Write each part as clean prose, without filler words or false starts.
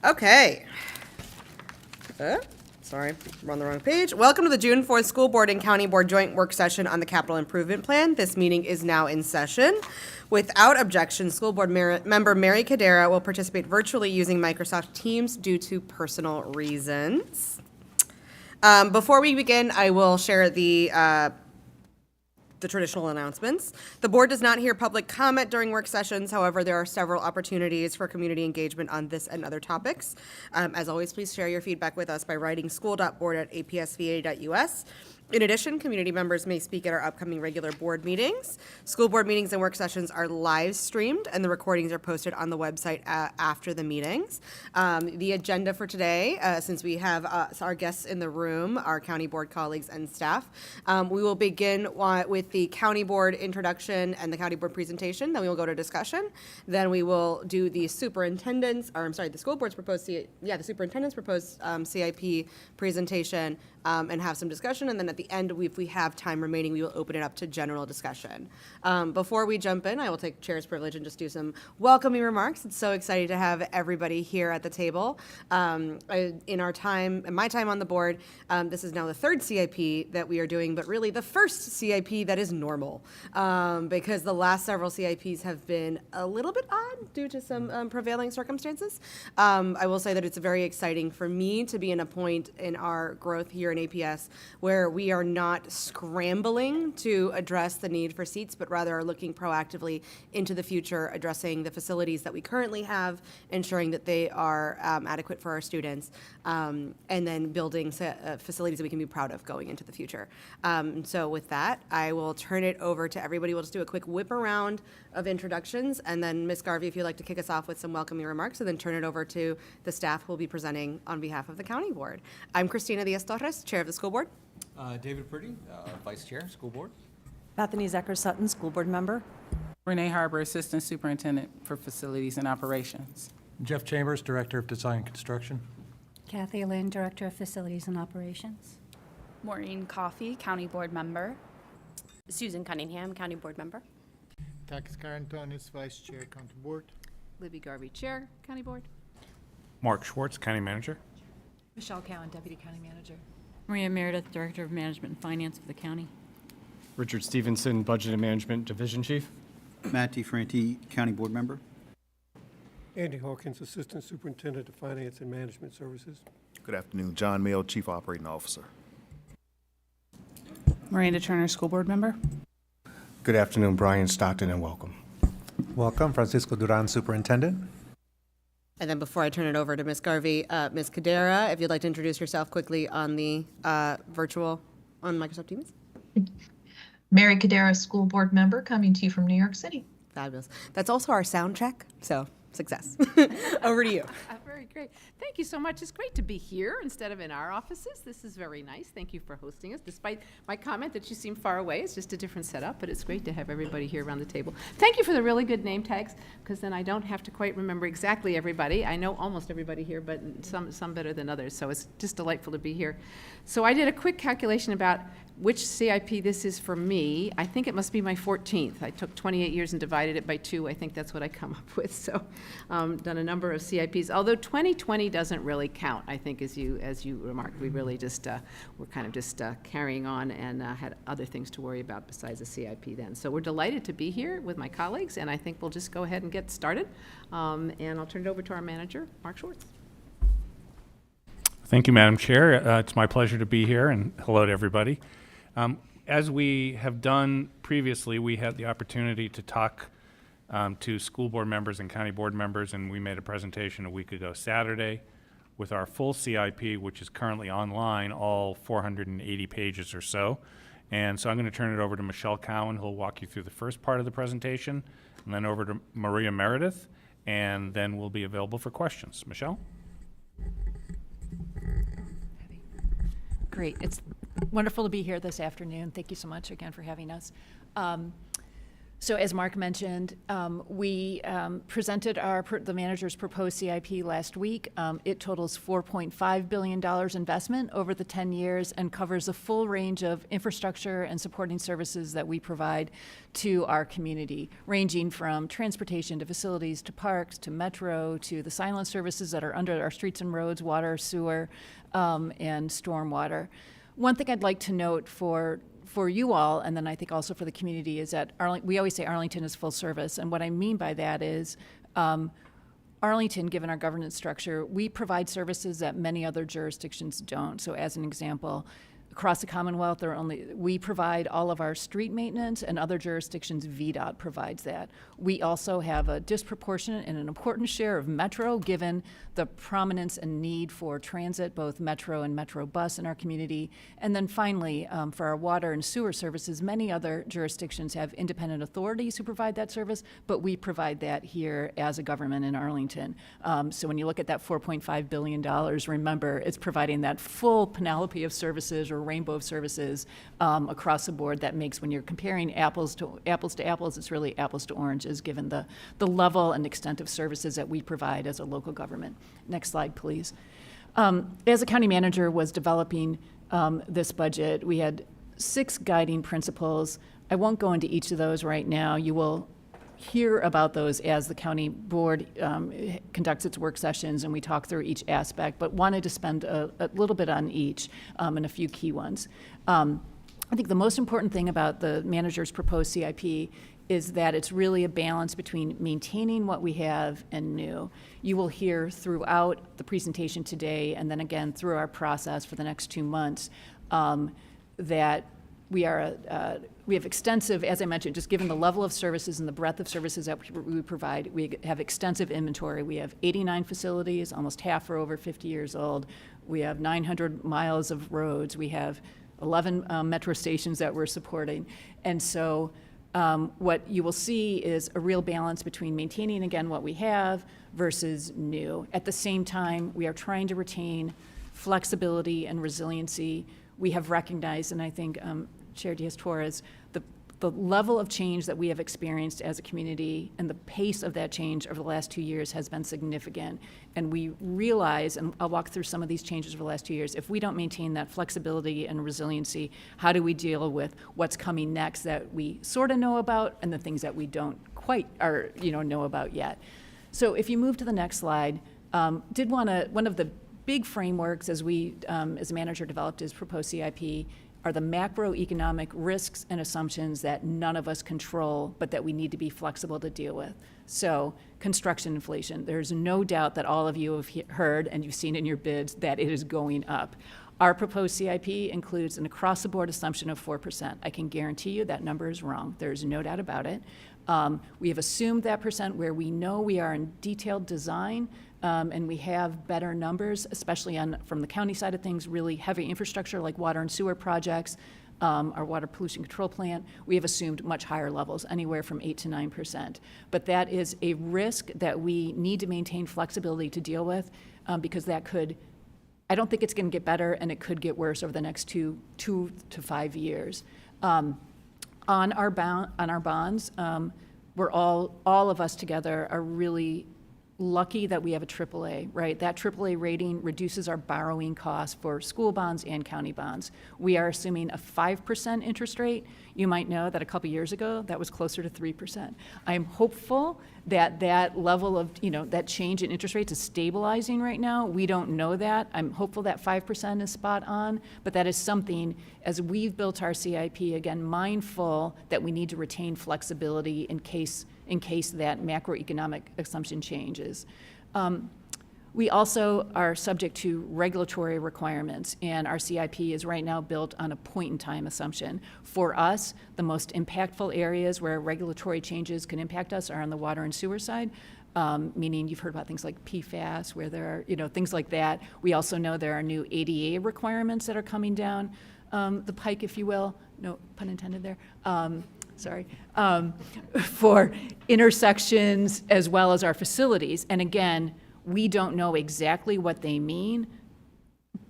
Okay. Uh, Sorry, we're on the wrong page. Welcome to the June 4th School Board and County Board Joint Work Session on the Capital Improvement Plan. This meeting is now in session. Without objection, School Board Member Mary Cadera will participate virtually using Microsoft Teams due to personal reasons. Before we begin, I will share the traditional announcements. The board does not hear public comment during work sessions. However, there are several opportunities for community engagement on this and other topics. As always, please share your feedback with us by writing school.board@apsva.us. In addition, community members may speak at our upcoming regular board meetings. School board meetings and work sessions are live streamed, and the recordings are posted on the website after the meetings. The agenda for today, since we have our guests in the room, our county board colleagues and staff, we will begin with the county board introduction and the county board presentation. Then we will go to discussion. Then we will do the the school board's proposed, the superintendent's proposed CIP presentation and have some discussion. And then at the end, if we have time remaining, we will open it up to general discussion. Before we jump in, I will take chair's privilege and just do some welcoming remarks. It's so exciting to have everybody here at the table. In my time on the board, this is now the third CIP that we are doing, but really the first CIP that is normal, because the last several CIPs have been a little bit odd due to some prevailing circumstances. I will say that it's very exciting for me to be in a point in our growth here in APS where we are not scrambling to address the need for seats, but rather are looking proactively into the future, addressing the facilities that we currently have, ensuring that they are adequate for our students, and then building facilities that we can be proud of going into the future. So with that, I will turn it over to everybody. We'll just do a quick whip around of introductions, and then Ms. Garvey, if you'd like to kick us off with some welcoming remarks, and then turn it over to the staff who will be presenting on behalf of the county board. I'm Cristina Diaz-Torres, Chair of the School Board. David Purdy, Vice Chair, School Board. Bethany Zecker-Sutton, School Board Member. Renee Harbor, Assistant Superintendent for Facilities and Operations. Jeff Chambers, Director of Design and Construction. Kathy Lynn, Director of Facilities and Operations. Maureen Coffey, County Board Member. Susan Cunningham, County Board Member. Takis Karantonis, Vice Chair, County Board. Libby Garvey, Chair, County Board. Mark Schwartz, County Manager. Michelle Cowan, Deputy County Manager. Maria Meredith, Director of Management and Finance for the county. Richard Stevenson, Budget and Management Division Chief. Matt DeFranti, County Board Member. Andy Hawkins, Assistant Superintendent of Finance and Management Services. Good afternoon. John Mayo, Chief Operating Officer. Miranda Turner, School Board Member. Good afternoon. Brian Stockton, and welcome. Welcome. Francisco Duran, Superintendent. And then before I turn it over to Ms. Garvey, Ms. Cadera, if you'd like to introduce yourself quickly on the virtual on Microsoft Teams. Mary Cadera, School Board Member, coming to you from New York City. Fabulous. That's also our sound check, so success. Over to you. Very great. Thank you so much. It's great to be here instead of in our offices. This is very nice. Thank you for hosting us. Despite my comment that you seem far away, it's just a different setup, but it's great to have everybody here around the table. Thank you for the really good name tags, because then I don't have to quite remember exactly everybody. I know almost everybody here, but some better than others, so it's just delightful to be here. So I did a quick calculation about which CIP this is for me. I think it must be my 14th. I took 28 years and divided it by 2. I think that's what I come up with. So done a number of CIPs, although 2020 doesn't really count, I think, as you remarked. We really just, we're kind of just carrying on and had other things to worry about besides the CIP then. So we're delighted to be here with my colleagues, and I think we'll just go ahead and get started. And I'll turn it over to our manager, Mark Schwartz. Thank you, Madam Chair. It's my pleasure to be here, and hello to everybody. As we have done previously, we had the opportunity to talk to school board members and county board members, and we made a presentation a week ago Saturday with our full CIP, which is currently online, all 480 pages or so. And so I'm going to turn it over to Michelle Cowan, who'll walk you through the first part of the presentation, and then over to Maria Meredith, and then we'll be available for questions. Michelle? Great. It's wonderful to be here this afternoon. Thank you so much again for having us. So as Mark mentioned, we presented the manager's proposed CIP last week. It totals $4.5 billion investment over the 10 years and covers a full range of infrastructure and supporting services that we provide to our community, ranging from transportation to facilities to parks to metro to the silent services that are under our streets and roads, water, sewer, and stormwater. One thing I'd like to note for you all, and then I think also for the community, is that we always say Arlington is full service, and what I mean by that is Arlington, given our governance structure, we provide services that many other jurisdictions don't. So as an example, across the Commonwealth, we provide all of our street maintenance, and other jurisdictions, VDOT provides that. We also have a disproportionate and an important share of metro, given the prominence and need for transit, both metro and metro bus in our community. And then finally, for our water and sewer services, many other jurisdictions have independent authorities who provide that service, but we provide that here as a government in Arlington. So when you look at that $4.5 billion, remember, it's providing that full panoply of services or rainbow of services across the board. That makes, when you're comparing apples to apples, it's really apples to oranges, given the level and extent of services that we provide as a local government. Next slide, please. As a county manager was developing this budget, we had 6 guiding principles. I won't go into each of those right now. You will hear about those as the county board conducts its work sessions and we talk through each aspect, but wanted to spend a little bit on each and a few key ones. I think the most important thing about the manager's proposed CIP is that it's really a balance between maintaining what we have and new. You will hear throughout the presentation today, and then again through our process for the next 2 months, that we have extensive, as I mentioned, just given the level of services and the breadth of services that we provide, we have extensive inventory. We have 89 facilities, almost half are over 50 years old. We have 900 miles of roads. We have 11 metro stations that we're supporting. And so what you will see is a real balance between maintaining, again, what we have versus new. At the same time, we are trying to retain flexibility and resiliency. We have recognized, and I think Chair Diaz-Torres, the level of change that we have experienced as a community and the pace of that change over the last 2 years has been significant. And we realize, and I'll walk through some of these changes over the last 2 years, if we don't maintain that flexibility and resiliency, how do we deal with what's coming next that we sort of know about and the things that we don't quite know about yet? So if you move to the next slide, one of the big frameworks as a manager developed his proposed CIP are the macroeconomic risks and assumptions that none of us control, but that we need to be flexible to deal with. So construction inflation, there's no doubt that all of you have heard and you've seen in your bids that it is going up. Our proposed CIP includes an across-the-board assumption of 4%. I can guarantee you that number is wrong. There's no doubt about it. We have assumed that percent where we know we are in detailed design and we have better numbers, especially from the county side of things, really heavy infrastructure like water and sewer projects, our water pollution control plant. We have assumed much higher levels, anywhere from 8 to 9%. But that is a risk that we need to maintain flexibility to deal with because that could, I don't think it's going to get better, and it could get worse over the next 2 to 5 years. On our bonds, we're all of us together are really lucky that we have a AAA, right? That AAA rating reduces our borrowing costs for school bonds and county bonds. We are assuming a 5% interest rate. You might know that a couple years ago, that was closer to 3%. I am hopeful that that level of, that change in interest rates is stabilizing right now. We don't know that. I'm hopeful that 5% is spot on, but that is something, as we've built our CIP, again, mindful that we need to retain flexibility in case that macroeconomic assumption changes. We also are subject to regulatory requirements, and our CIP is right now built on a point-in-time assumption. For us, the most impactful areas where regulatory changes can impact us are on the water and sewer side, meaning you've heard about things like PFAS, where there are things like that. We also know there are new ADA requirements that are coming down the pike, if you will. No pun intended there. For intersections as well as our facilities. And again, we don't know exactly what they mean,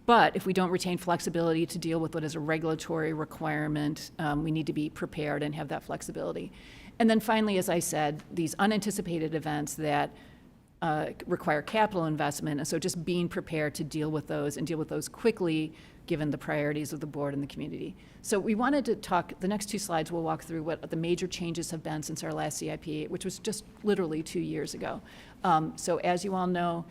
but if we don't retain flexibility to deal with what is a regulatory requirement, we need to be prepared and have that flexibility. And then finally, as I said, these unanticipated events that require capital investment, and so just being prepared to deal with those and deal with those quickly, given the priorities of the board and the community. So we wanted to talk, the next 2 slides we'll walk through what the major changes have been since our last CIP, which was just literally 2 years ago. So as you all know,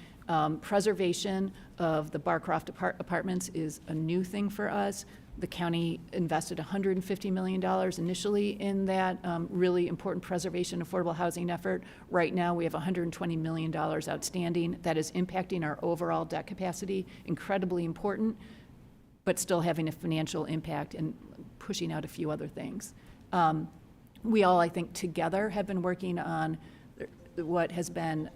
preservation of the Barcroft apartments is a new thing for us. The county invested $150 million initially in that really important preservation affordable housing effort. Right now, we have $120 million outstanding. That is impacting our overall debt capacity, incredibly important, but still having a financial impact and pushing out a few other things. We all, I think, together have been working on what has been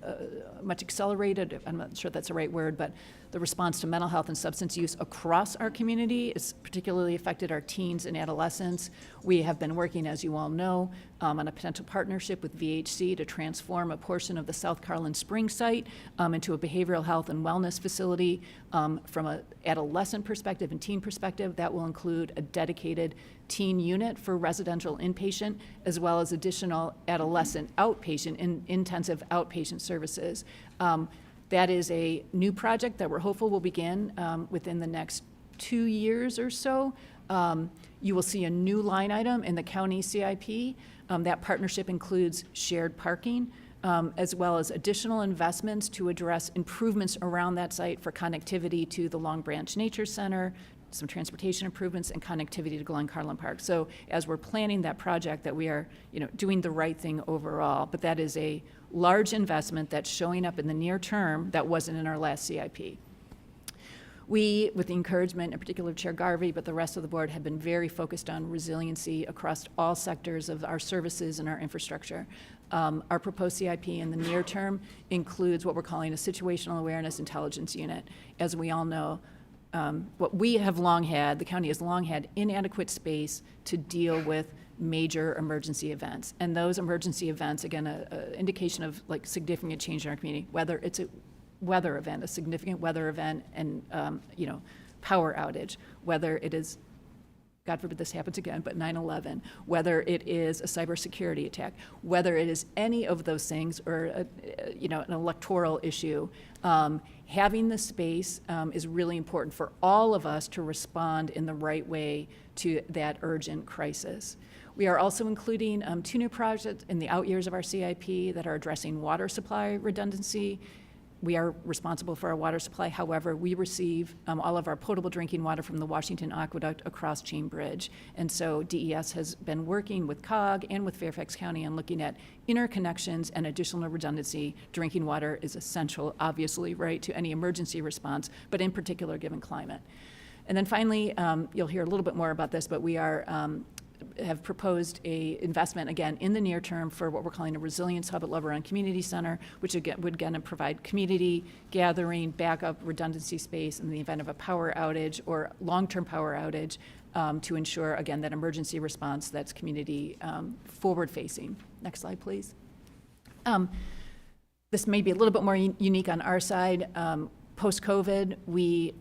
much accelerated, I'm not sure that's the right word, but the response to mental health and substance use across our community has particularly affected our teens and adolescents. We have been working, as you all know, on a potential partnership with VHC to transform a portion of the South Carlin Springs site into a behavioral health and wellness facility. From an adolescent perspective and teen perspective, that will include a dedicated teen unit for residential inpatient, as well as additional adolescent outpatient and intensive outpatient services. That is a new project that we're hopeful will begin within the next 2 years or so. You will see a new line item in the county CIP. That partnership includes shared parking, as well as additional investments to address improvements around that site for connectivity to the Long Branch Nature Center, some transportation improvements, and connectivity to Glen Carlin Park. So as we're planning that project, that we are, doing the right thing overall. But that is a large investment that's showing up in the near term that wasn't in our last CIP. We, with the encouragement, in particular Chair Garvey, but the rest of the board, have been very focused on resiliency across all sectors of our services and our infrastructure. Our proposed CIP in the near term includes what we're calling a situational awareness intelligence unit. As we all know, what we have long had, the county has long had inadequate space to deal with major emergency events. And those emergency events, again, an indication of like significant change in our community, whether it's a weather event, a significant weather event, and power outage, whether it is, God forbid this happens again, but 9/11, whether it is a cybersecurity attack, whether it is any of those things, or an electoral issue, having the space is really important for all of us to respond in the right way to that urgent crisis. We are also including 2 new projects in the out years of our CIP that are addressing water supply redundancy. We are responsible for our water supply. However, we receive all of our potable drinking water from the Washington Aqueduct across Chain Bridge. And so DES has been working with COG and with Fairfax County on looking at interconnections and additional redundancy. Drinking water is essential, obviously, right, to any emergency response, but in particular given climate. And then finally, you'll hear a little bit more about this, but we are have proposed a investment, again, in the near term for what we're calling a resilience hub at Love Run Community Center, which again, would provide community gathering, backup, redundancy space in the event of a power outage or long-term power outage to ensure, again, that emergency response that's community forward-facing. Next slide, please. This may be a little bit more unique on our side. Post-COVID, we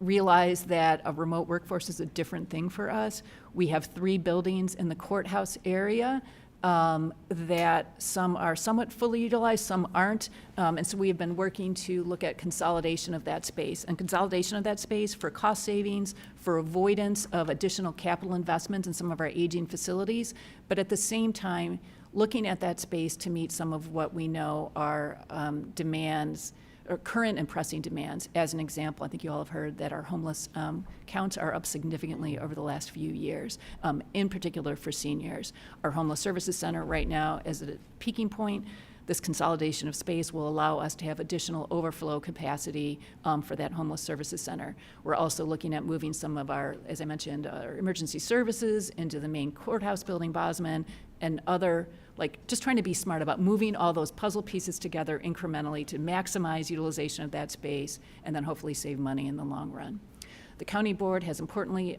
realize that a remote workforce is a different thing for us. We have 3 buildings in the courthouse area that some are somewhat fully utilized, some aren't. And so we have been working to look at consolidation of that space. And consolidation of that space for cost savings, for avoidance of additional capital investments in some of our aging facilities, but at the same time, looking at that space to meet some of what we know are demands, or current and pressing demands. As an example, I think you all have heard that our homeless counts are up significantly over the last few years, in particular for seniors. Our homeless services center right now is at a peaking point. This consolidation of space will allow us to have additional overflow capacity for that homeless services center. We're also looking at moving some of our, as I mentioned, our emergency services into the main courthouse building, Bosman, and other, just trying to be smart about moving all those puzzle pieces together incrementally to maximize utilization of that space and then hopefully save money in the long run. The county board has importantly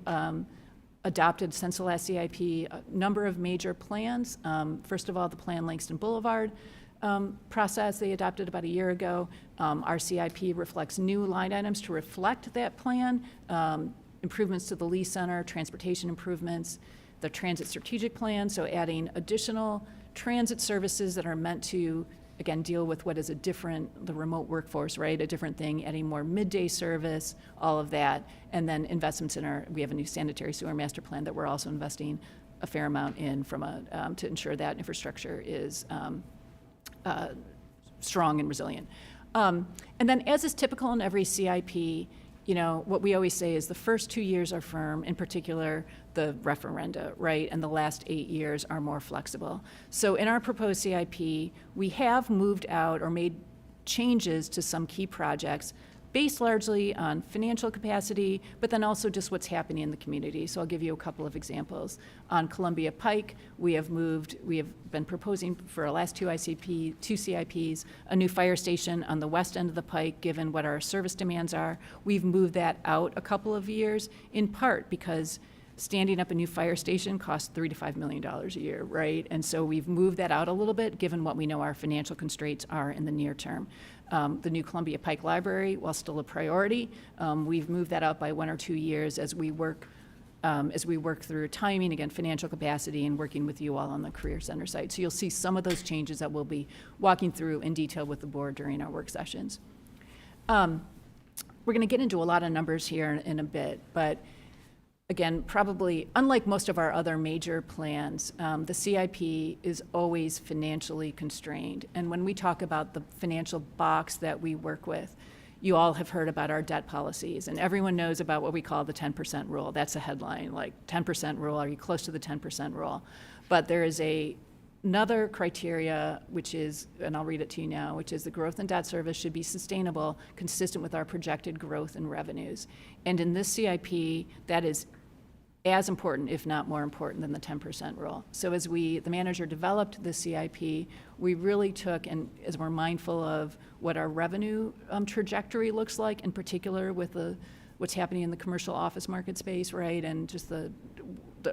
adopted since the last CIP a number of major plans. First of all, the Plan Langston Boulevard process they adopted about a year ago. Our CIP reflects new line items to reflect that plan, improvements to the Lee Center, transportation improvements, the transit strategic plan, so adding additional transit services that are meant to, again, deal with what is the remote workforce, right? A different thing, adding more midday service, all of that. And then investments we have a new sanitary sewer master plan that we're also investing a fair amount in to ensure that infrastructure is strong and resilient. And then, as is typical in every CIP, what we always say is the first 2 years are firm, in particular the referenda, right? And the last 8 years are more flexible. So in our proposed CIP, we have moved out or made changes to some key projects based largely on financial capacity, but then also just what's happening in the community. So I'll give you a couple of examples. On Columbia Pike, we have been proposing for our last two CIPs, a new fire station on the west end of the Pike, given what our service demands are. We've moved that out a couple of years, in part because standing up a new fire station costs $3 to $5 million a year, right? And so we've moved that out a little bit, given what we know our financial constraints are in the near term. The new Columbia Pike Library, while still a priority, we've moved that out by 1 or 2 years as we work through timing, again, financial capacity, and working with you all on the Career Center site. So you'll see some of those changes that we'll be walking through in detail with the board during our work sessions. We're going to get into a lot of numbers here in a bit, but again, probably unlike most of our other major plans, the CIP is always financially constrained. And when we talk about the financial box that we work with, you all have heard about our debt policies, and everyone knows about what we call the 10% rule. That's a headline, like 10% rule, are you close to the 10% rule? But there is another criteria, which is, and I'll read it to you now, which is the growth in debt service should be sustainable, consistent with our projected growth in revenues. And in this CIP, that is as important, if not more important, than the 10% rule. So as the manager developed the CIP, we really took, and as we're mindful of what our revenue trajectory looks like, in particular with what's happening in the commercial office market space, right, and just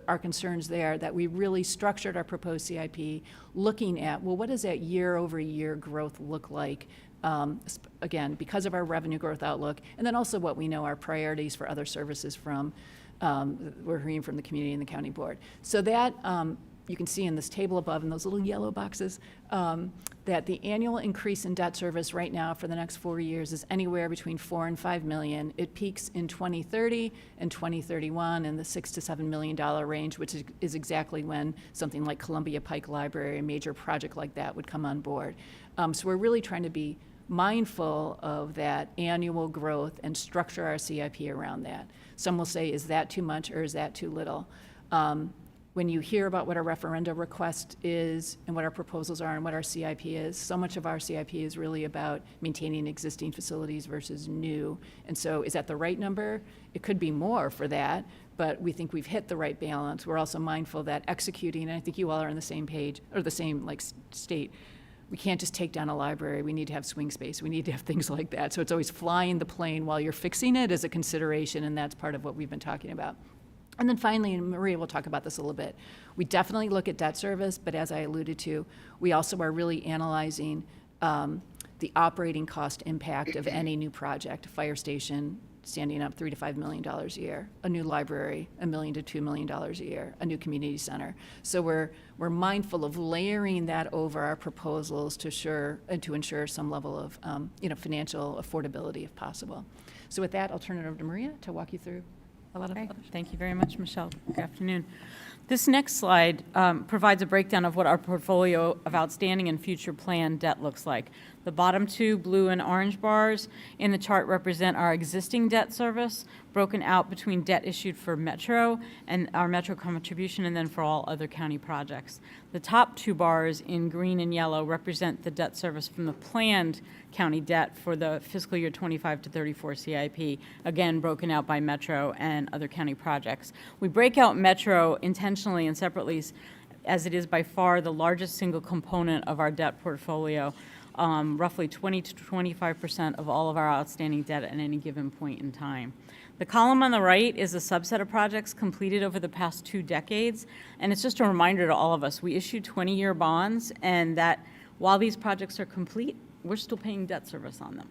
our concerns there, that we really structured our proposed CIP looking at, well, what does that year-over-year growth look like, again, because of our revenue growth outlook, and then also what we know our priorities for other services we're hearing from the community and the county board. So that you can see in this table above in those little yellow boxes that the annual increase in debt service right now for the next 4 years is anywhere between $4 and $5 million. It peaks in 2030 and 2031 in the $6 to $7 million range, which is exactly when something like Columbia Pike Library, a major project like that, would come on board. So we're really trying to be mindful of that annual growth and structure our CIP around that. Some will say, is that too much or is that too little? When you hear about what our referenda request is and what our proposals are and what our CIP is, so much of our CIP is really about maintaining existing facilities versus new. And so is that the right number? It could be more for that, but we think we've hit the right balance. We're also mindful that executing, and I think you all are on the same page, or the same state, we can't just take down a library. We need to have swing space. We need to have things like that. So it's always flying the plane while you're fixing it as a consideration, and that's part of what we've been talking about. And then finally, and Maria will talk about this a little bit, we definitely look at debt service, but as I alluded to, we also are really analyzing the operating cost impact of any new project, a fire station standing up $3 to $5 million a year, a new library, $1 million to $2 million a year, a new community center. So we're mindful of layering that over our proposals to ensure some level of financial affordability if possible. So with that, I'll turn it over to Maria to walk you through a lot of others. Thank you very much, Michelle. Good afternoon. This next slide provides a breakdown of what our portfolio of outstanding and future planned debt looks like. The bottom two blue and orange bars in the chart represent our existing debt service, broken out between debt issued for Metro and our Metro contribution, and then for all other county projects. The top two bars in green and yellow represent the debt service from the planned county debt for the fiscal year 25 to 34 CIP, again broken out by Metro and other county projects. We break out Metro intentionally and separately as it is by far the largest single component of our debt portfolio. Roughly 20 to 25% of all of our outstanding debt at any given point in time. The column on the right is a subset of projects completed over the past 2 decades, and it's just a reminder to all of us, we issued 20-year bonds, and that while these projects are complete, we're still paying debt service on them.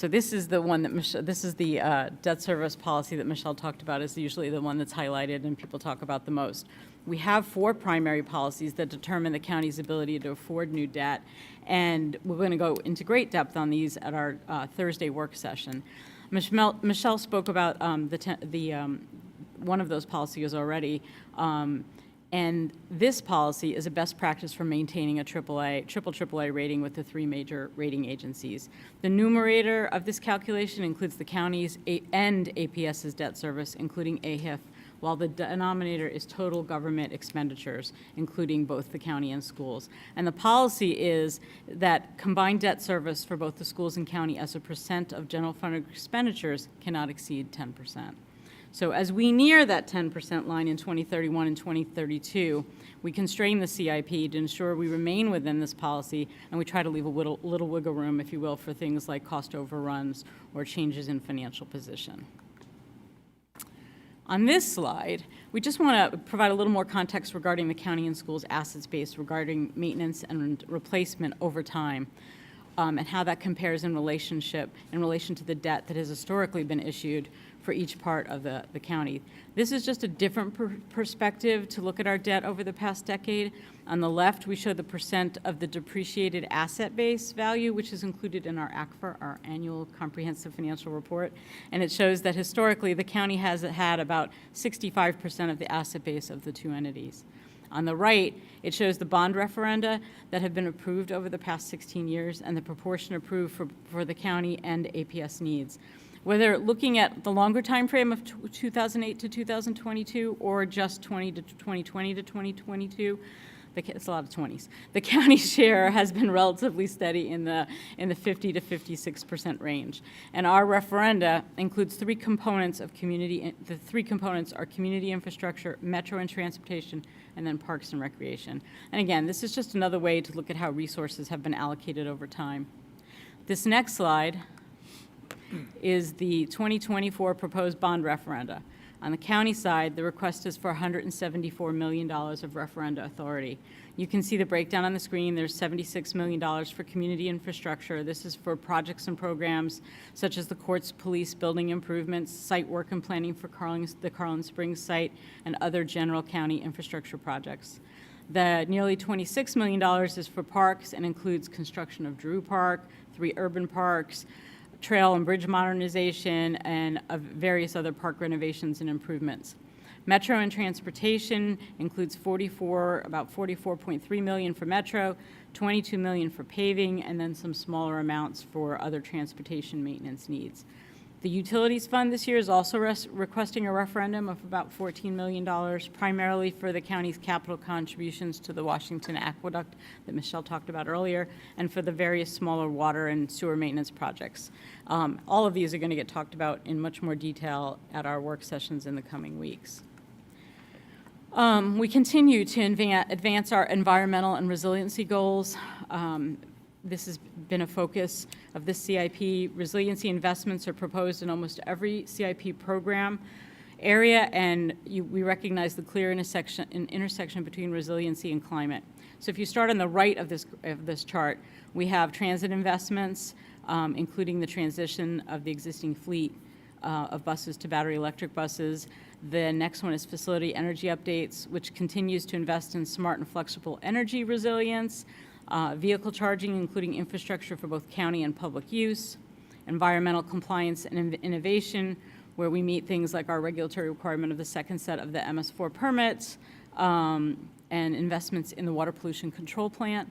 So this is the one that this is the debt service policy that Michelle talked about, is usually the one that's highlighted and people talk about the most. We have 4 primary policies that determine the county's ability to afford new debt, and we're going to go into great depth on these at our Thursday work session. Michelle spoke about one of those policies already, and this policy is a best practice for maintaining a triple AAA rating with the 3 major rating agencies. The numerator of this calculation includes the county's and APS's debt service, including AHIF, while the denominator is total government expenditures, including both the county and schools. And the policy is that combined debt service for both the schools and county as a percent of general fund expenditures cannot exceed 10%. So as we near that 10% line in 2031 and 2032, we constrain the CIP to ensure we remain within this policy, and we try to leave a little wiggle room, if you will, for things like cost overruns or changes in financial position. On this slide, we just want to provide a little more context regarding the county and schools' assets base regarding maintenance and replacement over time, and how that compares in relation to the debt that has historically been issued for each part of the county. This is just a different perspective to look at our debt over the past decade. On the left, we show the percent of the depreciated asset base value, which is included in our ACFR, our Annual Comprehensive Financial Report, and it shows that historically the county has had about 65% of the asset base of the 2 entities. On the right, it shows the bond referenda that have been approved over the past 16 years and the proportion approved for the county and APS needs. Whether looking at the longer time frame of 2008 to 2022 or just 2020 to 2022, it's a lot of 20s. The county's share has been relatively steady in the 50 to 56% range. And our referenda includes 3 components of community. The 3 components are community infrastructure, metro and transportation, and then parks and recreation. And again, this is just another way to look at how resources have been allocated over time. This next slide is the 2024 proposed bond referenda. On the county side, the request is for $174 million of referenda authority. You can see the breakdown on the screen. There's $76 million for community infrastructure. This is for projects and programs such as the courts, police, building improvements, site work and planning for the Carlin Springs site, and other general county infrastructure projects. The nearly $26 million is for parks and includes construction of Drew Park, 3 urban parks, trail and bridge modernization, and of various other park renovations and improvements. Metro and transportation includes about $44.3 million for metro, $22 million for paving, and then some smaller amounts for other transportation maintenance needs. The utilities fund this year is also requesting a referendum of about $14 million, primarily for the county's capital contributions to the Washington Aqueduct that Michelle talked about earlier, and for the various smaller water and sewer maintenance projects. All of these are going to get talked about in much more detail at our work sessions in the coming weeks. We continue to advance our environmental and resiliency goals. This has been a focus of this CIP. Resiliency investments are proposed in almost every CIP program area, and we recognize the clear intersection between resiliency and climate. So if you start on the right of this chart, we have transit investments, including the transition of the existing fleet of buses to battery electric buses. The next one is facility energy updates, which continues to invest in smart and flexible energy resilience. Vehicle charging, including infrastructure for both county and public use, environmental compliance and innovation, where we meet things like our regulatory requirement of the second set of the MS4 permits, and investments in the water pollution control plant,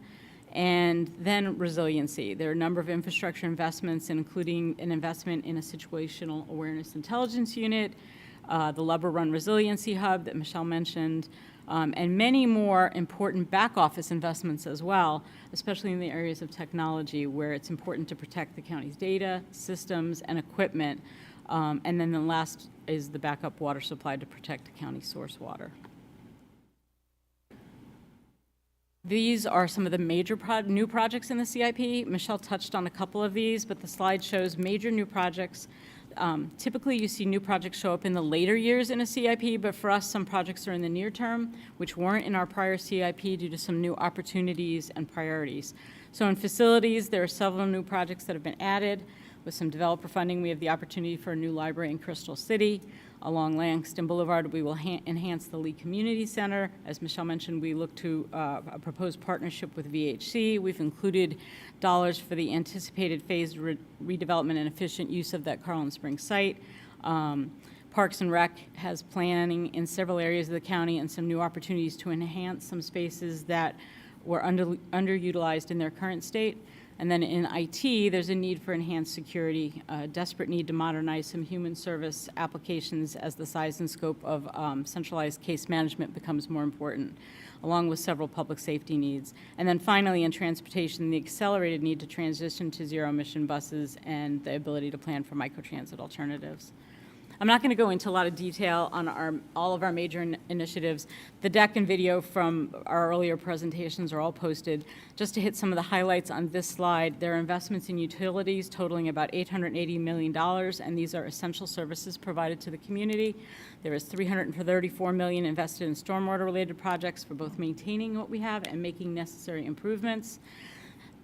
and then resiliency. There are a number of infrastructure investments, including an investment in a situational awareness intelligence unit, the Lubber Run Resiliency Hub that Michelle mentioned, and many more important back office investments as well, especially in the areas of technology where it's important to protect the county's data, systems, and equipment. And then the last is the backup water supply to protect the county's source water. These are some of the major new projects in the CIP. Michelle touched on a couple of these, but the slide shows major new projects. Typically, you see new projects show up in the later years in a CIP, but for us, some projects are in the near term, which weren't in our prior CIP due to some new opportunities and priorities. So in facilities, there are several new projects that have been added. With some developer funding, we have the opportunity for a new library in Crystal City. Along Langston Boulevard, we will enhance the Lee Community Center. As Michelle mentioned, we look to a proposed partnership with VHC. We've included dollars for the anticipated phased redevelopment and efficient use of that Carlin Springs site. Parks and Rec has planning in several areas of the county and some new opportunities to enhance some spaces that were underutilized in their current state. And then in IT, there's a need for enhanced security, a desperate need to modernize some human service applications as the size and scope of centralized case management becomes more important, along with several public safety needs. And then finally, in transportation, the accelerated need to transition to zero-emission buses and the ability to plan for microtransit alternatives. I'm not going to go into a lot of detail on all of our major initiatives. The deck and video from our earlier presentations are all posted. Just to hit some of the highlights on this slide, there are investments in utilities totaling about $880 million, and these are essential services provided to the community. There is $334 million invested in stormwater-related projects for both maintaining what we have and making necessary improvements.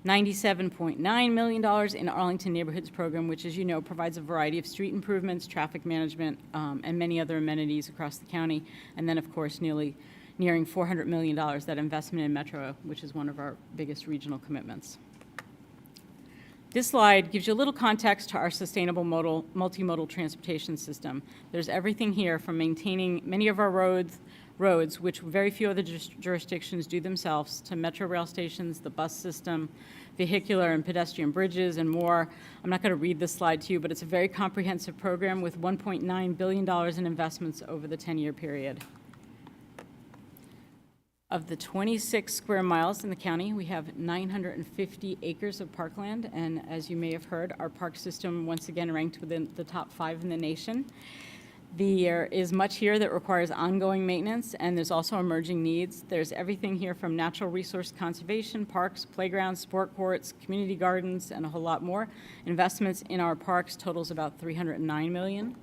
$97.9 million in Arlington Neighborhoods Program, which, as you know, provides a variety of street improvements, traffic management, and many other amenities across the county. And then, of course, nearing $400 million, that investment in Metro, which is one of our biggest regional commitments. This slide gives you a little context to our sustainable multimodal transportation system. There's everything here from maintaining many of our roads, which very few other jurisdictions do themselves, to metro rail stations, the bus system, vehicular and pedestrian bridges, and more. I'm not going to read this slide to you, but it's a very comprehensive program with $1.9 billion in investments over the 10-year period. Of the 26 square miles in the county, we have 950 acres of parkland, and as you may have heard, our park system once again ranked within the top 5 in the nation. There is much here that requires ongoing maintenance, and there's also emerging needs. There's everything here from natural resource conservation, parks, playgrounds, sport courts, community gardens, and a whole lot more. Investments in our parks totals about $309 million.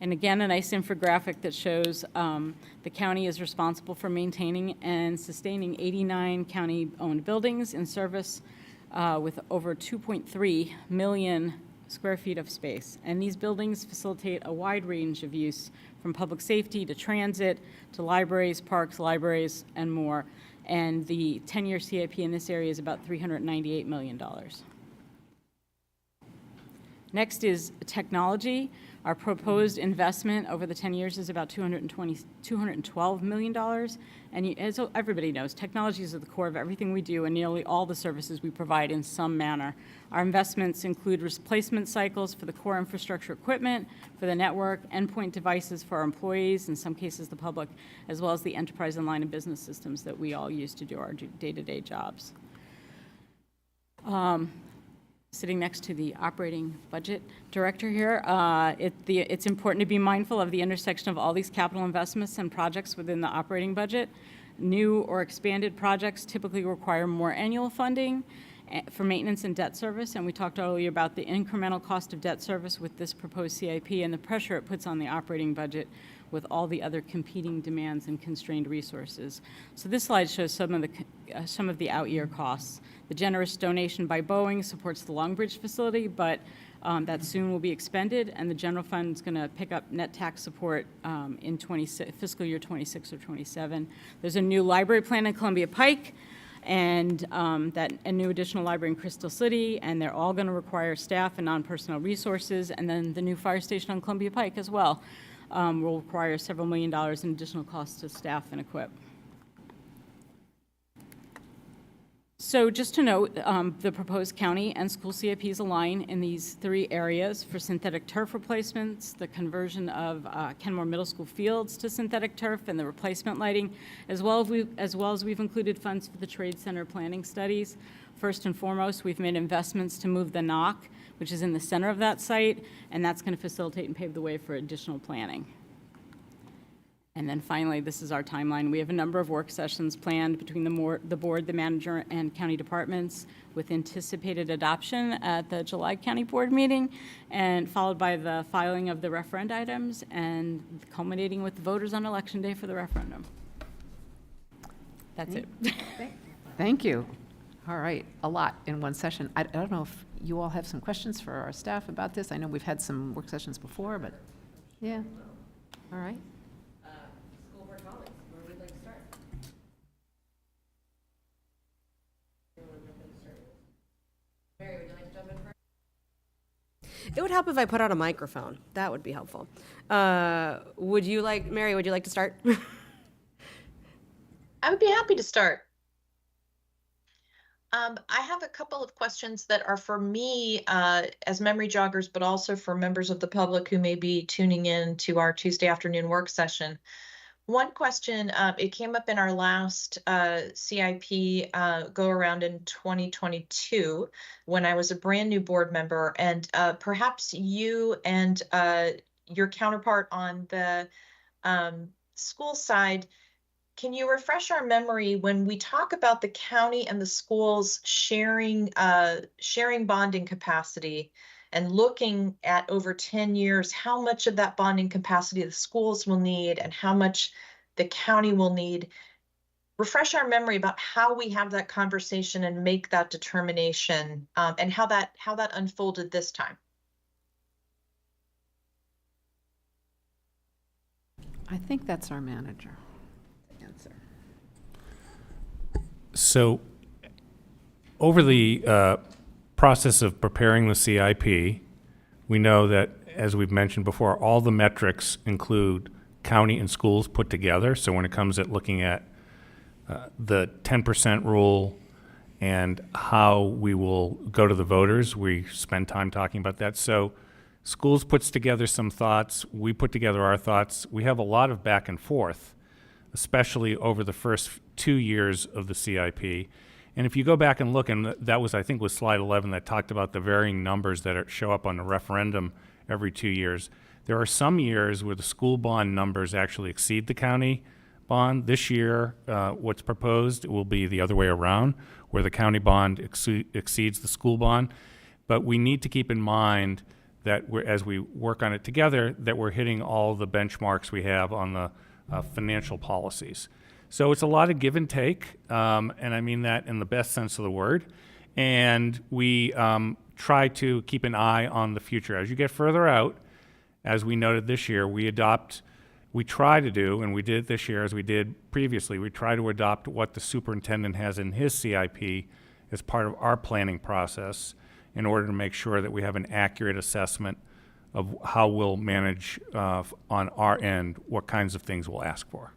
And again, a nice infographic that shows the county is responsible for maintaining and sustaining 89 county-owned buildings in service with over 2.3 million square feet of space. And these buildings facilitate a wide range of use, from public safety to transit to libraries, parks, libraries, and more. And the 10-year CIP in this area is about $398 million. Next is technology. Our proposed investment over the 10 years is about $212 million. And as everybody knows, technology is at the core of everything we do and nearly all the services we provide in some manner. Our investments include replacement cycles for the core infrastructure equipment, for the network, endpoint devices for our employees, in some cases the public, as well as the enterprise and line of business systems that we all use to do our day-to-day jobs. Sitting next to the operating budget director here, it's important to be mindful of the intersection of all these capital investments and projects within the operating budget. New or expanded projects typically require more annual funding for maintenance and debt service, and we talked earlier about the incremental cost of debt service with this proposed CIP and the pressure it puts on the operating budget with all the other competing demands and constrained resources. So this slide shows some of the out-year costs. The generous donation by Boeing supports the Long Bridge facility, but that soon will be expended, and the general fund is going to pick up net tax support in fiscal year 26 or 27. There's a new library plan in Columbia Pike, and a new additional library in Crystal City, and they're all going to require staff and non-personnel resources, and then the new fire station on Columbia Pike as well will require several $1 million in additional costs to staff and equip. So just to note, the proposed county and school CIPs align in these 3 areas for synthetic turf replacements, the conversion of Kenmore Middle School fields to synthetic turf, and the replacement lighting, as well as we've included funds for the Trade Center planning studies. First and foremost, we've made investments to move the NOC, which is in the center of that site, and that's going to facilitate and pave the way for additional planning. And then finally, this is our timeline. We have a number of work sessions planned between the board, the manager, and county departments, with anticipated adoption at the July county board meeting, and followed by the filing of the referendum items, and culminating with the voters on election day for the referendum. That's it. Thank you. All right, a lot in one session. I don't know if you all have some questions for our staff about this. I know we've had some work sessions before, but yeah. All right. School board colleagues, where would you like to start? Mary, would you like to jump in first? It would help if I put on a microphone. That would be helpful. Mary, would you like to start? I would be happy to start. I have a couple of questions that are for me as memory joggers, but also for members of the public who may be tuning in to our Tuesday afternoon work session. One question, it came up in our last CIP go around in 2022 when I was a brand new board member, and perhaps you and your counterpart on the school side, can you refresh our memory when we talk about the county and the schools sharing bonding capacity and looking at over 10 years, how much of that bonding capacity the schools will need and how much the county will need? Refresh our memory about how we have that conversation and make that determination, and how that unfolded this time. I think that's our manager to answer. So over the process of preparing the CIP, we know that, as we've mentioned before, all the metrics include county and schools put together. So when it comes at looking at the 10% rule and how we will go to the voters, we spend time talking about that. So schools puts together some thoughts, we put together our thoughts. We have a lot of back and forth, especially over the first 2 years of the CIP. And if you go back and look, and that was, I think, was slide 11 that talked about the varying numbers that show up on the referendum every 2 years. There are some years where the school bond numbers actually exceed the county bond. This year, what's proposed will be the other way around, where the county bond exceeds the school bond. But we need to keep in mind that as we work on it together, that we're hitting all the benchmarks we have on the financial policies. So it's a lot of give and take, and I mean that in the best sense of the word. And we try to keep an eye on the future. As you get further out, as we noted this year, we try to do, and we did this year as we did previously, we try to adopt what the superintendent has in his CIP as part of our planning process in order to make sure that we have an accurate assessment of how we'll manage on our end, what kinds of things we'll ask for.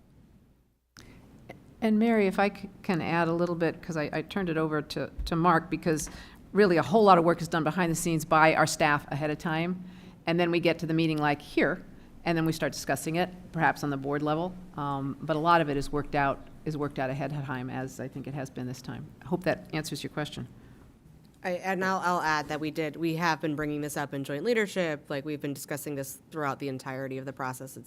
And Mary, if I can add a little bit, because I turned it over to Mark, because really a whole lot of work is done behind the scenes by our staff ahead of time. And then we get to the meeting like here, and then we start discussing it, perhaps on the board level. But a lot of it is worked out ahead of time, as I think it has been this time. I hope that answers your question. I'll add that we have been bringing this up in joint leadership. Like, we've been discussing this throughout the entirety of the process.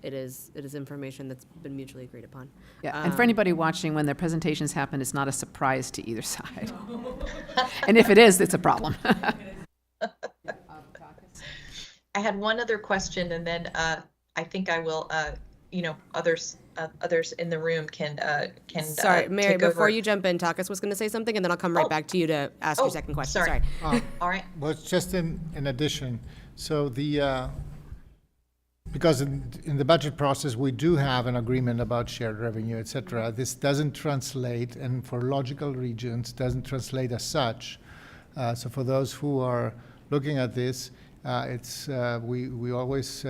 It is information that's been mutually agreed upon. Yeah, and for anybody watching, when their presentations happen, it's not a surprise to either side. And if it is, it's a problem. I had one other question, and then I think I will, others in the room can Sorry, Mary, take before over. you jump in, Takis was going to say something, and then I'll come right back to you to ask your second question. Sorry. All right. Well, it's just in addition. So because in the budget process, we do have an agreement about shared revenue, et cetera. This doesn't translate, and for logical regions, doesn't translate as such. So for those who are looking at this, we always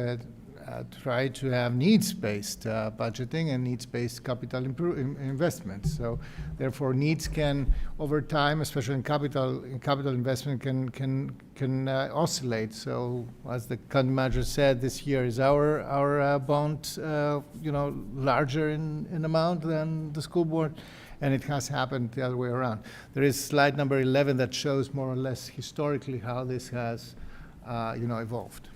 try to have needs-based budgeting and needs-based capital investments. So therefore, needs can, over time, especially in capital investment, can oscillate. So as the county manager said, this year is our bond, larger in amount than the school board, and it has happened the other way around. There is slide number 11 that shows more or less historically how this has evolved.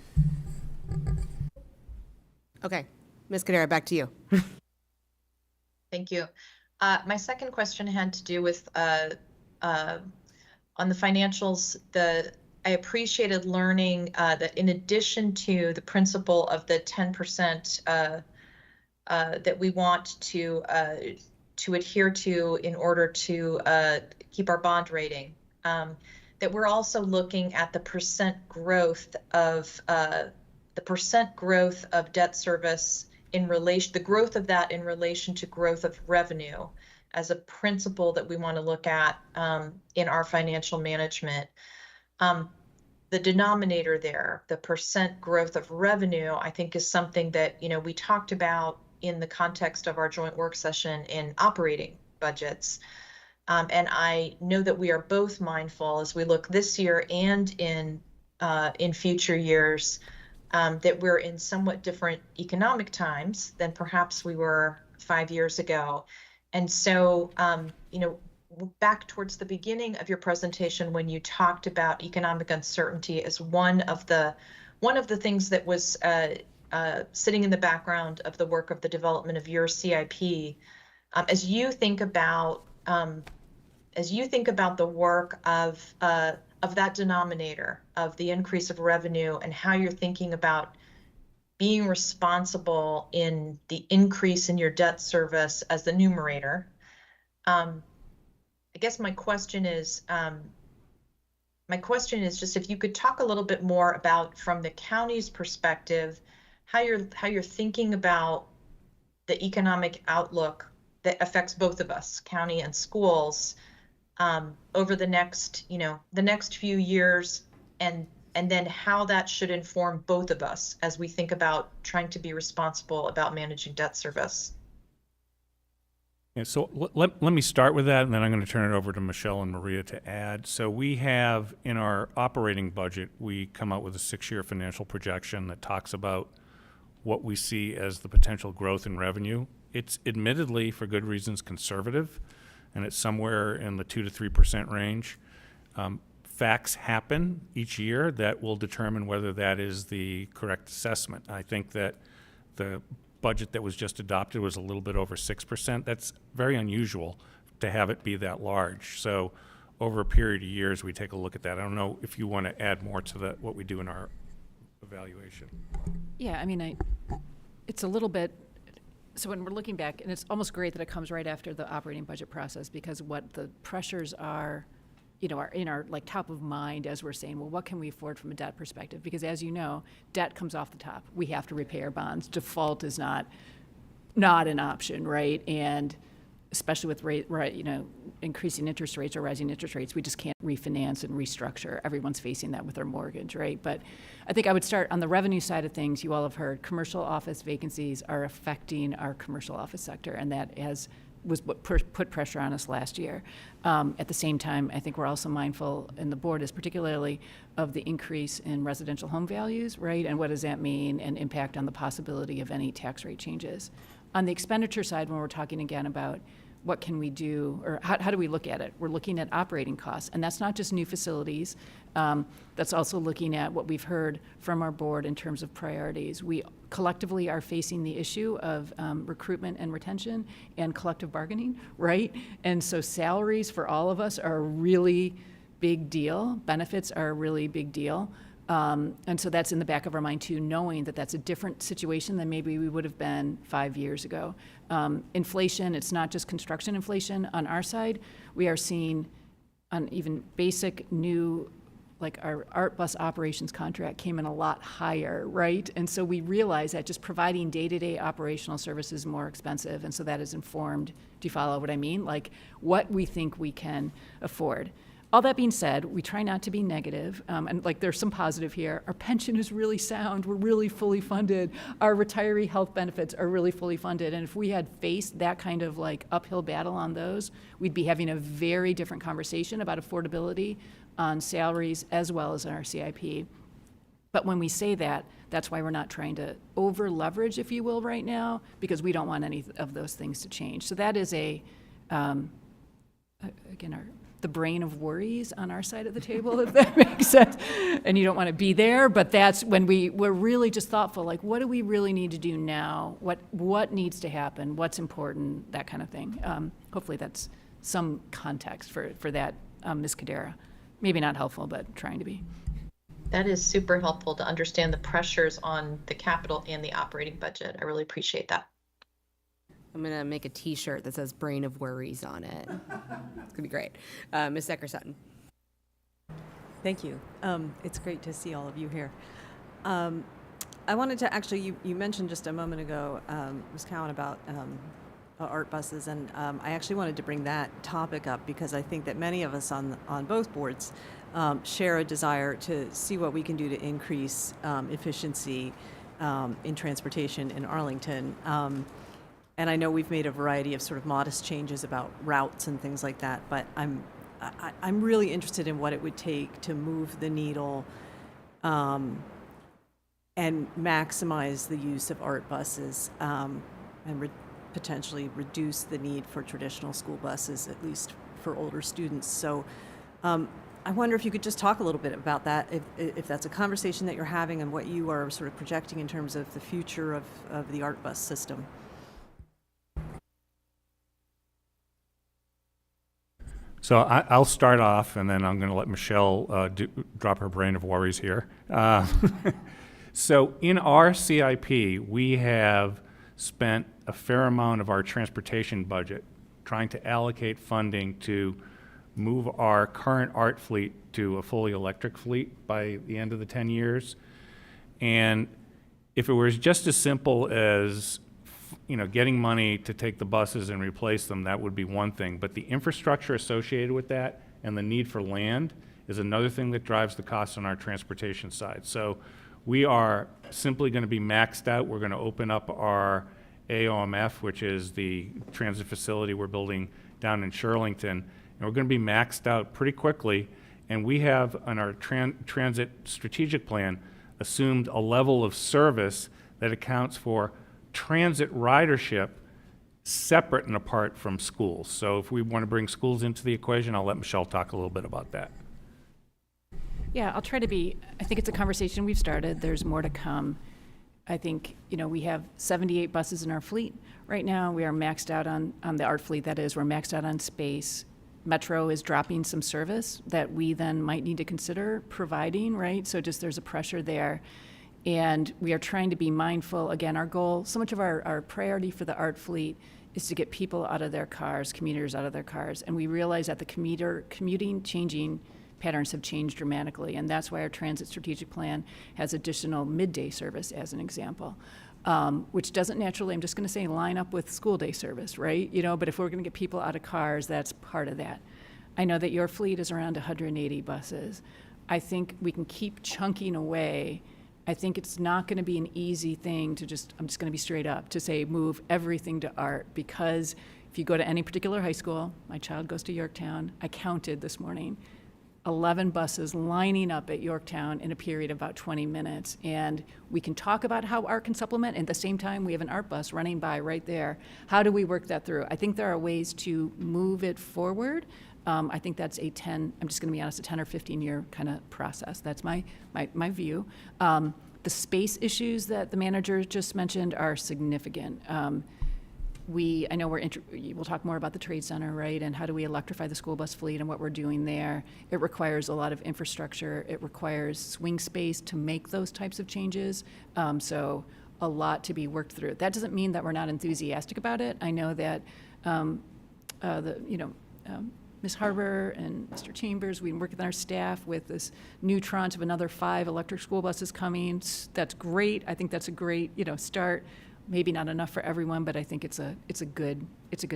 Okay. Ms. Kadera, back to you. Thank you. My second question had to do with on the financials. I appreciated learning that in addition to the principle of the 10% that we want to adhere to in order to keep our bond rating, that we're also looking at the percent growth of debt service in relation, the growth of that in relation to growth of revenue as a principle that we want to look at in our financial management. The denominator there, the percent growth of revenue, I think is something that, we talked about in the context of our joint work session in operating budgets. And I know that we are both mindful as we look this year and in future years that we're in somewhat different economic times than perhaps we were 5 years ago. And so, back towards the beginning of your presentation, when you talked about economic uncertainty as one of the things that was sitting in the background of the work of the development of your CIP, as you think about the work of that denominator of the increase of revenue and how you're thinking about being responsible in the increase in your debt service as the numerator, I guess my question is just if you could talk a little bit more about, from the county's perspective, how you're thinking about the economic outlook that affects both of us, county and schools, over the next few years, and then how that should inform both of us as we think about trying to be responsible about managing debt service. Yeah, so let me start with that, and then I'm going to turn it over to Michelle and Maria to add. So we have, in our operating budget, we come out with a 6-year financial projection that talks about what we see as the potential growth in revenue. It's admittedly, for good reasons, conservative, and it's somewhere in the 2 to 3% range. Facts happen each year that will determine whether that is the correct assessment. I think that the budget that was just adopted was a little bit over 6%. That's very unusual to have it be that large. So over a period of years, we take a look at that. I don't know if you want to add more to what we do in our evaluation. Yeah, I mean, it's a little bit, so when we're looking back, and it's almost great that it comes right after the operating budget process, because what the pressures are, are in our top of mind as we're saying, well, what can we afford from a debt perspective? Because as you know, debt comes off the top. We have to repay our bonds. Default is not an option, right? And especially with increasing interest rates or rising interest rates, we just can't refinance and restructure. Everyone's facing that with their mortgage, right? But I think I would start on the revenue side of things. You all have heard commercial office vacancies are affecting our commercial office sector, and that was what put pressure on us last year. At the same time, I think we're also mindful, and the board is particularly, of the increase in residential home values, right? And what does that mean, and impact on the possibility of any tax rate changes. On the expenditure side, when we're talking again about what can we do, or how do we look at it? We're looking at operating costs, and that's not just new facilities. That's also looking at what we've heard from our board in terms of priorities. We collectively are facing the issue of recruitment and retention and collective bargaining, right? And so salaries for all of us are a really big deal. Benefits are a really big deal. And so that's in the back of our mind too, knowing that that's a different situation than maybe we would have been 5 years ago. Inflation, it's not just construction inflation. On our side, we are seeing on even basic new, like our art bus operations contract came in a lot higher, right? And so we realize that just providing day-to-day operational services is more expensive. And so that is informed, do you follow what I mean? Like what we think we can afford. All that being said, we try not to be negative, and there's some positive here. Our pension is really sound. We're really fully funded. Our retiree health benefits are really fully funded. And if we had faced that kind of uphill battle on those, we'd be having a very different conversation about affordability on salaries as well as on our CIP. But when we say that, that's why we're not trying to over leverage, if you will, right now, because we don't want any of those things to change. So that is again, the brain of worries on our side of the table, if that makes sense. And you don't want to be there, but that's when we're really just thoughtful, what do we really need to do now? What needs to happen? What's important? That kind of thing. Hopefully that's some context for that, Ms. Kadera. Maybe not helpful, but trying to be. That is super helpful to understand the pressures on the capital and the operating budget. I really appreciate that. I'm going to make a t-shirt that says brain of worries on it. It's going to be great. Ms. Decker-Sutton. Thank you. It's great to see all of you here. I wanted to actually, you mentioned just a moment ago, Ms. Cowan, about art buses, and I actually wanted to bring that topic up because I think that many of us on both boards share a desire to see what we can do to increase efficiency in transportation in Arlington. And I know we've made a variety of sort of modest changes about routes and things like that, but I'm really interested in what it would take to move the needle and maximize the use of art buses and potentially reduce the need for traditional school buses, at least for older students. So I wonder if you could just talk a little bit about that, if that's a conversation that you're having and what you are sort of projecting in terms of the future of the art bus system. So I'll start off, and then I'm going to let Michelle drop her brain of worries here. So in our CIP, we have spent a fair amount of our transportation budget trying to allocate funding to move our current art fleet to a fully electric fleet by the end of the 10 years. And if it was just as simple as getting money to take the buses and replace them, that would be one thing. But the infrastructure associated with that and the need for land is another thing that drives the costs on our transportation side. So we are simply going to be maxed out. We're going to open up our AOMF, which is the transit facility we're building down in Shirlington, and we're going to be maxed out pretty quickly. And we have, on our transit strategic plan, assumed a level of service that accounts for transit ridership separate and apart from schools. So if we want to bring schools into the equation, I'll let Michelle talk a little bit about that. Yeah, I'll try to be, I think it's a conversation we've started. There's more to come. I think, we have 78 buses in our fleet. Right now, we are maxed out on the art fleet, that is, we're maxed out on space. Metro is dropping some service that we then might need to consider providing, right? So just there's a pressure there. And we are trying to be mindful, again, our goal, so much of our priority for the art fleet is to get people out of their cars, commuters out of their cars. And we realize that the commuting changing patterns have changed dramatically, and that's why our transit strategic plan has additional midday service as an example, which doesn't naturally, I'm just going to say, line up with school day service, right? But if we're going to get people out of cars, that's part of that. I know that your fleet is around 180 buses. I think we can keep chunking away. I think it's not going to be an easy thing to I'm just going to be straight up, to say move everything to art, because if you go to any particular high school, my child goes to Yorktown, I counted this morning, 11 buses lining up at Yorktown in a period of about 20 minutes. And we can talk about how art can supplement, and at the same time, we have an art bus running by right there. How do we work that through? I think there are ways to move it forward. I think that's I'm just going to be honest, a 10 or 15 year kind of process. That's my view. The space issues that the manager just mentioned are significant. I know we'll talk more about the trade center, right? And how do we electrify the school bus fleet and what we're doing there. It requires a lot of infrastructure. It requires swing space to make those types of changes. So a lot to be worked through. That doesn't mean that we're not enthusiastic about it. I know that Ms. Harbour and Mr. Chambers, we work with our staff with this new tranche of another 5 electric school buses coming. That's great. I think that's a great start. Maybe not enough for everyone, but I think it's a good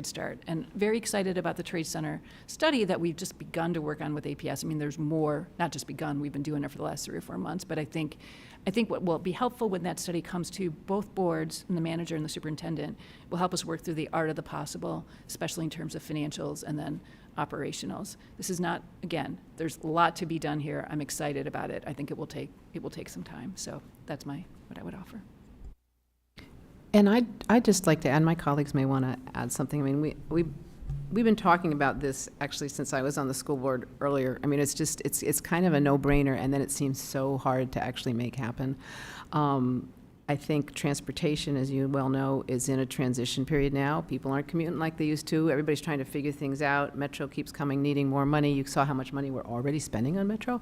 start. And very excited about the Trade Center study that we've just begun to work on with APS. I mean, there's more, not just begun, we've been doing it for the last 3 or 4 months, but I think what will be helpful when that study comes to both boards, and the manager and the superintendent, will help us work through the art of the possible, especially in terms of financials and then operationals. This is not, again, there's a lot to be done here. I'm excited about it. I think it will take some time. So that's what I would offer. And I'd just like to add, my colleagues may want to add something. I mean, we've been talking about this actually since I was on the school board earlier. I mean, it's kind of a no-brainer, and then it seems so hard to actually make happen. I think transportation, as you well know, is in a transition period now. People aren't commuting like they used to. Everybody's trying to figure things out. Metro keeps coming, needing more money. You saw how much money we're already spending on Metro.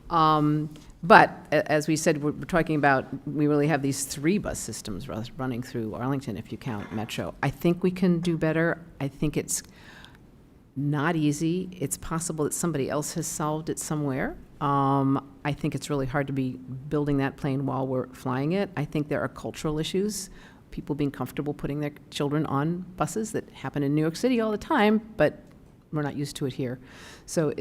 But as we said, we're talking about, we really have these 3 bus systems running through Arlington, if you count Metro. I think we can do better. I think it's not easy. It's possible that somebody else has solved it somewhere. I think it's really hard to be building that plane while we're flying it. I think there are cultural issues, people being comfortable putting their children on buses that happen in New York City all the time, but we're not used to it here. So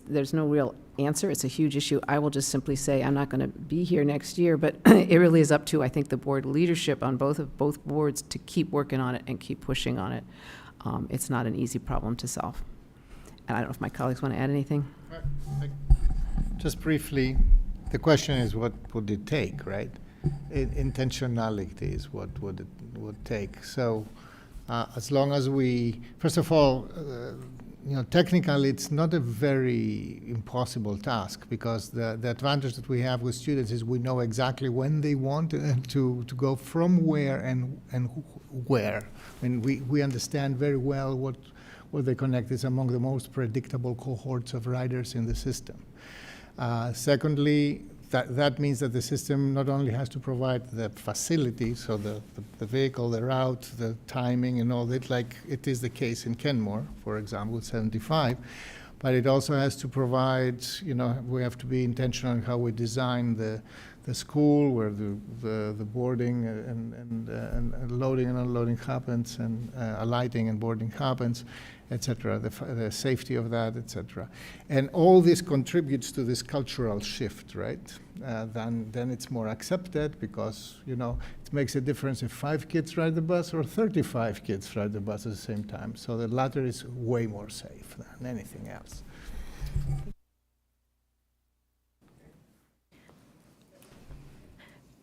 there's no real answer. It's a huge issue. I will just simply say I'm not going to be here next year, but it really is up to, I think, the board leadership on both boards to keep working on it and keep pushing on it. It's not an easy problem to solve. And I don't know if my colleagues want to add anything. Just briefly, the question is what would it take, right? Intentionality is what would it would take. So as long as we, first of all, technically it's not a very impossible task, because the advantage that we have with students is we know exactly when they want to go from where and where. I mean, we understand very well what they connect is among the most predictable cohorts of riders in the system. Secondly, that means that the system not only has to provide the facility, so the vehicle, the route, the timing and all that, like it is the case in Kenmore, for example, 75, but it also has to provide, we have to be intentional in how we design the school, where the boarding and loading and unloading happens, and alighting and boarding happens, etc., the safety of that, etc. And all this contributes to this cultural shift, right? Then it's more accepted, because, it makes a difference if 5 kids ride the bus or 35 kids ride the bus at the same time. So the latter is way more safe than anything else.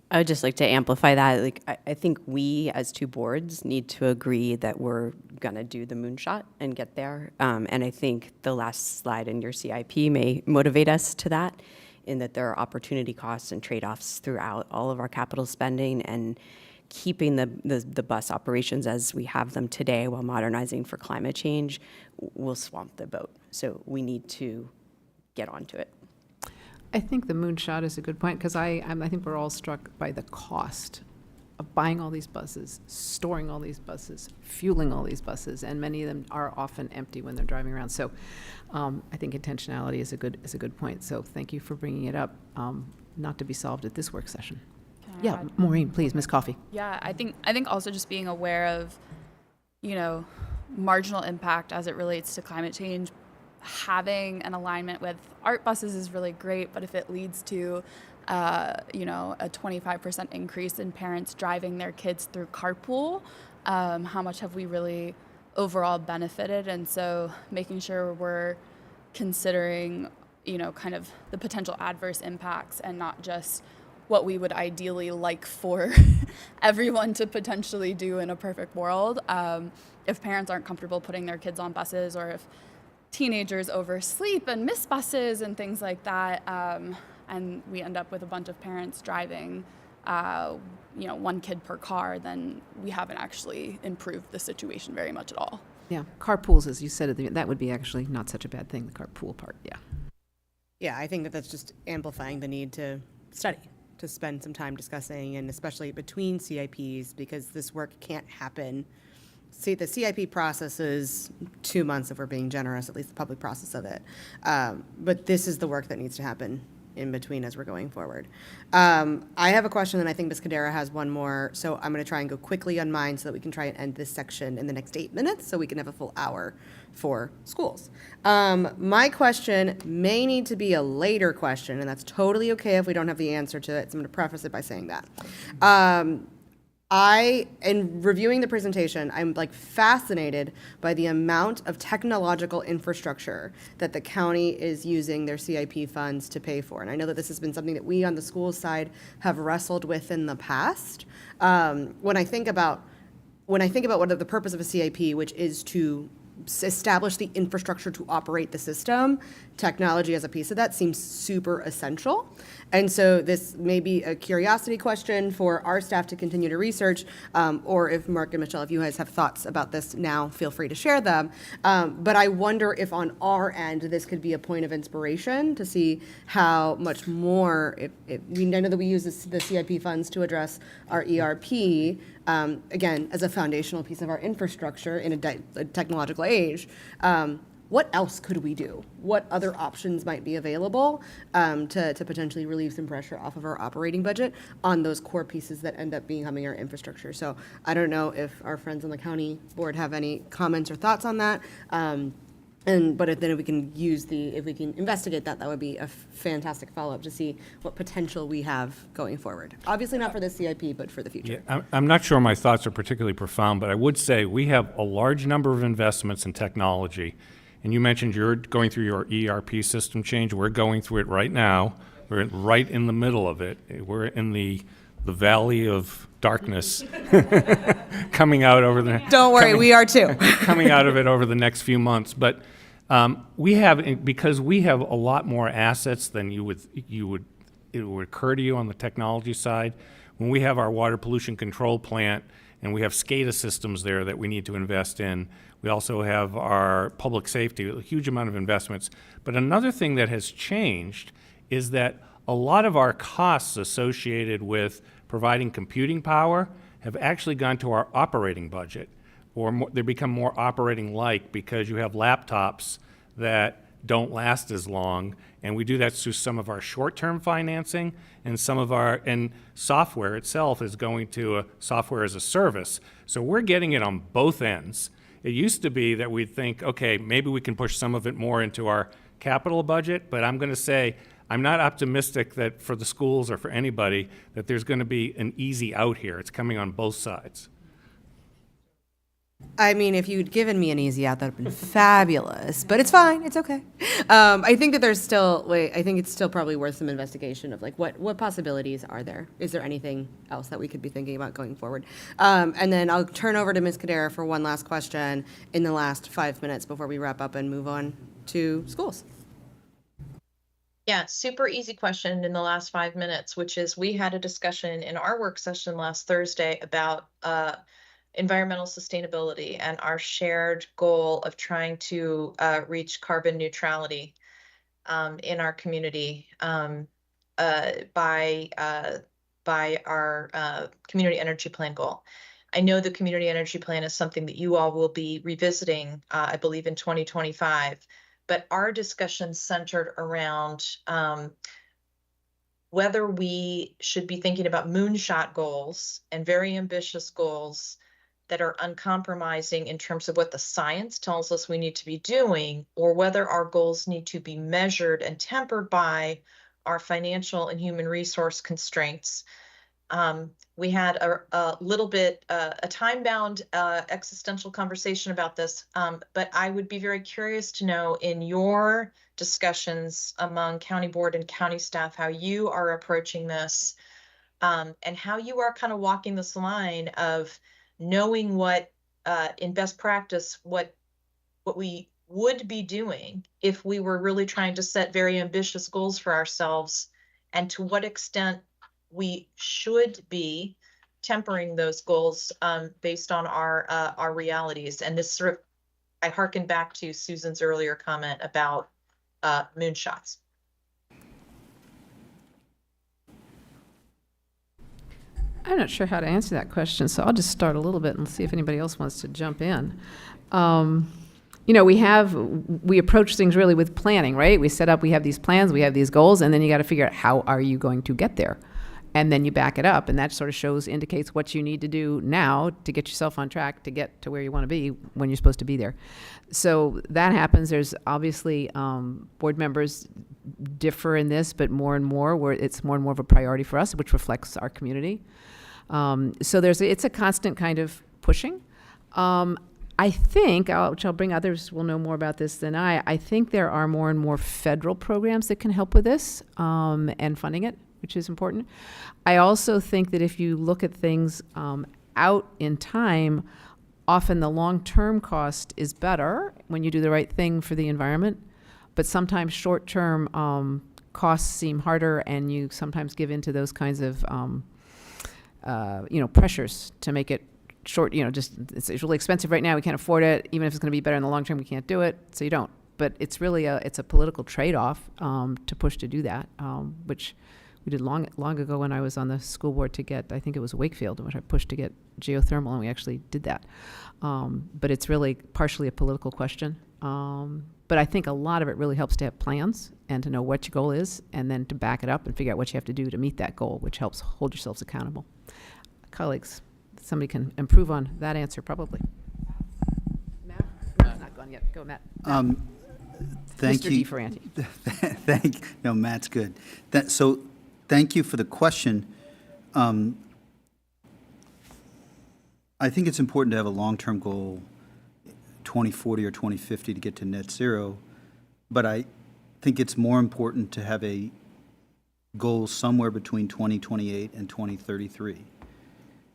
I would just like to amplify that. I think we as two boards need to agree that we're gonna do the moonshot and get there. And I think the last slide in your CIP may motivate us to that, in that there are opportunity costs and trade-offs throughout all of our capital spending, and keeping the bus operations as we have them today while modernizing for climate change will swamp the boat. So we need to get onto it. I think the moonshot is a good point, because I think we're all struck by the cost of buying all these buses, storing all these buses, fueling all these buses, and many of them are often empty when they're driving around. So I think intentionality is a good point. So thank you for bringing it up, not to be solved at this work session. Yeah, Maureen, please, Ms. Coffey. Yeah, I think also just being aware of, marginal impact as it relates to climate change. Having an alignment with art buses is really great, but if it leads to, a 25% increase in parents driving their kids through carpool, how much have we really overall benefited? And so making sure we're considering, kind of the potential adverse impacts, and not just what we would ideally like for everyone to potentially do in a perfect world. If parents aren't comfortable putting their kids on buses, or if teenagers oversleep and miss buses and things like that, and we end up with a bunch of parents driving, 1 kid per car, then we haven't actually improved the situation very much at all. Yeah, carpools, as you said, that would be actually not such a bad thing, the carpool part, yeah. Yeah, I think that's just amplifying the need to study, to spend some time discussing, and especially between CIPs, because this work can't happen. See, the CIP process is 2 months, if we're being generous, at least the public process of it. But this is the work that needs to happen in between as we're going forward. I have a question, and I think Ms. Cadera has one more, so I'm going to try and go quickly on mine so that we can try and end this section in the next 8 minutes, so we can have a full hour for schools. My question may need to be a later question, and that's totally okay if we don't have the answer to it, so I'm going to preface it by saying that. In reviewing the presentation, I'm fascinated by the amount of technological infrastructure that the county is using their CIP funds to pay for. And I know that this has been something that we on the school side have wrestled with in the past. When I think about what the purpose of a CIP, which is to establish the infrastructure to operate the system, technology as a piece of that seems super essential. And so this may be a curiosity question for our staff to continue to research, or if Mark and Michelle, if you guys have thoughts about this now, feel free to share them. But I wonder if on our end, this could be a point of inspiration to see how much more, I know that we use the CIP funds to address our ERP, again, as a foundational piece of our infrastructure in a technological age. what else could we do? What other options might be available to potentially relieve some pressure off of our operating budget on those core pieces that end up becoming our infrastructure? So I don't know if our friends on the county board have any comments or thoughts on that. But if we can if we can investigate that, that would be a fantastic follow-up to see what potential we have going forward. Obviously not for the CIP, but for the future. Yeah, I'm not sure my thoughts are particularly profound, but I would say we have a large number of investments in technology. And you mentioned you're going through your ERP system change. We're going through it right now. We're right in the middle of it. We're in the valley of darkness coming out over the... Don't worry, we are too. Coming out of it over the next few months. But because we have a lot more assets than it would occur to you on the technology side. When we have our water pollution control plant and we have SCADA systems there that we need to invest in, we also have our public safety, a huge amount of investments. But another thing that has changed is that a lot of our costs associated with providing computing power have actually gone to our operating budget, or they become more operating-like because you have laptops that don't last as long, and we do that through some of our short-term financing, and and software itself is going to a software as a service. So we're getting it on both ends. It used to be that we'd think, okay, maybe we can push some of it more into our capital budget, but I'm going to say I'm not optimistic that for the schools or for anybody that there's going to be an easy out here. It's coming on both sides. I mean, if you'd given me an easy out, that would have been fabulous, but it's fine. It's okay. I think that I think it's still probably worth some investigation of like what possibilities are there? Is there anything else that we could be thinking about going forward? And then I'll turn over to Ms. Kadera for one last question in the last 5 minutes before we wrap up and move on to schools. Yeah, super easy question in the last 5 minutes, which is we had a discussion in our work session last Thursday about environmental sustainability and our shared goal of trying to reach carbon neutrality in our community by our community energy plan goal. I know the community energy plan is something that you all will be revisiting, I believe, in 2025, but our discussion centered around whether we should be thinking about moonshot goals and very ambitious goals that are uncompromising in terms of what the science tells us we need to be doing, or whether our goals need to be measured and tempered by our financial and human resource constraints. We had a little bit, a time-bound existential conversation about this, but I would be very curious to know in your discussions among county board and county staff how you are approaching this, and how you are kind of walking this line of knowing what in best practice what we would be doing if we were really trying to set very ambitious goals for ourselves, and to what extent we should be tempering those goals based on our realities. And this sort of, I hearken back to Susan's earlier comment about moonshots. I'm not sure how to answer that question, so I'll just start a little bit and see if anybody else wants to jump in. You know, we approach things really with planning, right? We have these plans, we have these goals, and then you got to figure out how are you going to get there? And then you back it up, and that sort of indicates what you need to do now to get yourself on track to get to where you want to be when you're supposed to be there. So that happens. There's obviously board members differ in this, but more and more where it's more and more of a priority for us, which reflects our community. So it's a constant kind of pushing. I think, which I'll bring others will know more about this than I think there are more and more federal programs that can help with this and funding it, which is important. I also think that if you look at things out in time, often the long-term cost is better when you do the right thing for the environment, but sometimes short-term costs seem harder, and you sometimes give into those kinds of pressures to make it short, it's really expensive right now, we can't afford it, even if it's going to be better in the long term, we can't do it, so you don't. But it's really it's a political trade-off to push to do that, which we did long ago when I was on the school board to get, I think it was Wakefield, in which I pushed to get geothermal, and we actually did that. But it's really partially a political question. But I think a lot of it really helps to have plans and to know what your goal is, and then to back it up and figure out what you have to do to meet that goal, which helps hold yourselves accountable. Colleagues, somebody can improve on that answer, probably. Matt? Matt's not gone yet. Go, Matt. Thank Mr. you. DiFerranti. No, Matt's good. So thank you for the question. I think it's important to have a long-term goal, 2040 or 2050, to get to net zero, but I think it's more important to have a goal somewhere between 2028 and 2033,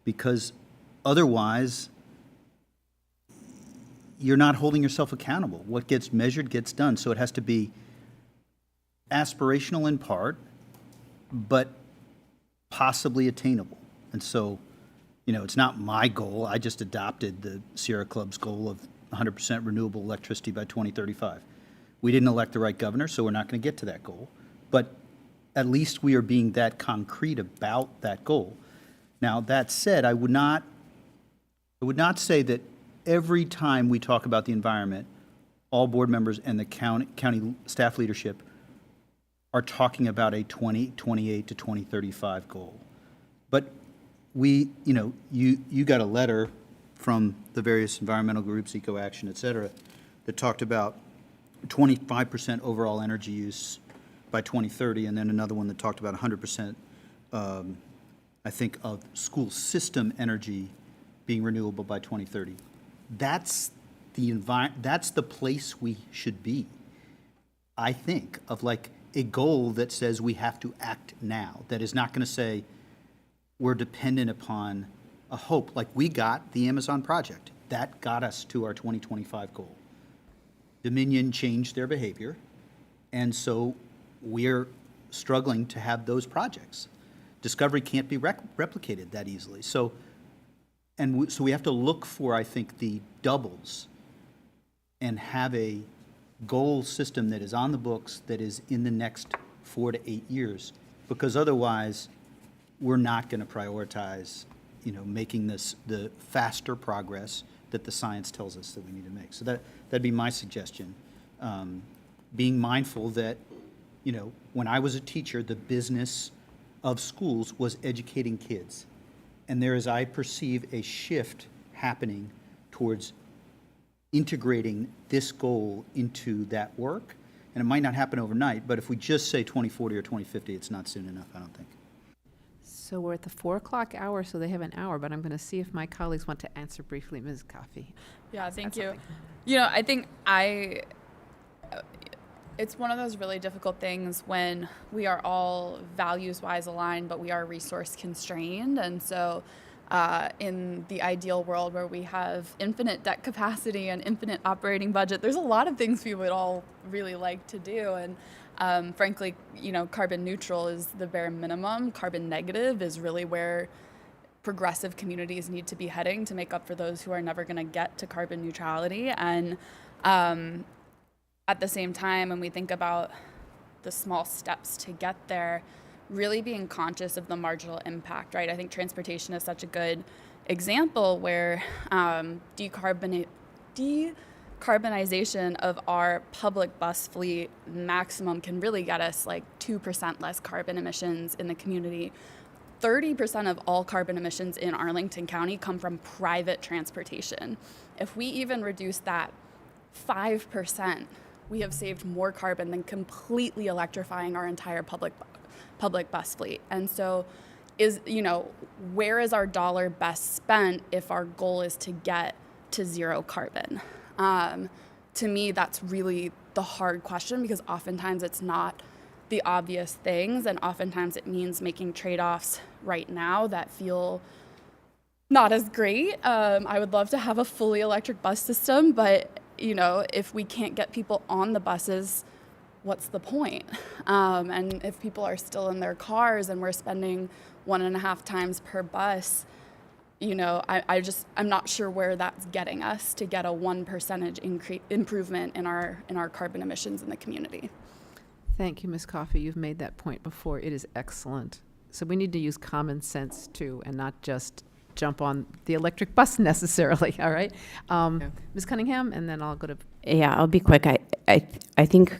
because otherwise you're not holding yourself accountable. What gets measured gets done, so it has to be aspirational in part, but possibly attainable. And so, you know, it's not my goal. I just adopted the Sierra Club's goal of 100% renewable electricity by 2035. We didn't elect the right governor, so we're not going to get to that goal. But at least we are being that concrete about that goal. Now, that said, I would not say that every time we talk about the environment, all board members and the county staff leadership are talking about a 2028 to 2035 goal. But we, you know, you got a letter from the various environmental groups, Eco Action, et cetera, that talked about 25% overall energy use by 2030, and then another one that talked about 100%, I think, of school system energy being renewable by 2030. That's the place we should be, I think, of like a goal that says we have to act now, that is not going to say we're dependent upon a hope. Like we got the Amazon project. That got us to our 2025 goal. Dominion changed their behavior, and so we're struggling to have those projects. Discovery can't be replicated that easily. So we have to look for, I think, the doubles and have a goal system that is on the books, that is in the next 4 to 8 years, because otherwise we're not going to prioritize, you know, making this the faster progress that the science tells us that we need to make. So that'd be my suggestion. Being mindful that, you know, when I was a teacher, the business of schools was educating kids. And there is, I perceive, a shift happening towards integrating this goal into that work. And it might not happen overnight, but if we just say 2040 or 2050, it's not soon enough, I don't think. So we're at the 4 o'clock hour, so they have an hour, but I'm going to see if my colleagues want to answer briefly. Ms. Coffey. Yeah, thank you. You know, I think it's one of those really difficult things when we are all values-wise aligned, but we are resource constrained. And so in the ideal world where we have infinite debt capacity and infinite operating budget, there's a lot of things we would all really like to do. And frankly, you know, carbon neutral is the bare minimum. Carbon negative is really where progressive communities need to be heading to make up for those who are never going to get to carbon neutrality. And at the same time, when we think about the small steps to get there, really being conscious of the marginal impact, right? I think transportation is such a good example where decarbonization of our public bus fleet maximum can really get us like 2% less carbon emissions in the community. 30% of all carbon emissions in Arlington County come from private transportation. If we even reduce that 5%, we have saved more carbon than completely electrifying our entire public bus fleet. And so where is our dollar best spent if our goal is to get to zero carbon? To me, that's really the hard question, because oftentimes it's not the obvious things, and oftentimes it means making trade-offs right now that feel not as great. I would love to have a fully electric bus system, but you know, if we can't get people on the buses, what's the point? And if people are still in their cars and we're spending 1.5 times per bus, you know, I'm not sure where that's getting us to get a 1% improvement in our carbon emissions in the community. Thank you, Ms. Coffey. You've made that point before. It is excellent. So we need to use common sense too, and not just jump on the electric bus necessarily, all right? Ms. Cunningham, and then I'll go to. Yeah, I'll be quick. I think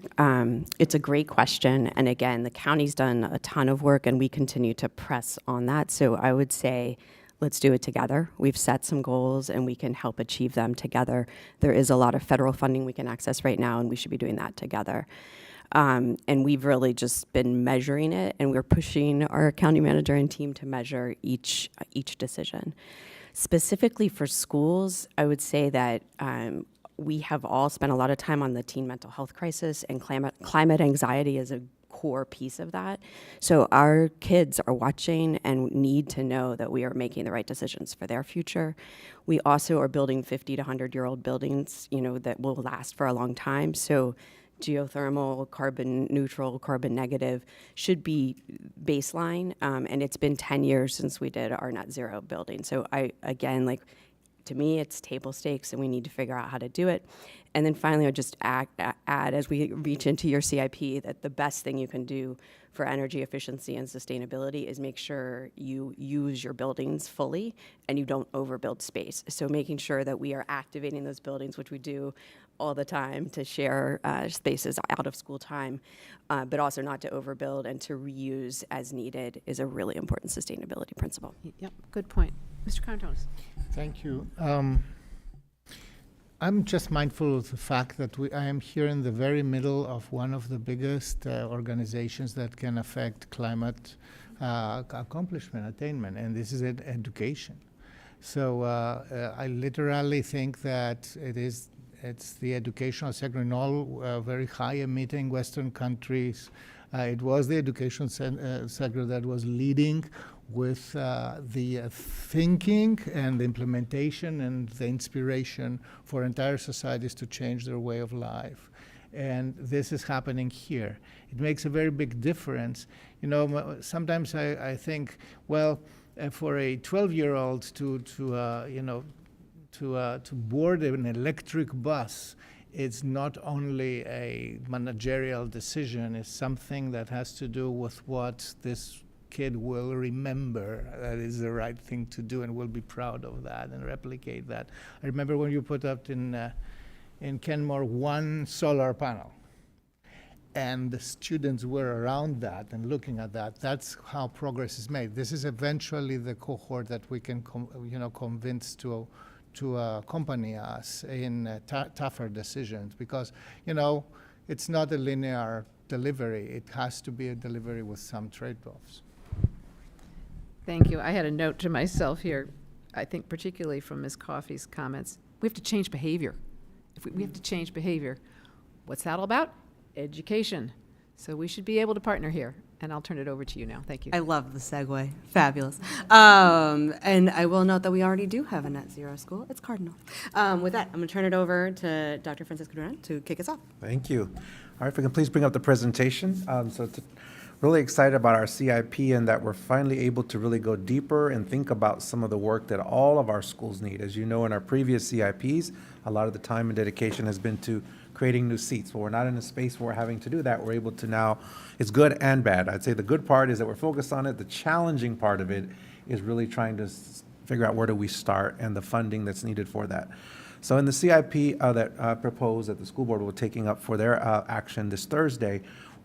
it's a great question. And again, the county's done a ton of work and we continue to press on that. So I would say, let's do it together. We've set some goals and we can help achieve them together. There is a lot of federal funding we can access right now and we should be doing that together. And we've really just been measuring it, and we're pushing our county manager and team to measure each decision. Specifically for schools, I would say that we have all spent a lot of time on the teen mental health crisis, and climate anxiety is a core piece of that. So our kids are watching and need to know that we are making the right decisions for their future. We also are building 50 to 100-year-old buildings, that will last for a long time. So geothermal, carbon neutral, carbon negative should be baseline. And it's been 10 years since we did our net zero building. So to me, it's table stakes and we need to figure out how to do it. And then finally, I'll just add as we reach into your CIP that the best thing you can do for energy efficiency and sustainability is make sure you use your buildings fully and you don't overbuild space. So making sure that we are activating those buildings, which we do all the time, to share spaces out of school time, but also not to overbuild and to reuse as needed is a really important sustainability principle. Yep, good point. Mr. Contos. Thank you. I'm just mindful of the fact that I am here in the very middle of one of the biggest organizations that can affect climate accomplishment, attainment, and this is education. So I literally think that it's the educational sector in all very high emitting Western countries. It was the education sector that was leading with the thinking and the implementation and the inspiration for entire societies to change their way of life. And this is happening here. It makes a very big difference. Sometimes I think, well, for a 12-year-old to board an electric bus, it's not only a managerial decision, it's something that has to do with what this kid will remember that is the right thing to do and will be proud of that and replicate that. I remember when you put up in Kenmore one solar panel, and the students were around that and looking at that. That's how progress is made. This is eventually the cohort that we can convince to accompany us in tougher decisions, because it's not a linear delivery. It has to be a delivery with some trade-offs. Thank you. I had a note to myself here, I think particularly from Ms. Coffey's comments. We have to change behavior. We have to change behavior. What's that all about? Education. So we should be able to partner here. And I'll turn it over to you now. Thank you. I love the segue. Fabulous. And I will note that we already do have a net zero school. It's Cardinal. With that, I'm going to turn it over to Dr. Francisco Duran to kick us off. Thank you. All right, if we can please bring up the presentation. So really excited about our CIP and that we're finally able to really go deeper and think about some of the work that all of our schools need. As you know, in our previous CIPs, a lot of the time and dedication has been to creating new seats. But we're not in a space where we're having to do that. We're able to now, it's good and bad. I'd say the good part is that we're focused on it. The challenging part of it is really trying to figure out where do we start and the funding that's needed for that. So in the CIP that proposed that the school board will be taking up for their action this Thursday,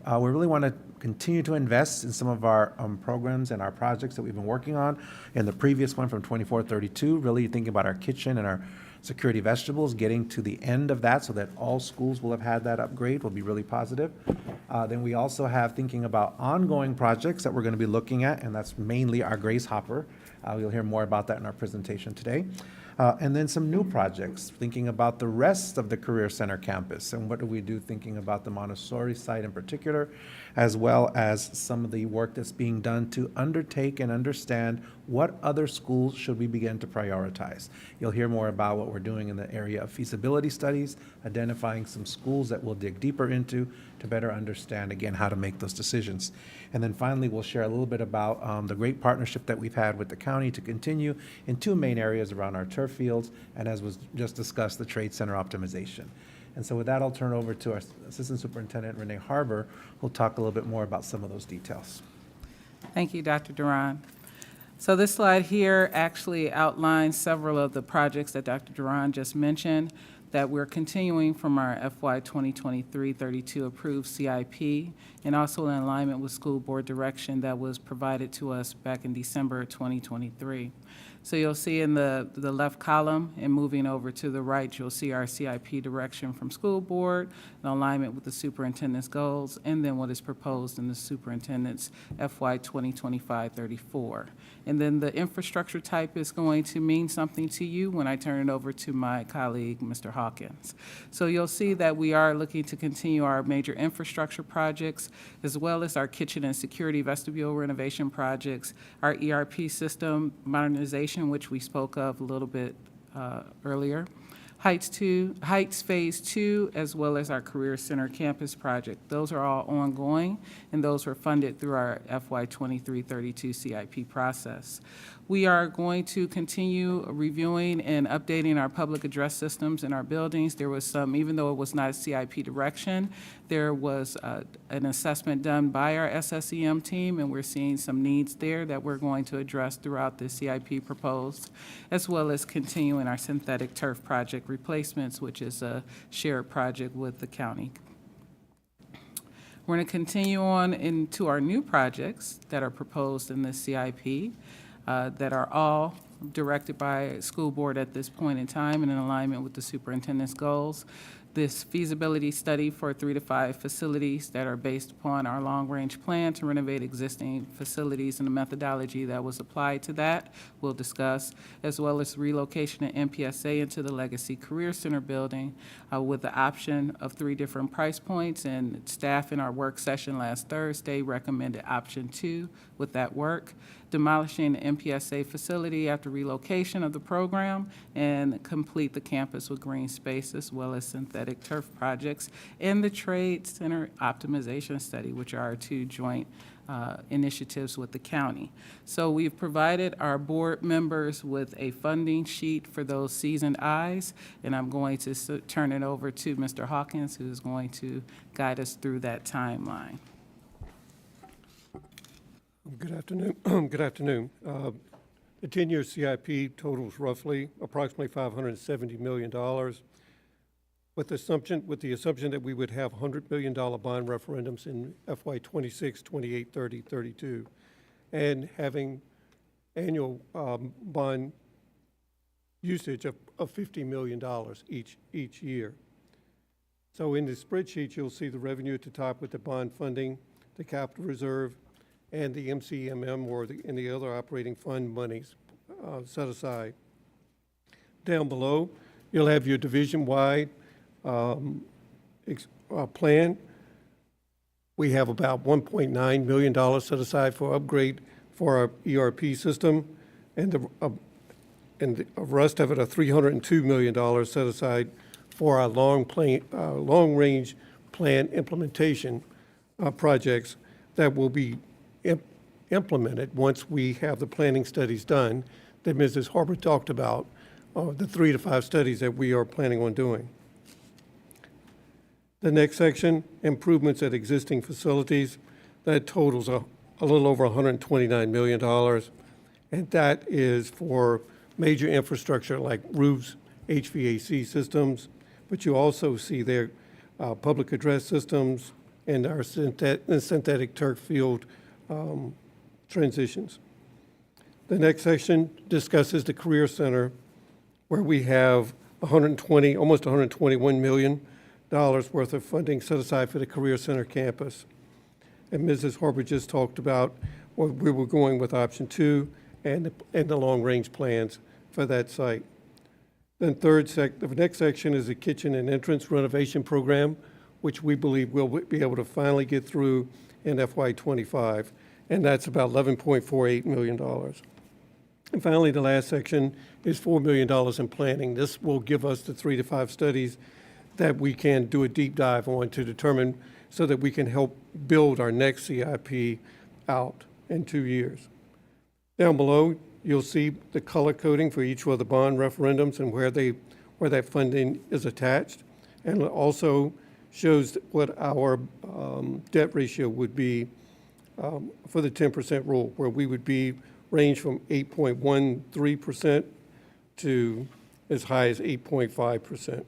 we really want to continue to invest in some of our programs and our projects that we've been working on. In the previous one from 2432, really thinking about our kitchen and our security vegetables, getting to the end of that so that all schools will have had that upgrade will be really positive. Then we also have thinking about ongoing projects that we're going to be looking at, and that's mainly our Grace Hopper. You'll hear more about that in our presentation today. And then some new projects, thinking about the rest of the Career Center campus and what do we do thinking about the Montessori site in particular, as well as some of the work that's being done to undertake and understand what other schools should we begin to prioritize. You'll hear more about what we're doing in the area of feasibility studies, identifying some schools that we'll dig deeper into to better understand, again, how to make those decisions. And then finally, we'll share a little bit about the great partnership that we've had with the county to continue in two main areas around our turf fields, and as was just discussed, the trade center optimization. And so with that, I'll turn over to our Assistant Superintendent, Renee Harbour, who'll talk a little bit more about some of those details. Thank you, Dr. Duran. So this slide here actually outlines several of the projects that Dr. Duran just mentioned that we're continuing from our FY 2023-32 approved CIP, and also in alignment with school board direction that was provided to us back in December 2023. So you'll see in the left column and moving over to the right, you'll see our CIP direction from school board in alignment with the superintendent's goals, and then what is proposed in the superintendent's FY 2025-34. And then the infrastructure type is going to mean something to you when I turn it over to my colleague, Mr. Hawkins. So you'll see that we are looking to continue our major infrastructure projects, as well as our kitchen and security vestibule renovation projects, our ERP system modernization, which we spoke of a little bit earlier, Heights Phase 2, as well as our Career Center campus project. Those are all ongoing, and those were funded through our FY 23-32 CIP process. We are going to continue reviewing and updating our public address systems in our buildings. There was some, even though it was not a CIP direction, there was an assessment done by our SSEM team, and we're seeing some needs there that we're going to address throughout the CIP proposed, as well as continuing our synthetic turf project replacements, which is a shared project with the county. We're going to continue on into our new projects that are proposed in the CIP. That are all directed by school board at this point in time and in alignment with the superintendent's goals. This feasibility study for 3 to 5 facilities that are based upon our long-range plan to renovate existing facilities and the methodology that was applied to that, we'll discuss, as well as relocation of MPSA into the Legacy Career Center building with the option of 3 different price points, and staff in our work session last Thursday recommended option 2 with that work. Demolishing the MPSA facility after relocation of the program, and complete the campus with green space as well as synthetic turf projects, and the trade center optimization study, which are our 2 joint initiatives with the county. So we've provided our board members with a funding sheet for those seasoned eyes, and I'm going to turn it over to Mr. Hawkins, who's going to guide us through that timeline. Good afternoon. Good afternoon. The 10-year CIP totals approximately $570 million, with the assumption that we would have $100 million bond referendums in FY 26, 28, 30, 32, and having annual bond usage of $50 million each year. So in the spreadsheet, you'll see the revenue at the top with the bond funding, the capital reserve, and the MCMM or and the other operating fund monies set aside. Down below, you'll have your division-wide plan. We have about $1.9 million set aside for upgrade for our ERP system, and the rest of it are $302 million set aside for our long-range plan implementation projects that will be implemented once we have the planning studies done that Mrs. Harper talked about, the 3 to 5 studies that we are planning on doing. The next section, improvements at existing facilities, that totals a little over $129 million, and that is for major infrastructure like roofs, HVAC systems, but you also see there public address systems and our synthetic turf field transitions. The next section discusses the Career Center, where we have almost $121 million worth of funding set aside for the Career Center campus. And Mrs. Harper just talked about where we were going with option 2 and the long-range plans for that site. Then the next section is the kitchen and entrance renovation program, which we believe we'll be able to finally get through in FY 25, and that's about $11.48 million. And finally, the last section is $4 million in planning. This will give us the 3 to 5 studies that we can do a deep dive on to determine so that we can help build our next CIP out in 2 years. Down below, you'll see the color coding for each of the bond referendums and where that funding is attached, and it also shows what our debt ratio would be for the 10% rule, where we would be range from 8.13% to as high as 8.5%.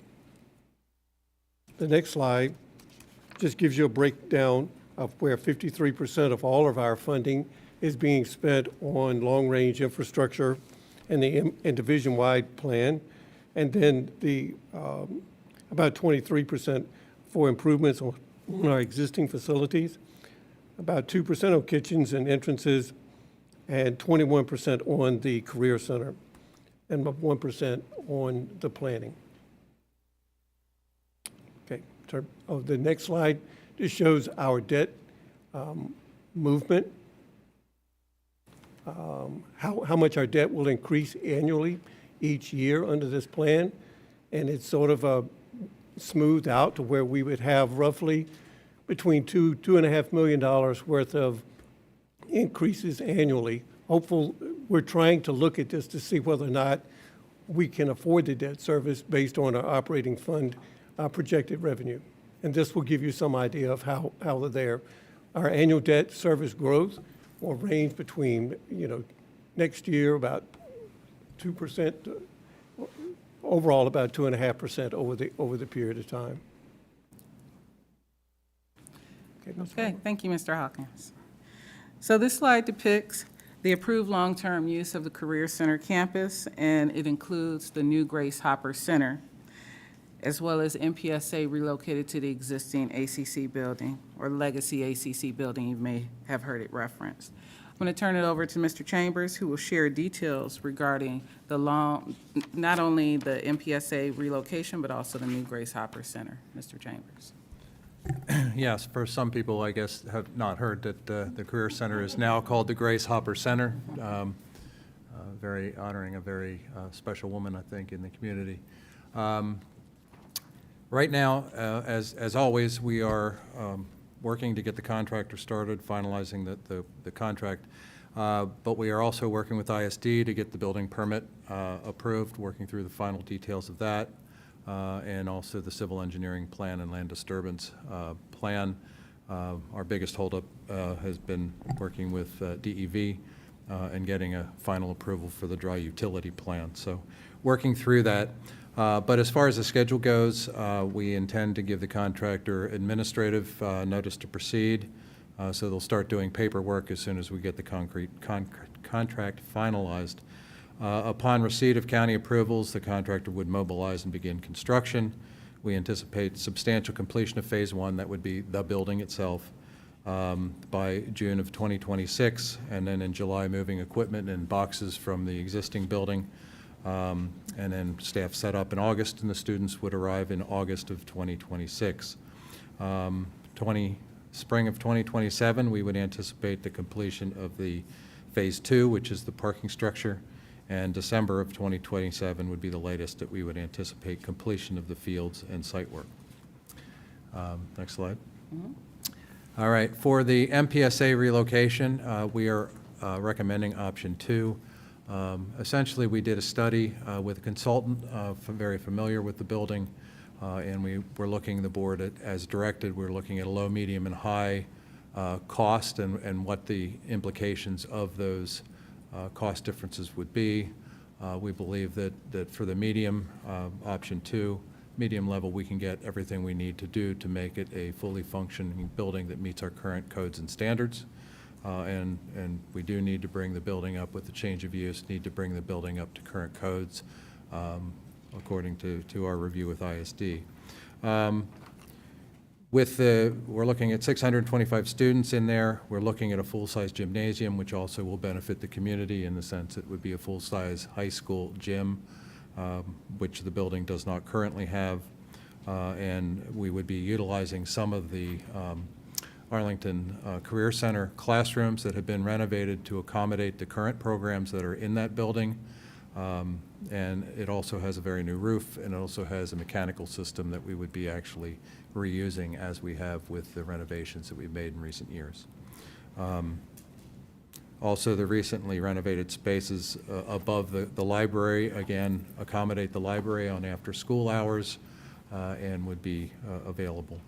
The next slide just gives you a breakdown of where 53% of all of our funding is being spent on long-range infrastructure and and division-wide plan, and then the about 23% for improvements on our existing facilities, about 2% on kitchens and entrances, and 21% on the Career Center, and 1% on the planning. Okay, the next slide just shows our debt movement, how much our debt will increase annually each year under this plan, and it's sort of smoothed out to where we would have roughly between $2.5 million worth of increases annually. We're trying to look at this to see whether or not we can afford the debt service based on our operating fund projected revenue. And this will give you some idea of how they're there. Our annual debt service growth will range between, next year about 2%, overall about 2.5% over the period of time. Okay, thank you, Mr. Hawkins. So this slide depicts the approved long-term use of the Career Center campus, and it includes the new Grace Hopper Center, as well as MPSA relocated to the existing ACC building, or legacy ACC building, you may have heard it referenced. I'm going to turn it over to Mr. Chambers, who will share details regarding not only the MPSA relocation, but also the new Grace Hopper Center. Mr. Chambers. Yes, for some people, I guess, have not heard that the Career Center is now called the Grace Hopper Center. Very honoring a very special woman, I think, in the community. Right now, as always, we are working to get the contractor started, finalizing the contract. But we are also working with ISD to get the building permit approved, working through the final details of that, and also the civil engineering plan and land disturbance plan. Our biggest holdup has been working with DEV and getting a final approval for the dry utility plan. So working through that. But as far as the schedule goes, we intend to give the contractor administrative notice to proceed. So they'll start doing paperwork as soon as we get the contract finalized. Upon receipt of county approvals, the contractor would mobilize and begin construction. We anticipate substantial completion of Phase 1, that would be the building itself, by June of 2026, and then in July moving equipment and boxes from the existing building. And then staff set up in August, and the students would arrive in August of 2026. Spring of 2027, we would anticipate the completion of the Phase 2, which is the parking structure, and December of 2027 would be the latest that we would anticipate completion of the fields and site work. Next slide. Mm-hmm. All right, for the MPSA relocation, we are recommending option 2. Essentially, we did a study with a consultant very familiar with the building, and we were looking, the board, as directed, we're looking at a low, medium, and high cost and what the implications of those cost differences would be. We believe that for the medium, option 2, medium level, we can get everything we need to do to make it a fully functioning building that meets our current codes and standards. And we do need to bring the building up with the change of use, need to bring the building up to current codes, according to our review with ISD. We're looking at 625 students in there. We're looking at a full-size gymnasium, which also will benefit the community in the sense it would be a full-size high school gym, which the building does not currently have. And we would be utilizing some of the Arlington Career Center classrooms that have been renovated to accommodate the current programs that are in that building. And it also has a very new roof, and it also has a mechanical system that we would be actually reusing as we have with the renovations that we've made in recent years. Also, the recently renovated spaces above the library, again, accommodate the library on after-school hours and would be available.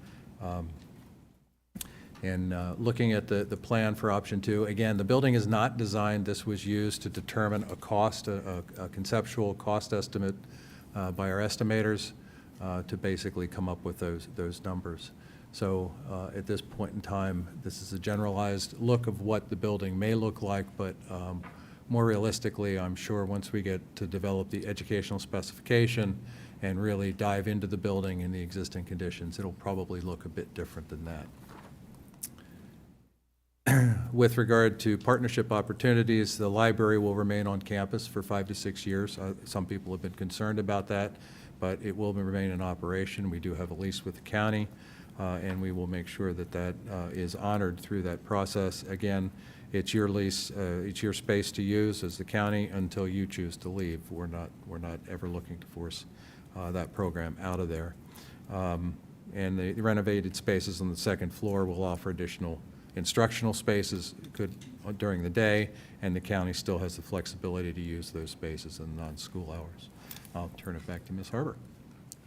And looking at the plan for option 2, again, the building is not designed, this was used to determine a cost, a conceptual cost estimate by our estimators to basically come up with those numbers. So at this point in time, this is a generalized look of what the building may look like, but more realistically, I'm sure once we get to develop the educational specification and really dive into the building and the existing conditions, it'll probably look a bit different than that. With regard to partnership opportunities, the library will remain on campus for 5 to 6 years. Some people have been concerned about that, but it will remain in operation. We do have a lease with the county, and we will make sure that that is honored through that process. Again, it's your lease, it's your space to use as the county until you choose to leave. We're not ever looking to force that program out of there. And the renovated spaces on the second floor will offer additional instructional spaces during the day, and the county still has the flexibility to use those spaces in non-school hours. I'll turn it back to Ms. Harbor.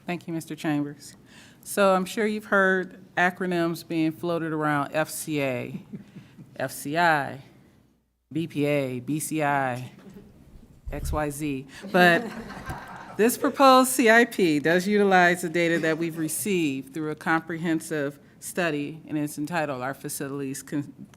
Thank you, Mr. Chambers. So I'm sure you've heard acronyms being floated around: FCA, FCI, BPA, BCI, XYZ. But this proposed CIP does utilize the data that we've received through a comprehensive study, and it's entitled Our Facilities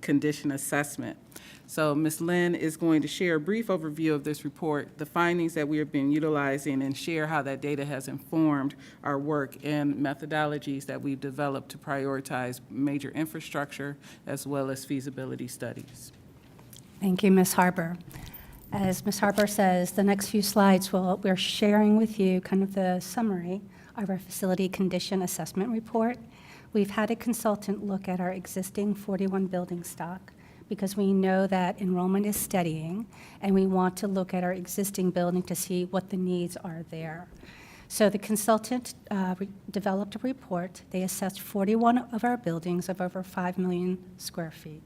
Condition Assessment. So Ms. Lynn is going to share a brief overview of this report, the findings that we have been utilizing, and share how that data has informed our work and methodologies that we've developed to prioritize major infrastructure as well as feasibility studies. Thank you, Ms. Harbor. As Ms. Harbor says, the next few slides, we're sharing with you kind of the summary of our Facility Condition Assessment Report. We've had a consultant look at our existing 41 building stock because we know that enrollment is steadying, and we want to look at our existing building to see what the needs are there. So the consultant developed a report. They assessed 41 of our buildings of over 5 million square feet.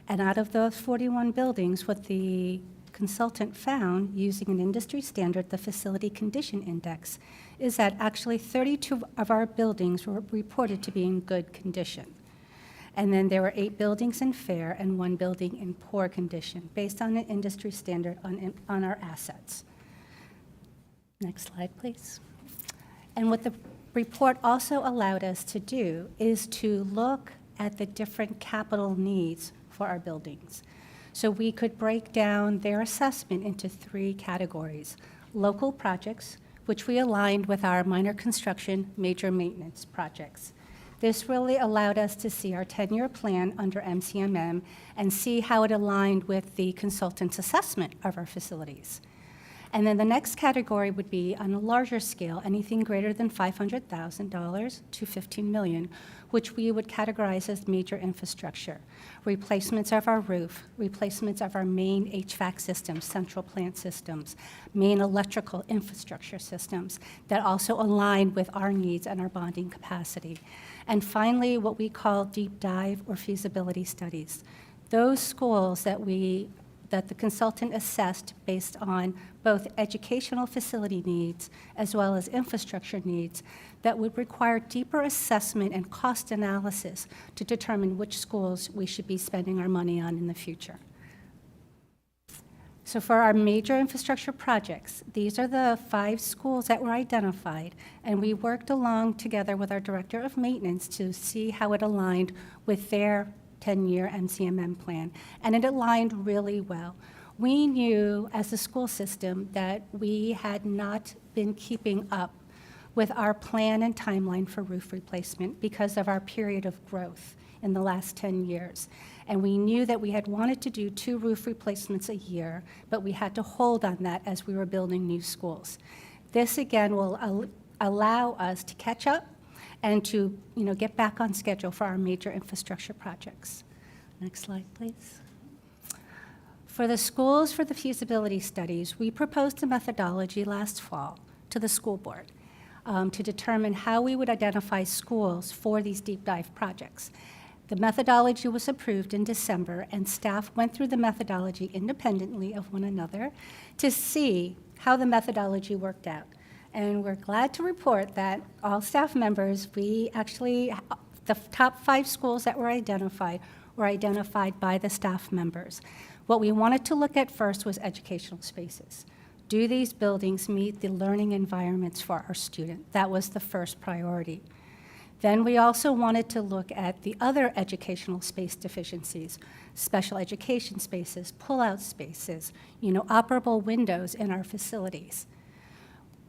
And out of those 41 buildings, what the consultant found, using an industry standard, the Facility Condition Index, is that actually 32 of our buildings were reported to be in good condition. And then there were 8 buildings in fair and 1 building in poor condition, based on an industry standard on our assets. Next slide, please. And what the report also allowed us to do is to look at the different capital needs for our buildings. So we could break down their assessment into 3 categories: local projects, which we aligned with our minor construction, major maintenance projects. This really allowed us to see our 10-year plan under MCMM and see how it aligned with the consultant's assessment of our facilities. And then the next category would be on a larger scale, anything greater than $500,000 to $15 million, which we would categorize as major infrastructure. Replacements of our roof, replacements of our main HVAC systems, central plant systems, main electrical infrastructure systems that also align with our needs and our bonding capacity. And finally, what we call deep dive or feasibility studies. Those schools that the consultant assessed based on both educational facility needs as well as infrastructure needs that would require deeper assessment and cost analysis to determine which schools we should be spending our money on in the future. So for our major infrastructure projects, these are the 5 schools that were identified, and we worked along together with our Director of Maintenance to see how it aligned with their 10-year MCMM plan, and it aligned really well. We knew as a school system that we had not been keeping up with our plan and timeline for roof replacement because of our period of growth in the last 10 years. And we knew that we had wanted to do 2 roof replacements a year, but we had to hold on that as we were building new schools. This, again, will allow us to catch up and to get back on schedule for our major infrastructure projects. Next slide, please. For the schools for the feasibility studies, we proposed a methodology last fall to the school board to determine how we would identify schools for these deep dive projects. The methodology was approved in December, and staff went through the methodology independently of one another to see how the methodology worked out. And we're glad to report that all staff members, we actually The top 5 schools that were identified by the staff members. What we wanted to look at first was educational spaces. Do these buildings meet the learning environments for our student? That was the first priority. Then we also wanted to look at the other educational space deficiencies, special education spaces, pull-out spaces, operable windows in our facilities.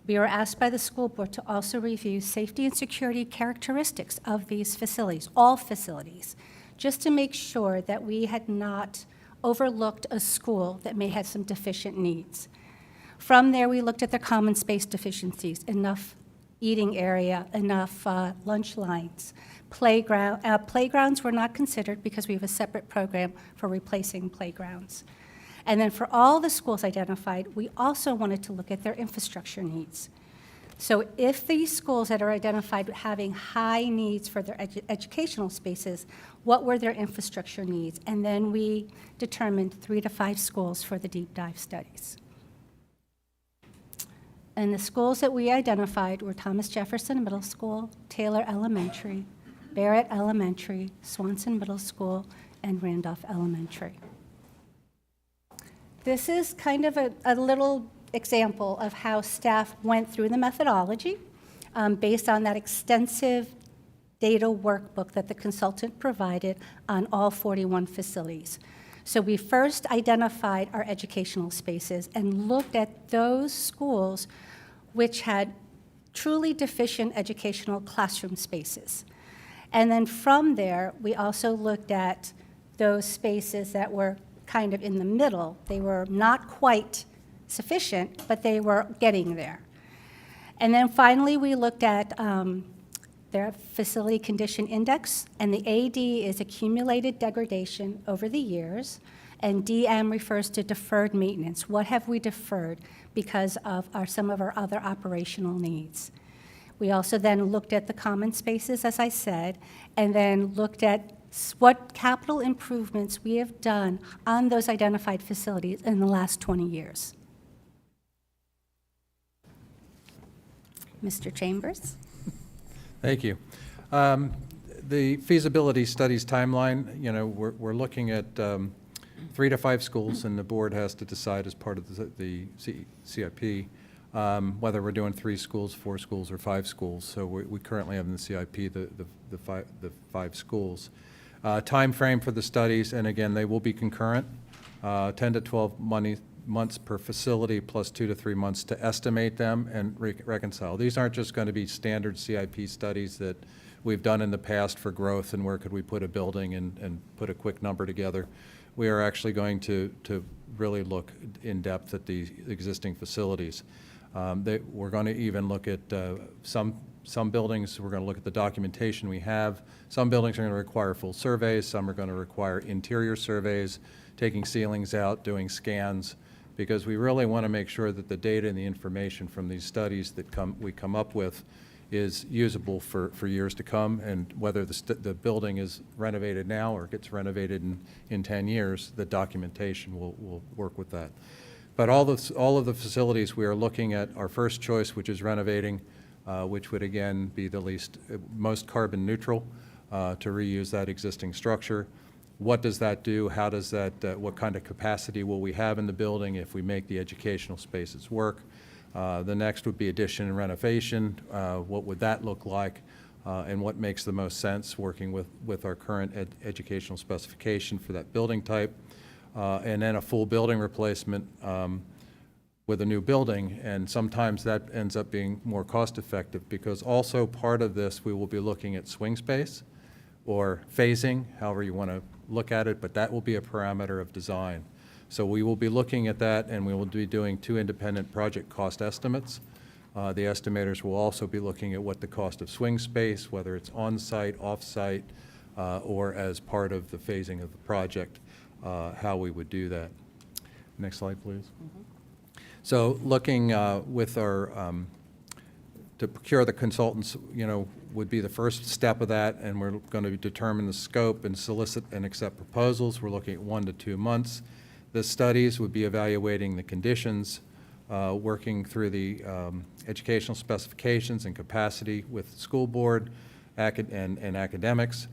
We were asked by the school board to also review safety and security characteristics of these facilities, all facilities, just to make sure that we had not overlooked a school that may have some deficient needs. From there, we looked at the common space deficiencies, enough eating area, enough lunch lines. Playgrounds were not considered because we have a separate program for replacing playgrounds. And then for all the schools identified, we also wanted to look at their infrastructure needs. So if these schools that are identified having high needs for their educational spaces, what were their infrastructure needs? And then we determined 3 to 5 schools for the deep dive studies. And the schools that we identified were Thomas Jefferson Middle School, Taylor Elementary, Barrett Elementary, Swanson Middle School, and Randolph Elementary. This is kind of a little example of how staff went through the methodology based on that extensive data workbook that the consultant provided on all 41 facilities. So we first identified our educational spaces and looked at those schools which had truly deficient educational classroom spaces. And then from there, we also looked at those spaces that were kind of in the middle. They were not quite sufficient, but they were getting there. And then finally, we looked at their facility condition index, and the AD is accumulated degradation over the years, and DM refers to deferred maintenance. What have we deferred because of some of our other operational needs? We also then looked at the common spaces, as I said, and then looked at what capital improvements we have done on those identified facilities in the last 20 years. Mr. Chambers? Thank you. The feasibility studies timeline, we're looking at 3 to 5 schools, and the board has to decide as part of the CIP whether we're doing 3 schools, 4 schools, or 5 schools. So we currently have in the CIP the 5 schools. Time frame for the studies, and again, they will be concurrent, 10 to 12 months per facility plus 2 to 3 months to estimate them and reconcile. These aren't just going to be standard CIP studies that we've done in the past for growth and where could we put a building and put a quick number together. We are actually going to really look in depth at the existing facilities. We're going to even look at some buildings, we're going to look at the documentation we have. Some buildings are going to require full surveys, some are going to require interior surveys, taking ceilings out, doing scans, because we really want to make sure that the data and the information from these studies that we come up with is usable for years to come, and whether the building is renovated now or gets renovated in 10 years, the documentation will work with that. But all of the facilities we are looking at, our first choice, which is renovating, which would again be the most carbon neutral to reuse that existing structure. What does that do? How does that, what kind of capacity will we have in the building if we make the educational spaces work? The next would be addition and renovation. What would that look like? And what makes the most sense working with our current educational specification for that building type? And then a full building replacement with a new building, and sometimes that ends up being more cost effective because also part of this we will be looking at swing space or phasing, however you want to look at it, but that will be a parameter of design. So we will be looking at that, and we will be doing 2 independent project cost estimates. The estimators will also be looking at what the cost of swing space, whether it's on-site, off-site, or as part of the phasing of the project, how we would do that. Next slide, please. So looking with our, to procure the consultants, would be the first step of that, and we're going to determine the scope and solicit and accept proposals. We're looking at 1 to 2 months. The studies would be evaluating the conditions, working through the educational specifications and capacity with the school board, and academics,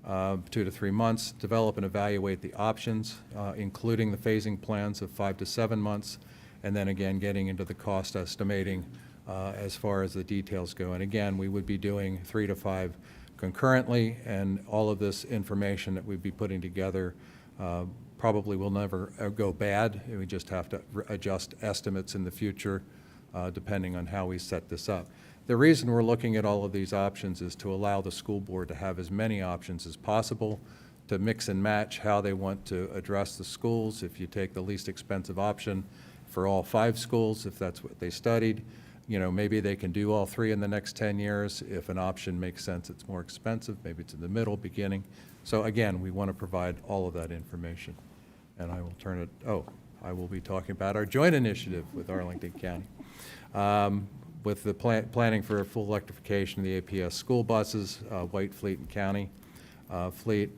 2 to 3 months, develop and evaluate the options, including the phasing plans of 5 to 7 months, and then again getting into the cost estimating as far as the details go. And again, we would be doing 3 to 5 concurrently, and all of this information that we'd be putting together probably will never go bad. We just have to adjust estimates in the future depending on how we set this up. The reason we're looking at all of these options is to allow the school board to have as many options as possible, to mix and match how they want to address the schools. If you take the least expensive option for all 5 schools, if that's what they studied, you know, maybe they can do all 3 in the next 10 years. If an option makes sense, it's more expensive, maybe it's in the middle, beginning. So again, we want to provide all of that information. And I will turn it, I will be talking about our joint initiative with Arlington County. With the planning for a full electrification of the APS school buses, White Fleet and County Fleet,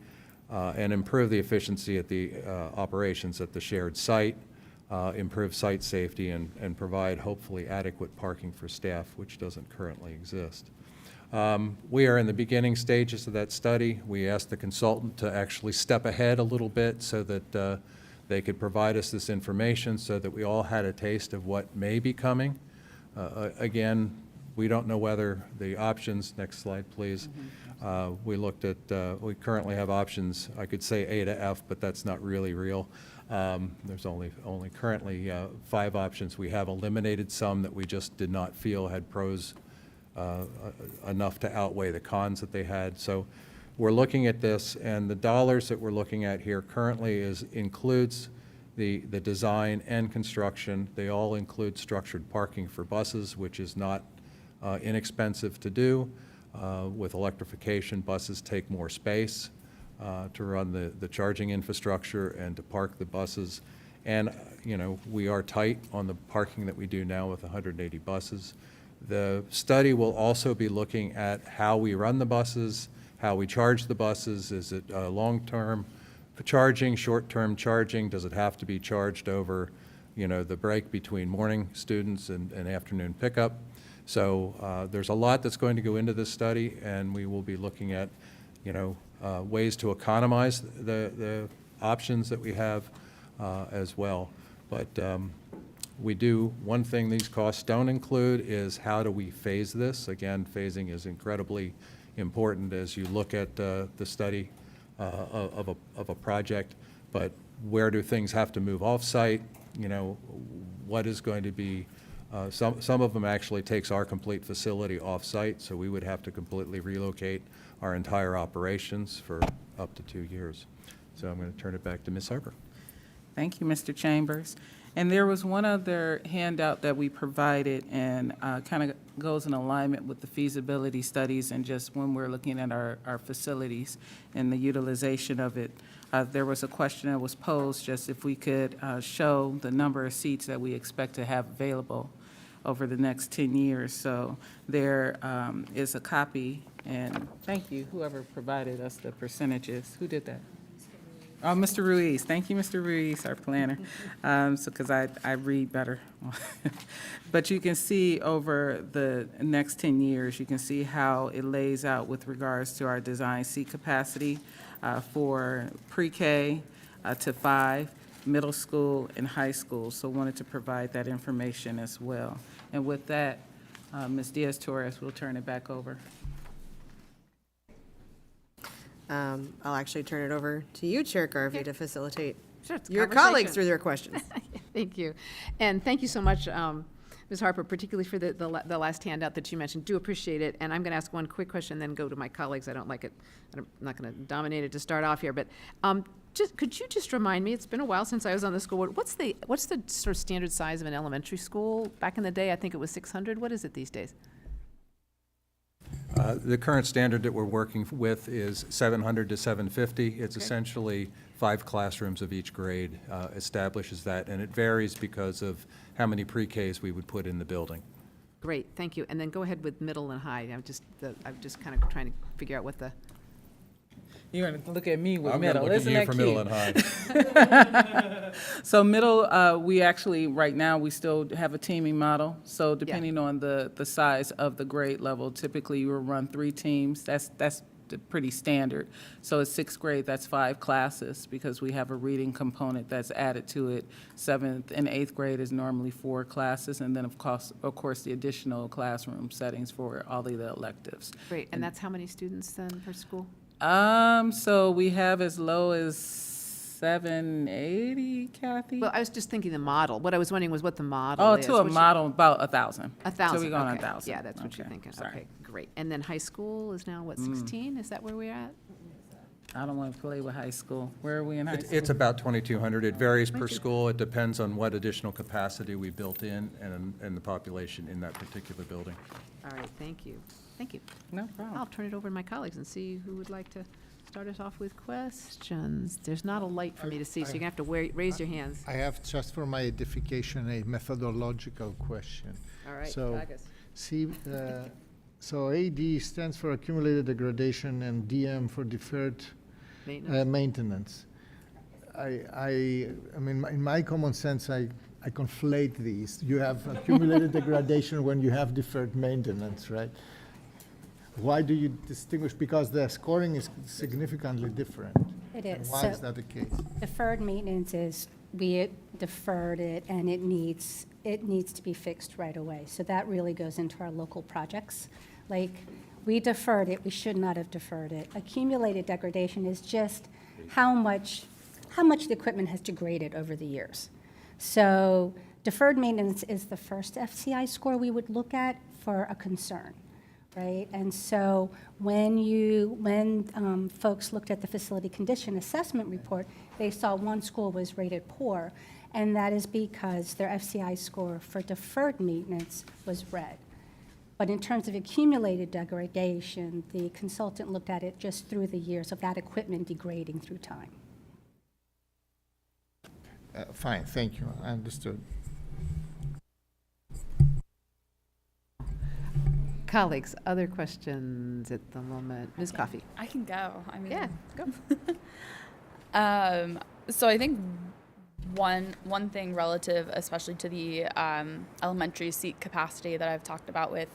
and improve the efficiency at the operations at the shared site, improve site safety, and provide hopefully adequate parking for staff, which doesn't currently exist. We are in the beginning stages of that study. We asked the consultant to actually step ahead a little bit so that they could provide us this information so that we all had a taste of what may be coming. Again, we don't know whether the options, next slide please, we looked at, we currently have options, I could say A to F, but that's not really real. There's only currently 5 options. We have eliminated some that we just did not feel had pros enough to outweigh the cons that they had. So we're looking at this, and the dollars that we're looking at here currently includes the design and construction. They all include structured parking for buses, which is not inexpensive to do. With electrification, buses take more space to run the charging infrastructure and to park the buses. And, you know, we are tight on the parking that we do now with 180 buses. The study will also be looking at how we run the buses, how we charge the buses. Is it long-term charging, short-term charging? Does it have to be charged over, you know, the break between morning students and afternoon pickup? So there's a lot that's going to go into this study, and we will be looking at, you know, ways to economize the options that we have as well. But one thing these costs don't include is how do we phase this? Again, phasing is incredibly important as you look at the study of a project, but where do things have to move off-site? You know, what is going to be, some of them actually takes our complete facility off-site, so we would have to completely relocate our entire operations for up to 2 years. So I'm going to turn it back to Ms. Harper. Thank you, Mr. Chambers. And there was one other handout that we provided, and kind of goes in alignment with the feasibility studies and just when we're looking at our facilities and the utilization of it. There was a question that was posed, just if we could show the number of seats that we expect to have available over the next 10 years. So there is a copy, and thank you, whoever provided us the percentages. Who did that? Oh, Mr. Ruiz. Thank you, Mr. Ruiz, our planner. So, because I read better. But you can see over the next 10 years, you can see how it lays out with regards to our design seat capacity for pre-K to 5, middle school, and high school. So wanted to provide that information as well. And with that, Ms. Diaz-Torres, we'll turn it back over. I'll actually turn it over to you, Chair Garvey, to facilitate Sure, it's your conversation. colleagues through their questions. Thank you. And thank you so much, Ms. Harper, particularly for the last handout that you mentioned. Do appreciate it. And I'm going to ask one quick question, then go to my colleagues. I don't like it. I'm not going to dominate it to start off here. But could you just remind me, it's been a while since I was on the school board, what's the sort of standard size of an elementary school? Back in the day, I think it was 600. What is it these days? The current standard that we're working with is 700 to 750. It's essentially 5 classrooms of each grade establishes that, and it varies because of how many pre-Ks we would put in the building. Great, thank you. And then go ahead with middle and high. I'm just kind of trying to figure out what the... You're going to look at me with I'm middle. going to look at Isn't you that for middle and high. So middle, we actually, right now, we still have a teaming model. So depending on the size of the grade level, typically you will run 3 teams. That's pretty standard. So at 6th grade, that's 5 classes because we have a reading component that's added to it. 7th and 8th grade is normally 4 classes, and then of course the additional classroom settings for all of the electives. Great, and that's how many students then per school? So we have as low as 780, Kathy. Well, I was just thinking the model. What I was wondering was what the model is. To a model, about 1,000. 1,000. So we're going okay. 1,000. Yeah, that's what you're thinking. Sorry. Okay, great. And then high school is now what, 16? Is that where we're at? I don't want to play with high school. Where are we in high school? It's about 2,200. It varies per school. It depends on what additional capacity we built in and the population in that particular building. All right, thank you. Thank you. No problem. I'll turn it over to my colleagues and see who would like to start us off with questions. There's not a light for me to see, so you're going to have to raise your hands. I have, just for my edification, a methodological question. All right, So, August. see, so AD stands for accumulated degradation and DM for deferred maintenance. I mean, in my common sense, I conflate these. You have accumulated degradation when you have deferred maintenance, right? Why do you distinguish? Because the scoring is significantly different. It is. And why So is that the case? deferred maintenance is we deferred it and it needs to be fixed right away. So that really goes into our local projects. Like, we deferred it, we should not have deferred it. Accumulated degradation is just how much the equipment has degraded over the years. So deferred maintenance is the first FCI score we would look at for a concern, right? And so when folks looked at the facility condition assessment report, they saw one school was rated poor, and that is because their FCI score for deferred maintenance was red. But in terms of accumulated degradation, the consultant looked at it just through the years of that equipment degrading through time. Fine, thank you. I understood. Colleagues, other questions at the moment? Ms. Coffey? I can go. I mean, Yeah, go. So I think one thing relative, especially to the elementary seat capacity that I've talked about with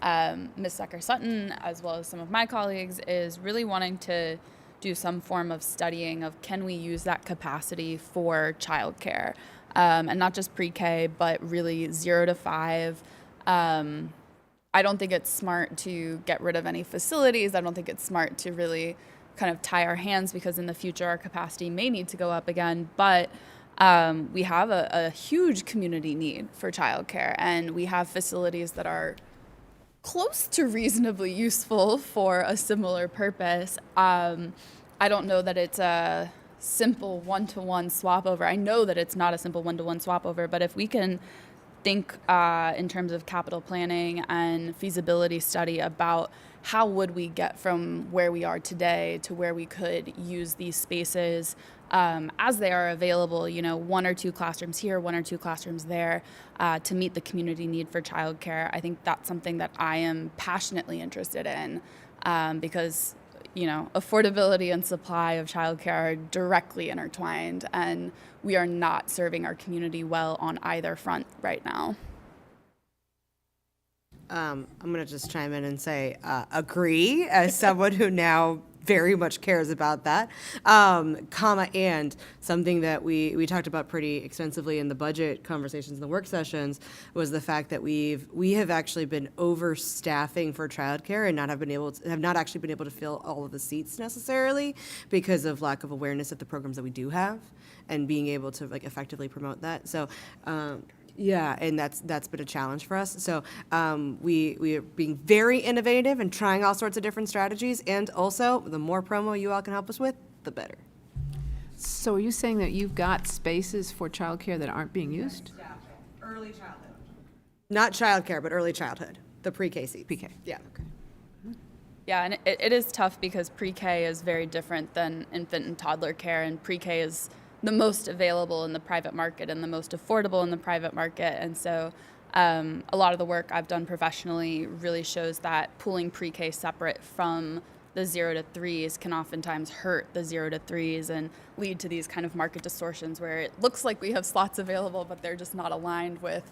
Ms. Secker-Sutton, as well as some of my colleagues, is really wanting to do some form of studying of can we use that capacity for childcare, and not just pre-K, but really 0 to 5. I don't think it's smart to get rid of any facilities. I don't think it's smart to really kind of tie our hands because in the future our capacity may need to go up again. But we have a huge community need for childcare, and we have facilities that are close to reasonably useful for a similar purpose. I don't know that it's a simple one-to-one swap over. I know that it's not a simple one-to-one swap over, but if we can think in terms of capital planning and feasibility study about how would we get from where we are today to where we could use these spaces as they are available, 1 or 2 classrooms here, 1 or 2 classrooms there, to meet the community need for childcare. I think that's something that I am passionately interested in because affordability and supply of childcare are directly intertwined, and we are not serving our community well on either front right now. I'm going to just chime in and say, agree, as someone who now very much cares about that, and something that we talked about pretty extensively in the budget conversations and the work sessions was the fact that we have actually been overstaffing for childcare and have not actually been able to fill all of the seats necessarily because of lack of awareness of the programs that we do have and being able to effectively promote that. So yeah, and that's been a challenge for us. So we are being very innovative and trying all sorts of different strategies, and also the more promo you all can help us with, the better. So are you saying that you've got spaces for childcare that aren't being used? Early childhood. Not childcare, but early childhood, the pre-K seats. Pre-K. Yeah. Okay. Yeah, and it is tough because pre-K is very different than infant and toddler care, and pre-K is the most available in the private market and the most affordable in the private market. And so a lot of the work I've done professionally really shows that pulling pre-K separate from the 0 to 3s can oftentimes hurt the 0 to 3s and lead to these kind of market distortions where it looks like we have slots available, but they're just not aligned with.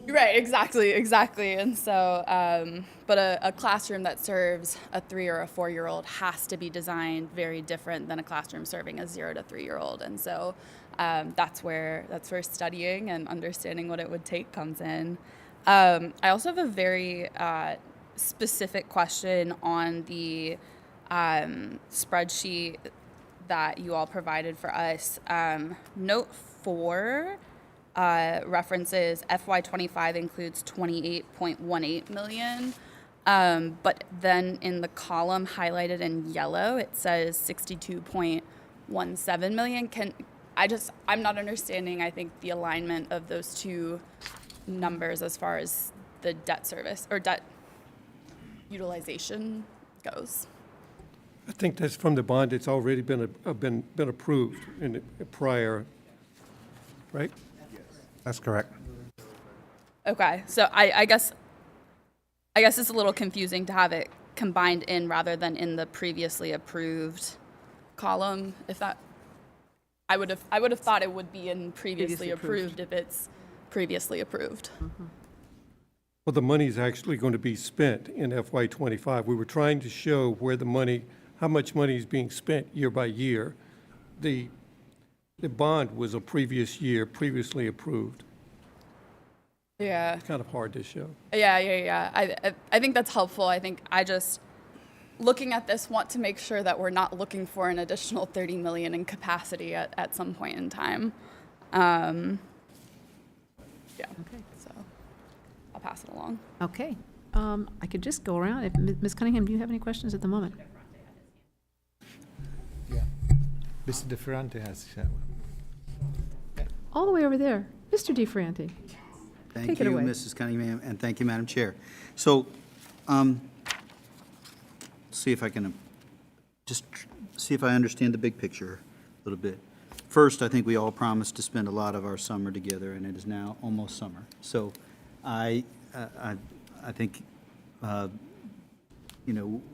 Right, exactly. And so, but a classroom that serves a 3 or a 4-year-old has to be designed very different than a classroom serving a 0 to 3-year-old. And so that's where studying and understanding what it would take comes in. I also have a very specific question on the spreadsheet that you all provided for us. Note 4 references FY25 includes 28.18 million, but then in the column highlighted in yellow it says 62.17 million. I'm not understanding, I think, the alignment of those two numbers as far as the debt service or debt utilization goes. I think that's from the bond. It's already been approved in a prior, right? That's correct. Okay, so I guess it's a little confusing to have it combined in rather than in the previously approved column. If that, I would have thought it would be in previously approved if it's previously approved. Well, the money's actually going to be spent in FY25. We were trying to show where how much money is being spent year by year. The bond was a previous year, previously approved. Yeah. It's kind of hard to show. Yeah. I think that's helpful. I think I just, looking at this, want to make sure that we're not looking for an additional 30 million in capacity at some point in time. Yeah. Okay. So I'll pass it along. Okay. I could just go around. Ms. Cunningham, do you have any questions at the moment? Yeah. Mr. DeFerrante has. All the way over there. Mr. DeFerrante. Thank Take it you, away. Mrs. Cunningham, and thank you, Madam Chair. So, see if I can see if I understand the big picture a little bit. First, I think we all promised to spend a lot of our summer together, and it is now almost summer. So, I think,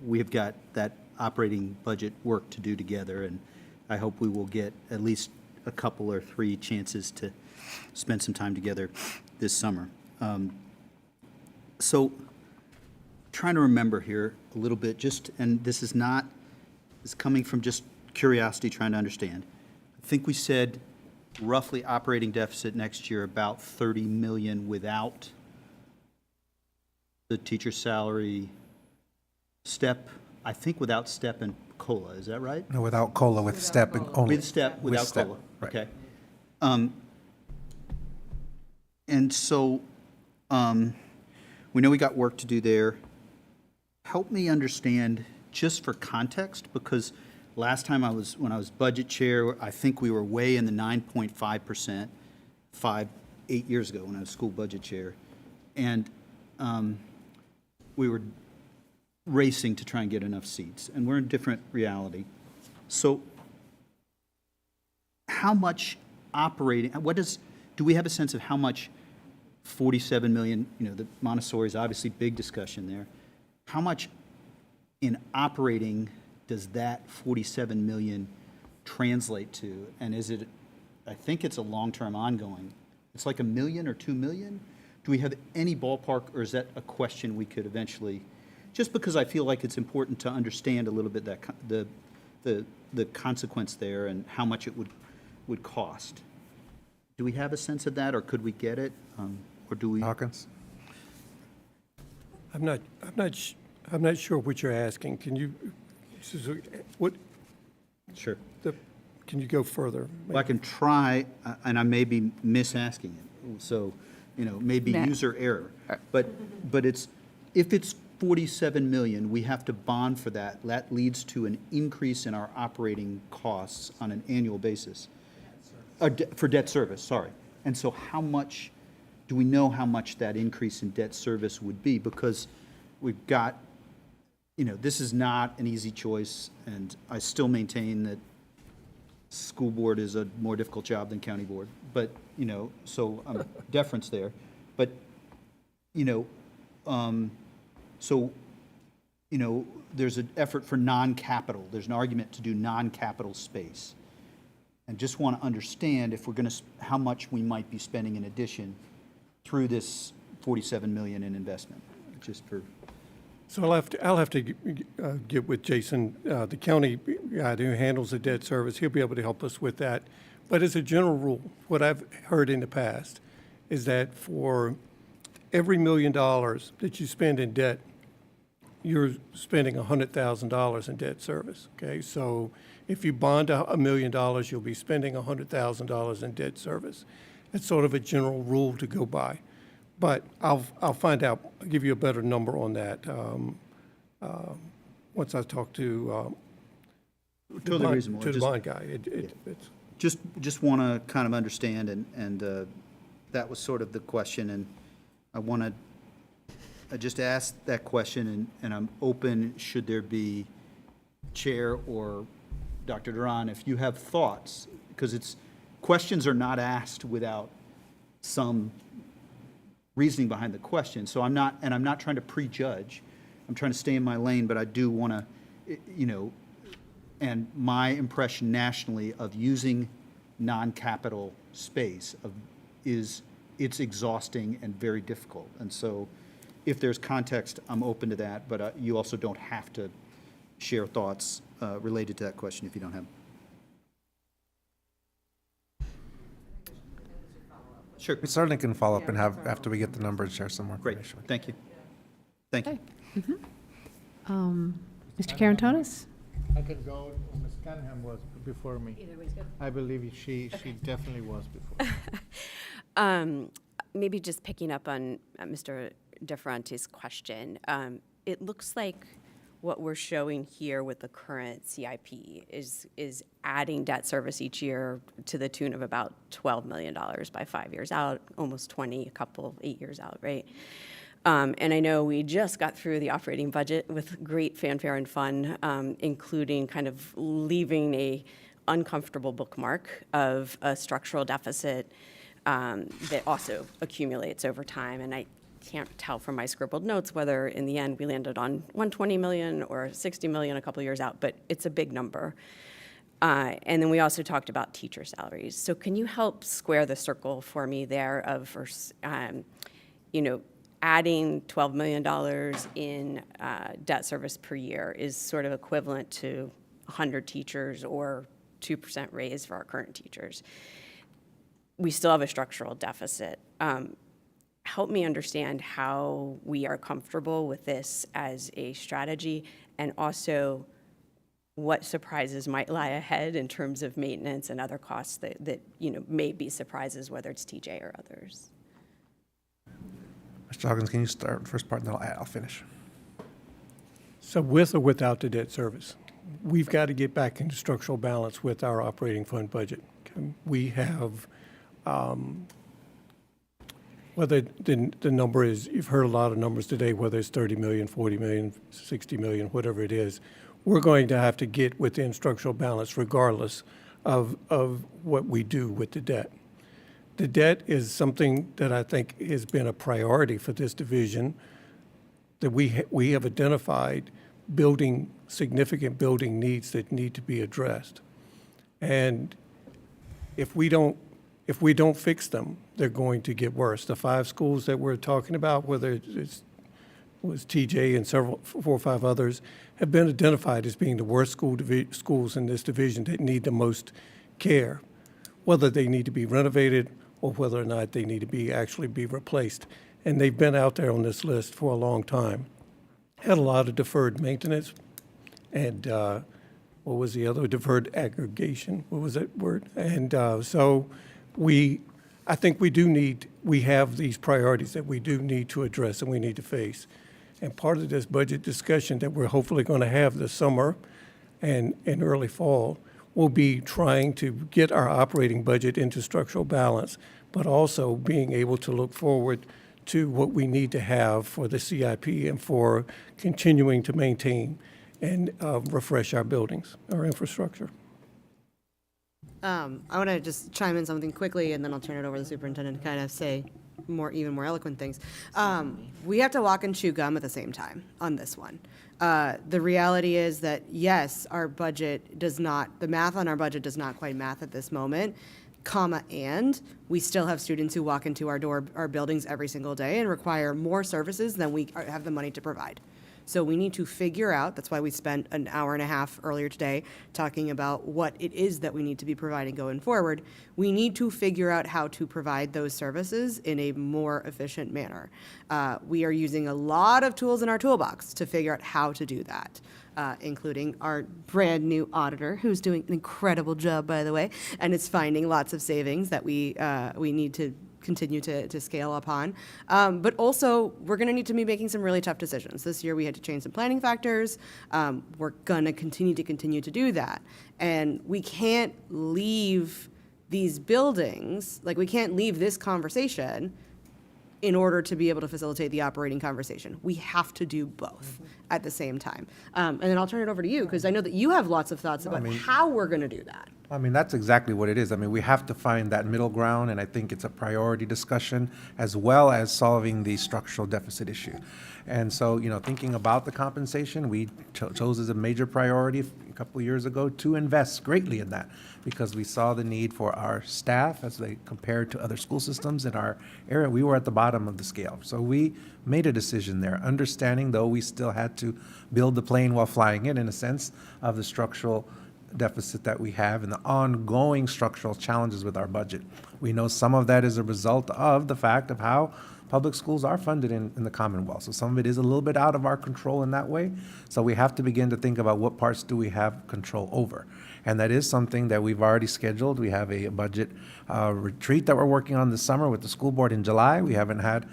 we have got that operating budget work to do together, and I hope we will get at least a couple or 3 chances to spend some time together this summer. So, trying to remember here a little bit, and this is coming from just curiosity, trying to understand. I think we said roughly operating deficit next year about 30 million without the teacher salary step, I think without step and COLA, is that right? No, without COLA, with step and only. With step, without step, COLA, right. okay. And so, we know we got work to do there. Help me understand, just for context, because last time when I was budget chair, I think we were way in the 9.5%, 8 years ago when I was school budget chair. And we were racing to try and get enough seats, and we're in a different reality. So how much operating, do we have a sense of how much 47 million, the Montessori is obviously big discussion there. How much in operating does that 47 million translate to? And is it, I think it's a long-term ongoing. It's like $1 million or $2 million? Do we have any ballpark, or is that a question we could eventually, just because I feel like it's important to understand a little bit that the consequence there and how much it would cost. Do we have a sense of that, or could we get it, or do we? Hawkins? I'm not sure what you're asking. Can you, what? Sure. Can you go further? Well, I can try, and I may be misasking it, so, maybe user error. But if it's 47 million, we have to bond for that. That leads to an increase in our operating costs on an annual basis. For debt service, sorry. And so do we know how much that increase in debt service would be? Because we've got, this is not an easy choice, and I still maintain that school board is a more difficult job than county board. But, so deference there. But, so you know, there's an effort for non-capital. There's an argument to do non-capital space. And just want to understand if we're going to, how much we might be spending in addition through this 47 million in investment, just for. So I'll have to get with Jason, the county guy who handles the debt service. He'll be able to help us with that. But as a general rule, what I've heard in the past is that for every $1 million that you spend in debt, you're spending $100,000 in debt service, okay? So if you bond $1 million, you'll be spending $100,000 in debt service. It's sort of a general rule to go by. But I'll find out, I'll give you a better number on that once I talk to Totally reasonable. the Just- bond guy. It's, Just want to kind of understand, and that was sort of the question, and I want to just ask that question, and I'm open, should there be Chair or Dr. Duran, if you have thoughts, because questions are not asked without some reasoning behind the question. So I'm not trying to prejudge. I'm trying to stay in my lane, but I do want to, you know, and my impression nationally of using non-capital space is it's exhausting and very difficult. And so if there's context, I'm open to that, but you also don't have to share thoughts related to that question if you don't have. Sure. We certainly can follow up and have, after we get the numbers, share some more Great, information. thank you. Thank you. Mr. Karantonis? I could go, Ms. Cunningham was before me. Either way's good. I believe she definitely was before. Maybe just picking up on Mr. DeFrante's question. It looks like what we're showing here with the current CIP is adding debt service each year to the tune of about $12 million by 5 years out, almost 20, a couple, 8 years out, right? And I know we just got through the operating budget with great fanfare and fun, including kind of leaving a uncomfortable bookmark of a structural deficit that also accumulates over time. And I can't tell from my scribbled notes whether in the end we landed on 120 million or 60 million a couple years out, but it's a big number. And then we also talked about teacher salaries. So can you help square the circle for me there of, you know, adding $12 million in debt service per year is sort of equivalent to 100 teachers or 2% raise for our current teachers. We still have a structural deficit. Help me understand how we are comfortable with this as a strategy, and also what surprises might lie ahead in terms of maintenance and other costs that you know, may be surprises, whether it's TJ or others. Mr. Huggins, can you start the first part, and then I'll finish. so with or without the debt service, we've got to get back into structural balance with our operating fund budget. We have, whether the number is, you've heard a lot of numbers today, whether it's 30 million, 40 million, 60 million, whatever it is, we're going to have to get within structural balance regardless of what we do with the debt. The debt is something that I think has been a priority for this division, that we have identified significant building needs that need to be addressed. And if we don't fix them, they're going to get worse. The 5 schools that we're talking about, whether it was TJ and 4 or 5 others, have been identified as being the worst schools in this division that need the most care, whether they need to be renovated or whether or not they need to actually be replaced. And they've been out there on this list for a long time. Had a lot of deferred maintenance and what was the other, deferred aggregation, what was that word? And so I think we have these priorities that we do need to address and we need to face. And part of this budget discussion that we're hopefully going to have this summer and early fall will be trying to get our operating budget into structural balance, but also being able to look forward to what we need to have for the CIP and for continuing to maintain and refresh our buildings, our infrastructure. I want to just chime in something quickly, and then I'll turn it over to the superintendent to kind of say even more eloquent things. We have to walk and chew gum at the same time on this one. The reality is that, yes, our budget does not, the math on our budget does not quite math at this moment, and we still have students who walk into our buildings every single day and require more services than we have the money to provide. So we need to figure out, that's why we spent an hour and a half earlier today talking about what it is that we need to be providing going forward. We need to figure out how to provide those services in a more efficient manner. We are using a lot of tools in our toolbox to figure out how to do that, including our brand new auditor, who's doing an incredible job, by the way, and is finding lots of savings that we need to continue to scale upon. But also, we're going to need to be making some really tough decisions. This year, we had to change some planning factors. We're going to continue to do that. And we can't leave these buildings, like we can't leave this conversation in order to be able to facilitate the operating conversation. We have to do both at the same time. And then I'll turn it over to you, because I know that you have lots of thoughts about how we're going to do that. I mean, that's exactly what it is. I mean, we have to find that middle ground, and I think it's a priority discussion as well as solving the structural deficit issue. And so, thinking about the compensation, we chose as a major priority a couple of years ago to invest greatly in that, because we saw the need for our staff as they compared to other school systems in our area. We were at the bottom of the scale. So we made a decision there, understanding, though, we still had to build the plane while flying it, in a sense, of the structural deficit that we have and the ongoing structural challenges with our budget. We know some of that is a result of the fact of how public schools are funded in the Commonwealth. So some of it is a little bit out of our control in that way. So we have to begin to think about what parts do we have control over. And that is something that we've already scheduled. We have a budget retreat that we're working on this summer with the school board in July. We haven't had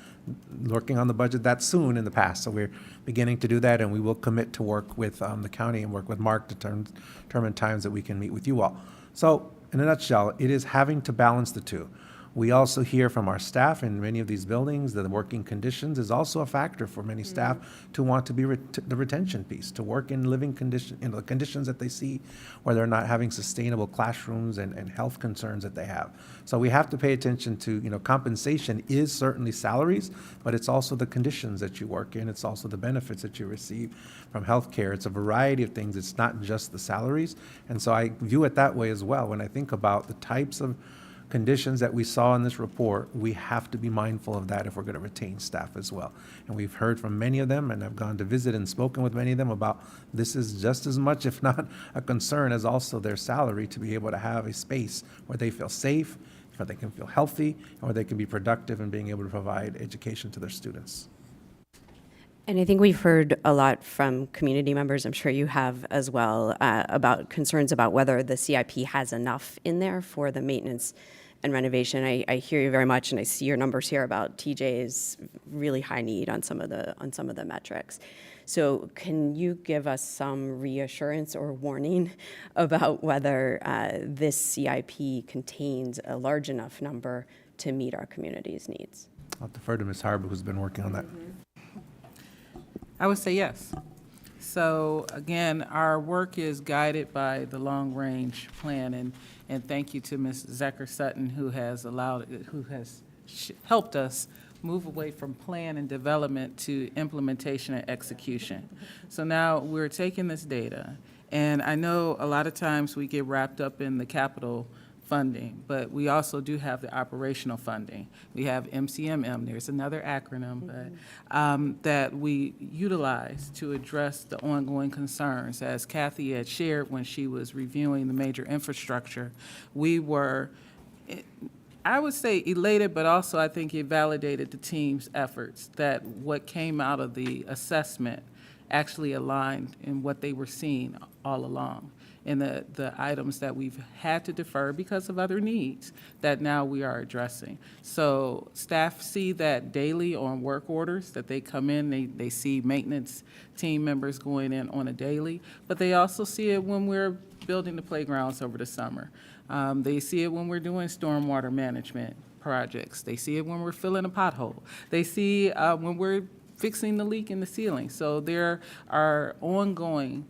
working on the budget that soon in the past. So we're beginning to do that, and we will commit to work with the county and work with Mark to determine times that we can meet with you all. So in a nutshell, it is having to balance the two. We also hear from our staff in many of these buildings that the working conditions is also a factor for many staff to want to be the retention piece, to work in living condition, in the conditions that they see where they're not having sustainable classrooms and health concerns that they have. So we have to pay attention to, compensation is certainly salaries, but it's also the conditions that you work in. It's also the benefits that you receive from healthcare. It's a variety of things. It's not just the salaries. And so I view it that way as well. When I think about the types of conditions that we saw in this report, we have to be mindful of that if we're going to retain staff as well. And we've heard from many of them, and I've gone to visit and spoken with many of them about this is just as much, if not a concern, as also their salary, to be able to have a space where they feel safe, where they can feel healthy, and where they can be productive in being able to provide education to their students. And I think we've heard a lot from community members, I'm sure you have as well, about concerns about whether the CIP has enough in there for the maintenance and renovation. I hear you very much, and I see your numbers here about TJ's really high need on some of the metrics. So can you give us some reassurance or warning about whether this CIP contains a large enough number to meet our community's needs? I'll defer to Ms. Harber, who's been working on that. I would say yes. So again, our work is guided by the long-range plan, and thank you to Ms. Zecker-Sutton, who has helped us move away from plan and development to implementation and execution. So now we're taking this data, and I know a lot of times we get wrapped up in the capital funding, but we also do have the operational funding. We have MCMM, there's another acronym, but that we utilize to address the ongoing concerns. As Kathy had shared when she was reviewing the major infrastructure, we were, I would say, elated, but also I think it validated the team's efforts, that what came out of the assessment actually aligned in what they were seeing all along, and the items that we've had to defer because of other needs that now we are addressing. So staff see that daily on work orders, that they come in, they see maintenance team members going in on a daily, but they also see it when we're building the playgrounds over the summer. They see it when we're doing stormwater management projects. They see it when we're filling a pothole. They see when we're fixing the leak in the ceiling. So there are ongoing,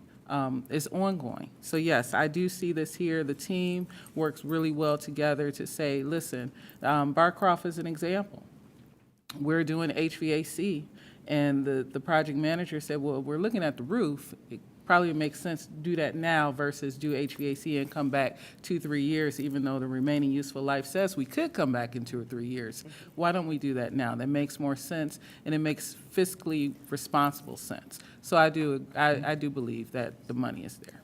it's ongoing. So yes, I do see this here. The team works really well together to say, listen, Barcroft is an example. we're doing HVAC. And the project manager said, well, we're looking at the roof. It probably makes sense to do that now versus do HVAC and come back 2-3 years, even though the remaining useful life says we could come back in 2 or 3 years. Why don't we do that now? That makes more sense, and it makes fiscally responsible sense. So I do believe that the money is there.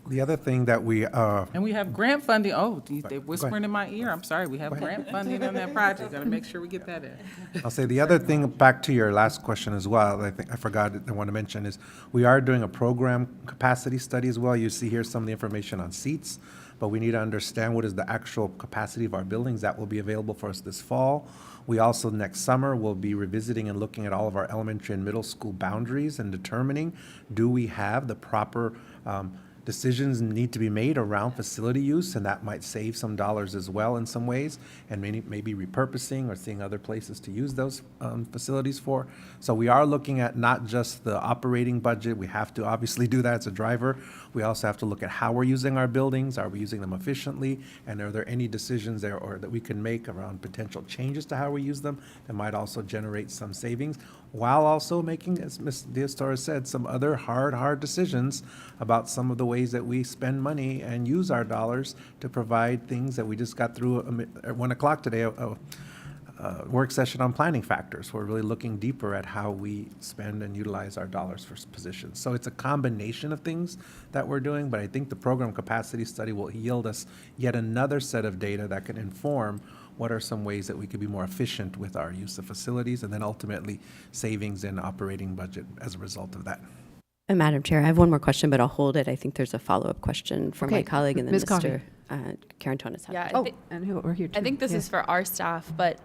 The other thing that we, And we have grant funding. Oh, they're whispering in my ear. I'm sorry. We have grant funding on that project. Got to make sure we get that in. I'll say the other thing, back to your last question as well, I think I forgot, I want to mention is, we are doing a program capacity study as well. You see here some of the information on seats, but we need to understand what is the actual capacity of our buildings. That will be available for us this fall. We also, next summer, will be revisiting and looking at all of our elementary and middle school boundaries and determining, do we have the proper decisions need to be made around facility use, and that might save some dollars as well in some ways, and maybe repurposing or seeing other places to use those facilities for. So we are looking at not just the operating budget. We have to obviously do that as a driver. We also have to look at how we're using our buildings. Are we using them efficiently? And are there any decisions there or that we can make around potential changes to how we use them that might also generate some savings, while also making, as Ms. Diaz-Torres said, some other hard decisions about some of the ways that we spend money and use our dollars to provide things that we just got through at 1 o'clock today, a work session on planning factors. We're really looking deeper at how we spend and utilize our dollars for positions. So it's a combination of things that we're doing, but I think the program capacity study will yield us yet another set of data that can inform what are some ways that we could be more efficient with our use of facilities, and then ultimately savings in operating budget as a result of that. And Madam Chair, I have one more question, but I'll hold it. I think there's a follow-up question from my colleague, and then Ms. Mr. Carantonis. Yeah, and we're here too. I think this is for our staff, but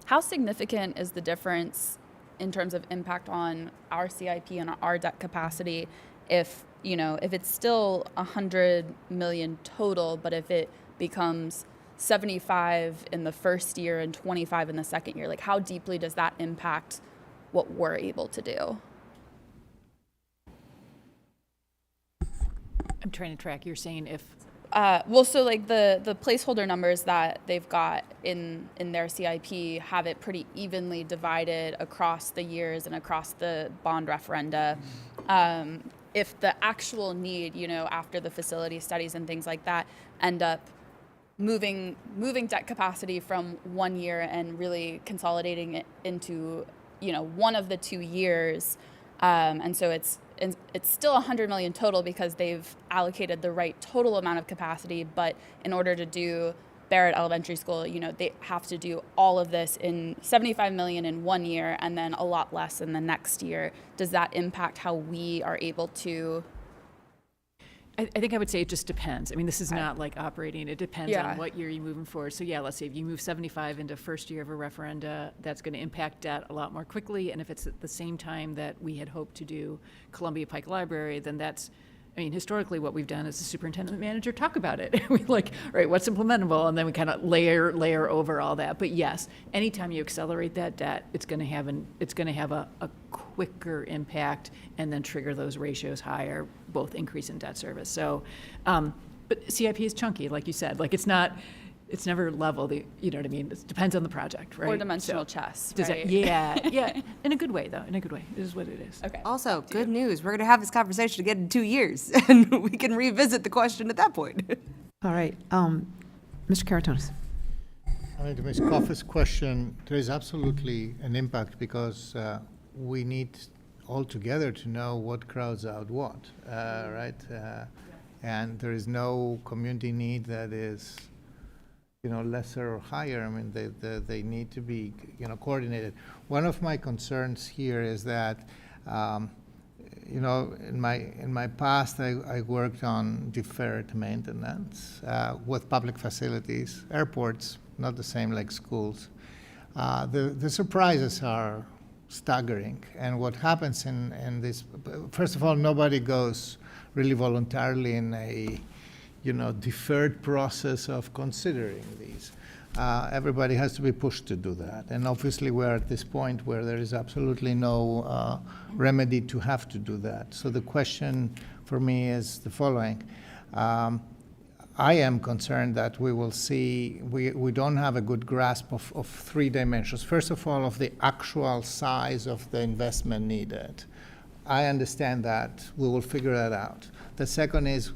how significant is the difference in terms of impact on our CIP and our debt capacity if it's still 100 million total, but if it becomes 75 in the first year and 25 in the second year? Like, how deeply does that impact what we're able to do? I'm trying to track. You're saying if... So like the placeholder numbers that they've got in their CIP have it pretty evenly divided across the years and across the bond referenda. If the actual need, after the facility studies and things like that, end up moving debt capacity from 1 year and really consolidating it into, one of the 2 years. And so it's still 100 million total because they've allocated the right total amount of capacity. But in order to do Barrett Elementary School, they have to do all of this in 75 million in 1 year and then a lot less in the next year. Does that impact how we are able to? I think I would say it just depends. I mean, this is not like operating. It depends on what year you're moving forward. So yeah, let's say if you move 75 into first year of a referenda, that's going to impact debt a lot more quickly. And if it's at the same time that we had hoped to do Columbia Pike Library, then that's, historically what we've done is the superintendent and manager talk about it. We all right, what's implementable? And then we kind of layer over all that. But yes, anytime you accelerate that debt, it's going to have a quicker impact and then trigger those ratios higher, both increase in debt service. So, but CIP is chunky, like you said. It's never level. You know what I mean? It depends on the project, right? Four-dimensional chess, right? Yeah. In a good way, though. In a good way. It is what it is. Okay. Also, good news. We're going to have this conversation again in 2 years, and we can revisit the question at that point. All right. Mr. Carantonis. To Ms. Coffey's question, there is absolutely an impact because we need all together to know what crowds out what, right? And there is no community need that is lesser or higher. They need to be, coordinated. One of my concerns here is that, in my past, I worked on deferred maintenance with public facilities, airports, not the same like schools. The surprises are staggering. And what happens in this, first of all, nobody goes really voluntarily in a deferred process of considering these. Everybody has to be pushed to do that. And obviously we're at this point where there is absolutely no remedy to have to do that. So the question for me is the following. I am concerned that we will see, we don't have a good grasp of three dimensions. First of all, of the actual size of the investment needed. I understand that. We will figure that out. The second is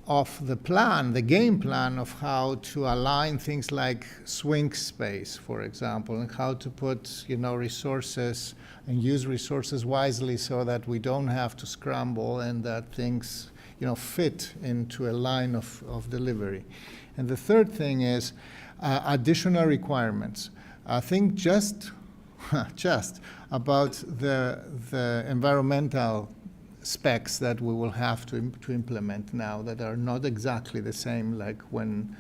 of the plan, the game plan of how to align things like swing space, for example, and how to put, resources and use resources wisely so that we don't have to scramble and that things, fit into a line of delivery. And the third thing is additional requirements. I think just about the environmental specs that we will have to implement now that are not exactly the same like when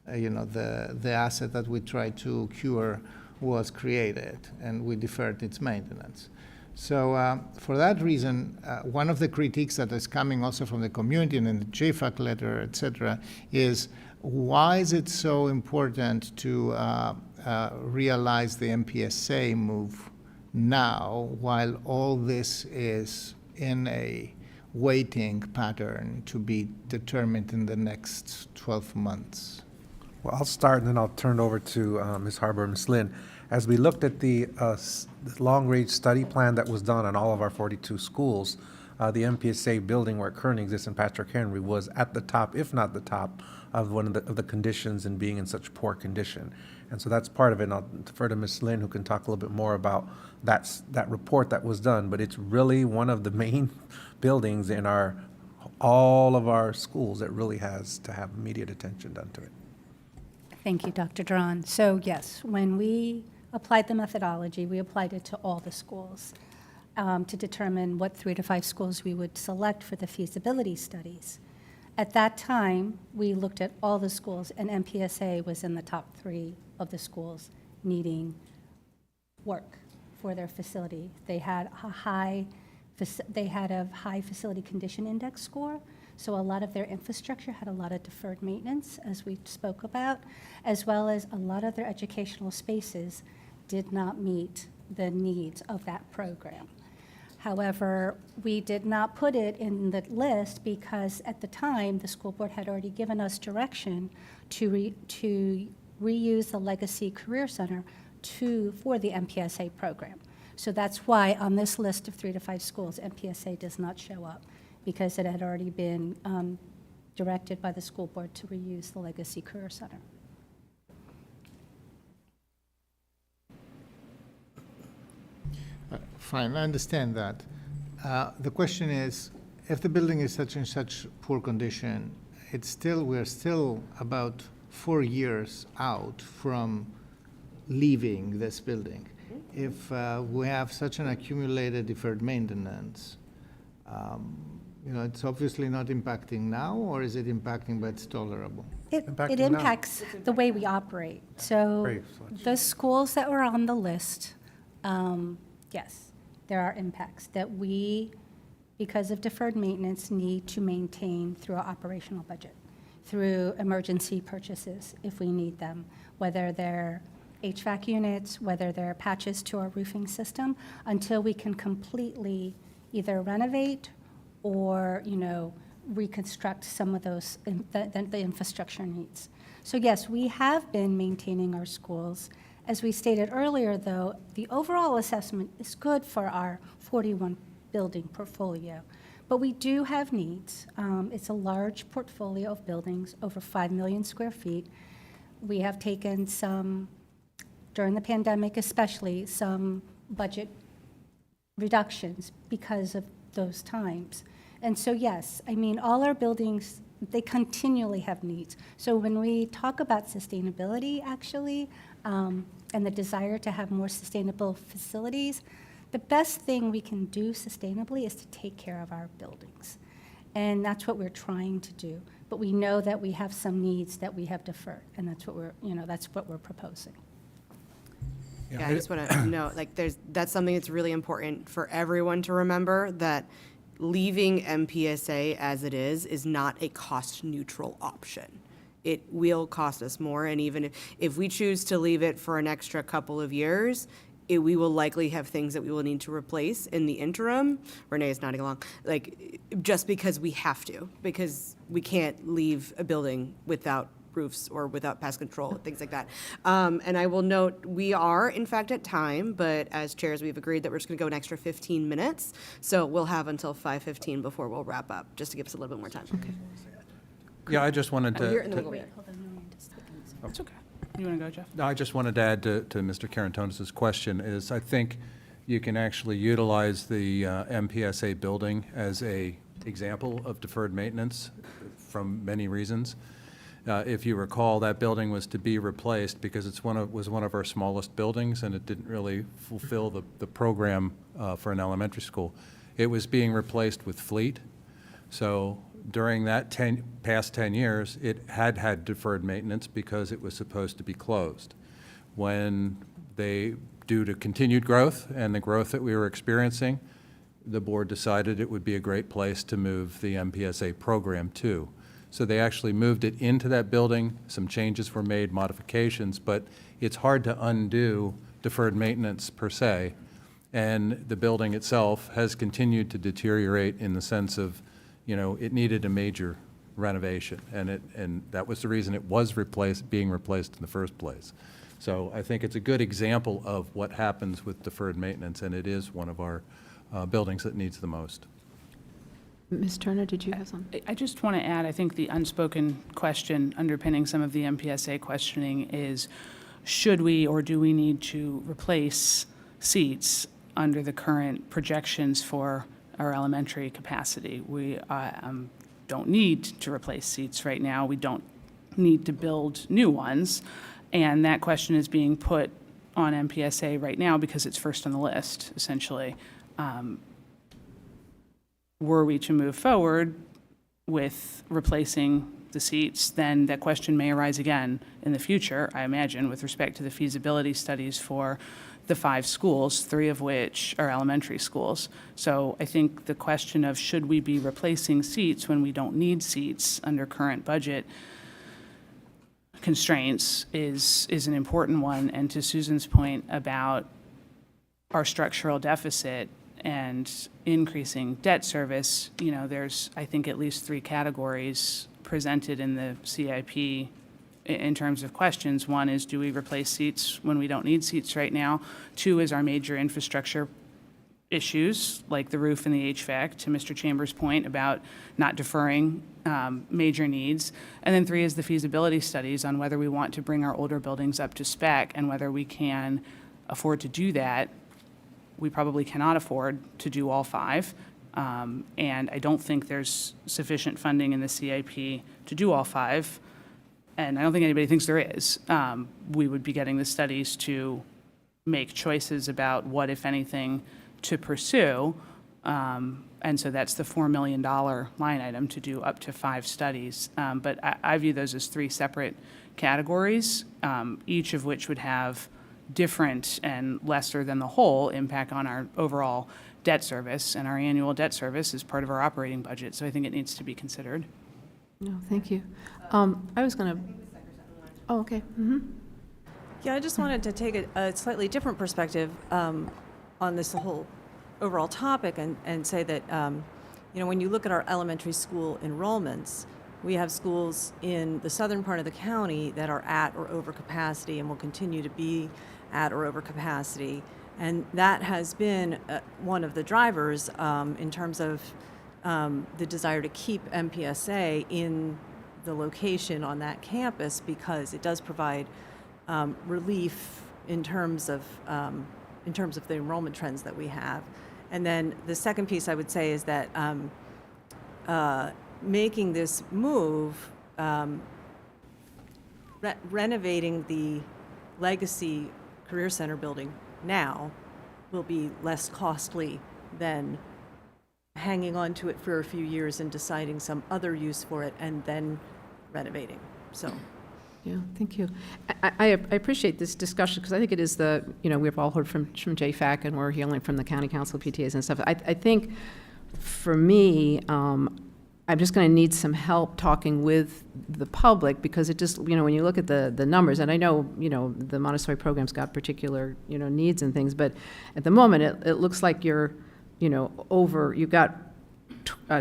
the asset that we tried to cure was created and we deferred its maintenance. So for that reason, one of the critiques that is coming also from the community and in the JFAC letter, etc., is why is it so important to realize the MPSA move now while all this is in a waiting pattern to be determined in the next 12 months? Well, I'll start and then I'll turn it over to Ms. Harbour and Ms. Lynn. As we looked at the long-range study plan that was done on all of our 42 schools, the MPSA building where it currently exists in Patrick Henry was at the top, if not the top, of one of the conditions in being in such poor condition. And so that's part of it. And I'll defer to Ms. Lynn, who can talk a little bit more about that report that was done. But it's really one of the main buildings in all of our schools that really has to have immediate attention done to it. Thank you, Dr. Duran. So yes, when we applied the methodology, we applied it to all the schools to determine what 3 to 5 schools we would select for the feasibility studies. At that time, we looked at all the schools, and MPSA was in the top 3 of the schools needing work for their facility. They had a high facility condition index score, so a lot of their infrastructure had a lot of deferred maintenance, as we spoke about, as well as a lot of their educational spaces did not meet the needs of that program. However, we did not put it in the list because at the time, the school board had already given us direction to reuse the Legacy Career Center for the MPSA program. So that's why on this list of 3 to 5 schools, MPSA does not show up, because it had already been directed by the school board to reuse the Legacy Career Center. Fine, I understand that. The question is, if the building is such in such poor condition, we're still about 4 years out from leaving this building. If we have such an accumulated deferred maintenance, it's obviously not impacting now, or is it impacting but it's tolerable? It impacts the way we operate. So the schools that were on the list, yes, there are impacts that we, because of deferred maintenance, need to maintain through our operational budget, through emergency purchases if we need them, whether they're HVAC units, whether they're patches to our roofing system, until we can completely either renovate or, reconstruct some of those, the infrastructure needs. So yes, we have been maintaining our schools. As we stated earlier, though, the overall assessment is good for our 41 building portfolio, but we do have needs. It's a large portfolio of buildings, over 5 million square feet. We have taken some, during the pandemic especially, some budget reductions because of those times. And so yes, all our buildings, they continually have needs. So when we talk about sustainability, actually, and the desire to have more sustainable facilities, the best thing we can do sustainably is to take care of our buildings. And that's what we're trying to do. But we know that we have some needs that we have deferred, and that's what we're proposing. Yeah, I just want to note, that's something that's really important for everyone to remember, that leaving MPSA as it is not a cost-neutral option. It will cost us more, and even if we choose to leave it for an extra couple of years, we will likely have things that we will need to replace in the interim. Renee is nodding along, like, just because we have to, because we can't leave a building without roofs or without pest control, things like that. And I will note, we are in fact at time, but as chairs, we've agreed that we're just gonna go an extra 15 minutes. So we'll have until 5:15 before we'll wrap up, just to give us a little bit more time. Okay. Yeah, I just wanted Here, and to, then we'll go back. It's okay. You want to go, Jeff? no, I just wanted to add to Mr. Carantonis' question is I think you can actually utilize the MPSA building as a example of deferred maintenance from many reasons. If you recall, that building was to be replaced because it's was one of our smallest buildings, and it didn't really fulfill the program for an elementary school. It was being replaced with fleet. So during that past 10 years, it had deferred maintenance because it was supposed to be closed. When due to continued growth and the growth that we were experiencing, the board decided it would be a great place to move the MPSA program to. So they actually moved it into that building. Some changes were made, modifications, but it's hard to undo deferred maintenance per se. And the building itself has continued to deteriorate in the sense of, it needed a major renovation. And that was the reason it was being replaced in the first place. So I think it's a good example of what happens with deferred maintenance, and it is one of our buildings that needs the most. Ms. Turner, did you have something? I just want to add, I think the unspoken question underpinning some of the MPSA questioning is, should we or do we need to replace seats under the current projections for our elementary capacity? We don't need to replace seats right now. We don't need to build new ones. And that question is being put on MPSA right now because it's first on the list, essentially. Were we to move forward with replacing the seats, then that question may arise again in the future, I imagine, with respect to the feasibility studies for the 5 schools, 3 of which are elementary schools. So I think the question of should we be replacing seats when we don't need seats under current budget constraints is an important one. And to Susan's point about our structural deficit and increasing debt service, there's, I think, at least 3 categories presented in the CIP in terms of questions. 1 is, do we replace seats when we don't need seats right now? 2 is our major infrastructure issues, like the roof and the HVAC, to Mr. Chambers' point about not deferring major needs. And then 3 is the feasibility studies on whether we want to bring our older buildings up to spec and whether we can afford to do that. We probably cannot afford to do all 5, and I don't think there's sufficient funding in the CIP to do all 5, and I don't think anybody thinks there is. We would be getting the studies to make choices about what, if anything, to pursue, and so that's the $4 million line item to do up to 5 studies. But I view those as 3 separate categories, each of which would have different and lesser than the whole impact on our overall debt service, and our annual debt service is part of our operating budget, so I think it needs to be considered. No, thank you. I was going to, okay. Mm-hmm. Yeah, I just wanted to take a slightly different perspective on this whole overall topic and say that, when you look at our elementary school enrollments, we have schools in the southern part of the county that are at or over capacity and will continue to be at or over capacity. And that has been one of the drivers in terms of the desire to keep MPSA in the location on that campus, because it does provide relief in terms of the enrollment trends that we have. And then the second piece I would say is that making this move, renovating the legacy Career Center building now will be less costly than hanging on to it for a few years and deciding some other use for it and then renovating. So. Yeah, thank you. I appreciate this discussion because I think it is we've all heard from JFAC and we're hearing from the county council PTAs and stuff. I think for me, I'm just going to need some help talking with the public, because it just, when you look at the numbers, and I know, the Montessori program's got particular, needs and things, but at the moment, it looks like you're, you've got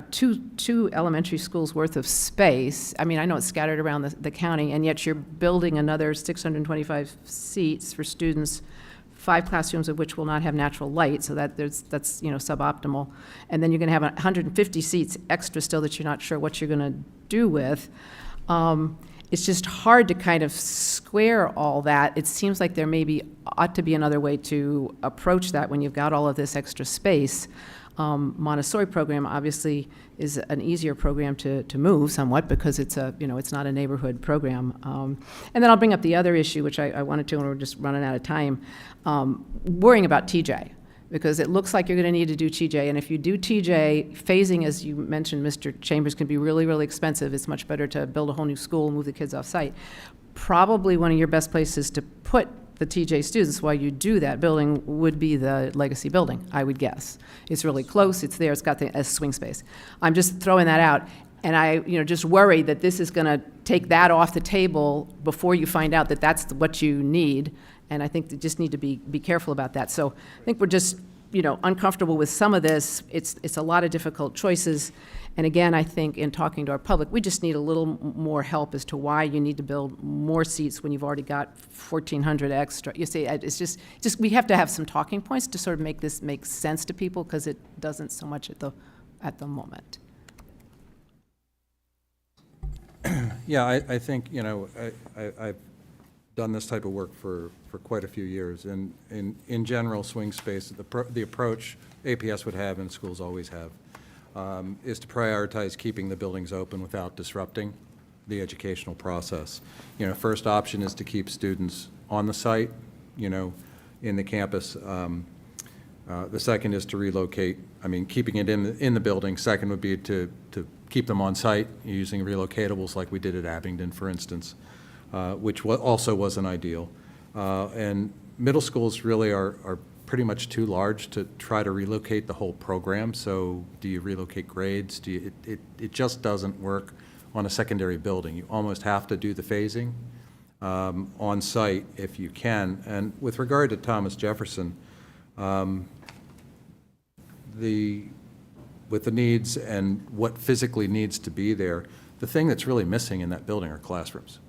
two elementary schools worth of space. I mean, I know it's scattered around the county, and yet you're building another 625 seats for students, 5 classrooms of which will not have natural light, so that's suboptimal. And then you're going to have 150 seats extra still that you're not sure what you're going to do with. It's just hard to kind of square all that. It seems like there ought to be another way to approach that when you've got all of this extra space. Montessori program obviously is an easier program to move somewhat, because it's it's not a neighborhood program. And then I'll bring up the other issue, which I wanted to, and we're just running out of time, worrying about TJ, because it looks like you're going to need to do TJ. And if you do TJ, phasing, as you mentioned, Mr. Chambers, can be really, really expensive. It's much better to build a whole new school and move the kids off site. Probably one of your best places to put the TJ students while you do that building would be the Legacy building, I would guess. It's really close, it's there, it's got a swing space. I'm just throwing that out, and I just worry that this is gonna take that off the table before you find out that that's what you need, and I think you just need to be careful about that. So I think we're just, uncomfortable with some of this. It's a lot of difficult choices. And again, I think in talking to our public, we just need a little more help as to why you need to build more seats when you've already got 1,400 extra. You see, it's just we have to have some talking points to sort of make this make sense to people, because it doesn't so much at the moment. Yeah, I think, I've done this type of work for quite a few years, and in general, swing space, the approach APS would have and schools always have, is to prioritize keeping the buildings open without disrupting the educational process. First option is to keep students on the site, in the campus. The second is to relocate, keeping it in the building. Second would be to keep them on site using relocatables like we did at Abingdon, for instance, which also wasn't ideal. And middle schools really are pretty much too large to try to relocate the whole program. So do you relocate grades? It just doesn't work on a secondary building. You almost have to do the phasing on site if you can. And with regard to Thomas Jefferson, with the needs and what physically needs to be there, the thing that's really missing in that building are classrooms,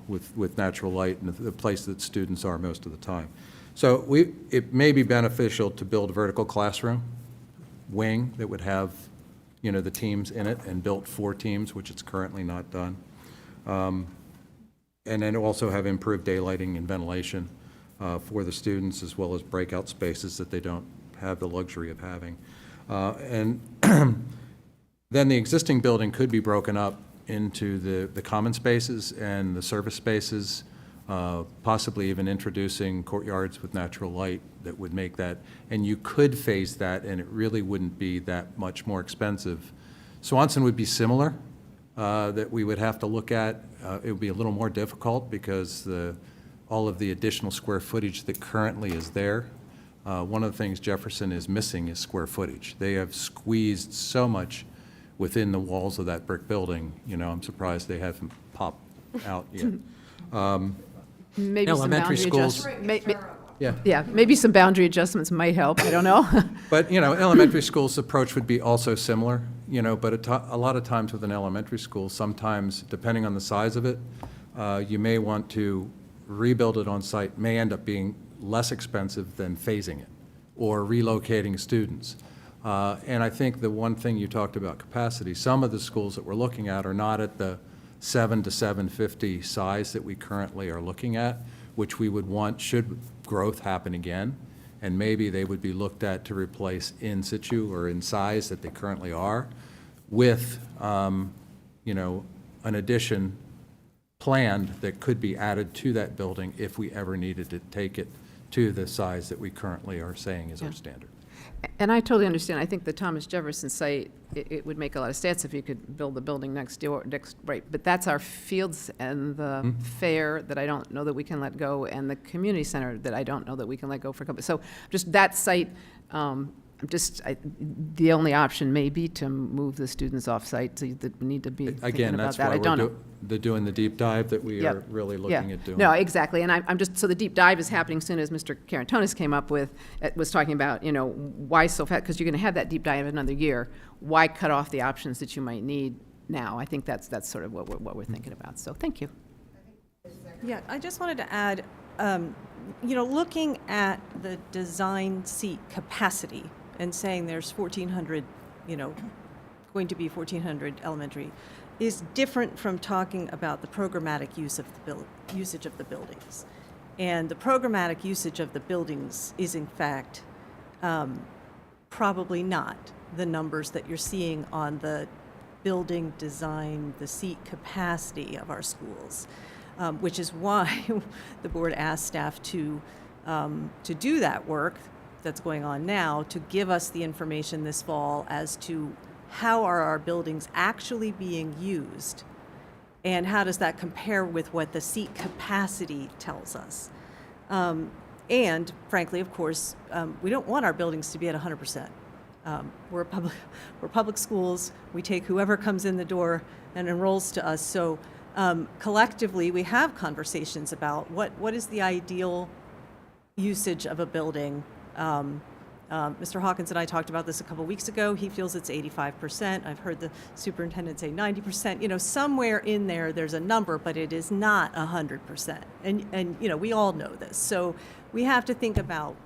with natural light and the place that students are most of the time. So it may be beneficial to build a vertical classroom wing that would have, the teams in it, and built 4 teams, which it's currently not done. And then also have improved daylighting and ventilation for the students, as well as breakout spaces that they don't have the luxury of having. And then the existing building could be broken up into the common spaces and the service spaces, possibly even introducing courtyards with natural light that would make that, and you could phase that, and it really wouldn't be that much more expensive. Swanson would be similar, that we would have to look at. It would be a little more difficult because all of the additional square footage that currently is there. One of the things Jefferson is missing is square footage. They have squeezed so much within the walls of that brick building. I'm surprised they haven't popped out yet. Maybe Elementary some boundary schools. Yeah, maybe some boundary adjustments might help. I don't know. But, elementary schools' approach would be also similar, but a lot of times with an elementary school, sometimes, depending on the size of it, you may want to rebuild it on site, may end up being less expensive than phasing it or relocating students. And I think the one thing you talked about, capacity, some of the schools that we're looking at are not at the 7 to 750 size that we currently are looking at, which we would want should growth happen again. And maybe they would be looked at to replace in situ or in size that they currently are with, an addition planned that could be added to that building if we ever needed to take it to the size that we currently are saying is our standard. And I totally understand. I think the Thomas Jefferson site, it would make a lot of sense if you could build the building next door, right. But that's our fields and the fair that I don't know that we can let go, and the community center that I don't know that we can let go for a couple. So just that site, the only option may be to move the students off-site, so that we need to be thinking Again, about that's that. why I don't know. we're doing the deep dive that we Yep. are really Yeah. looking at doing. No, exactly, and I'm just, so the deep dive is happening soon, as Mr. Karantonis came up with, was talking about, why so fast, because you're going to have that deep dive in another year. Why cut off the options that you might need now? I think that's sort of what we're thinking about, so thank you. Yeah, I just wanted to add, looking at the design seat capacity and saying there's 1,400, going to be 1,400 elementary, is different from talking about the programmatic usage of the buildings. And the programmatic usage of the buildings is, in fact, probably not the numbers that you're seeing on the building design, the seat capacity of our schools, which is why the board asked staff to do that work that's going on now, to give us the information this fall as to how are our buildings actually being used, and how does that compare with what the seat capacity tells us. And frankly, of course, we don't want our buildings to be at 100%. We're public schools. We take whoever comes in the door and enrolls to us. So collectively, we have conversations about what is the ideal usage of a building. Mr. Hawkins and I talked about this a couple weeks ago. He feels it's 85%. I've heard the superintendent say 90%. Somewhere in there, there's a number, but it is not 100%. And we all know this. So we have to think about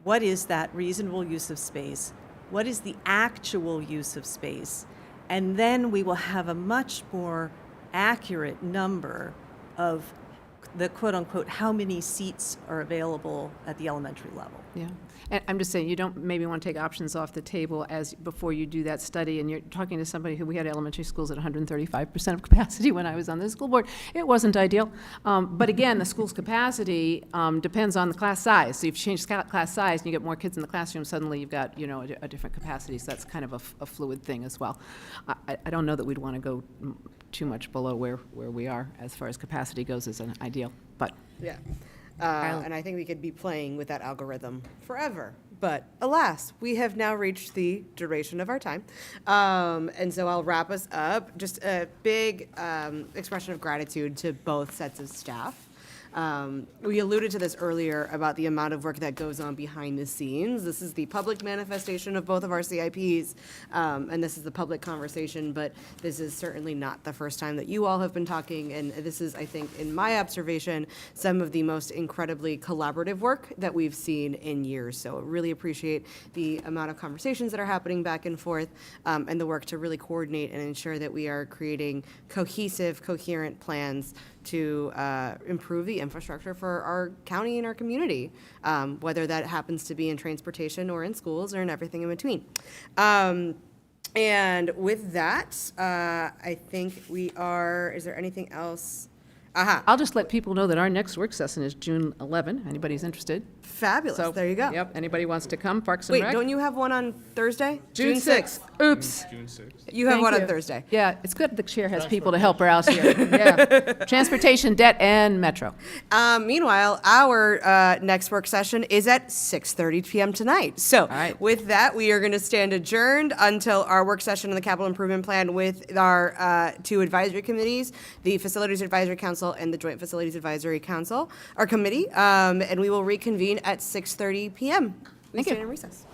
what is that reasonable use of space? What is the actual use of space? And then we will have a much more accurate number of the quote-unquote, how many seats are available at the elementary level. Yeah, and I'm just saying, you don't maybe want to take options off the table before you do that study, and you're talking to somebody who, we had elementary schools at 135% of capacity when I was on the school board. It wasn't ideal, but again, the school's capacity depends on the class size. So if you change class size and you get more kids in the classroom, suddenly you've got, a different capacity, so that's kind of a fluid thing as well. I don't know that we'd want to go too much below where we are as far as capacity goes as an ideal, but. Yeah. And I think we could be playing with that algorithm forever. But alas, we have now reached the duration of our time. And so I'll wrap us up. Just a big expression of gratitude to both sets of staff. We alluded to this earlier about the amount of work that goes on behind the scenes. This is the public manifestation of both of our CIPs, and this is the public conversation, but this is certainly not the first time that you all have been talking, and this is, I think, in my observation, some of the most incredibly collaborative work that we've seen in years. So I really appreciate the amount of conversations that are happening back and forth, and the work to really coordinate and ensure that we are creating cohesive, coherent plans to improve the infrastructure for our county and our community, whether that happens to be in transportation or in schools or in everything in between. And with that, I think we are, is there anything else? I'll just let people know that our next work session is June 11. Anybody's interested? Fabulous. So, there you go. Yep. Anybody wants to come? Parks and Wait, Rec? don't you have one on Thursday? June 6th. Oops. June 6th. You have Thank one you. on Thursday. Yeah, it's good the chair has people to help her out here. Yeah. Transportation, debt, and Metro. Meanwhile, our next work session is at 6:30 p.m. tonight. So with that, we are going to stand adjourned until our work session on the capital improvement plan with our two advisory committees, the Facilities Advisory Council and the Joint Facilities Advisory Council, our committee, and we will reconvene at 6:30 p.m. We stand in recess.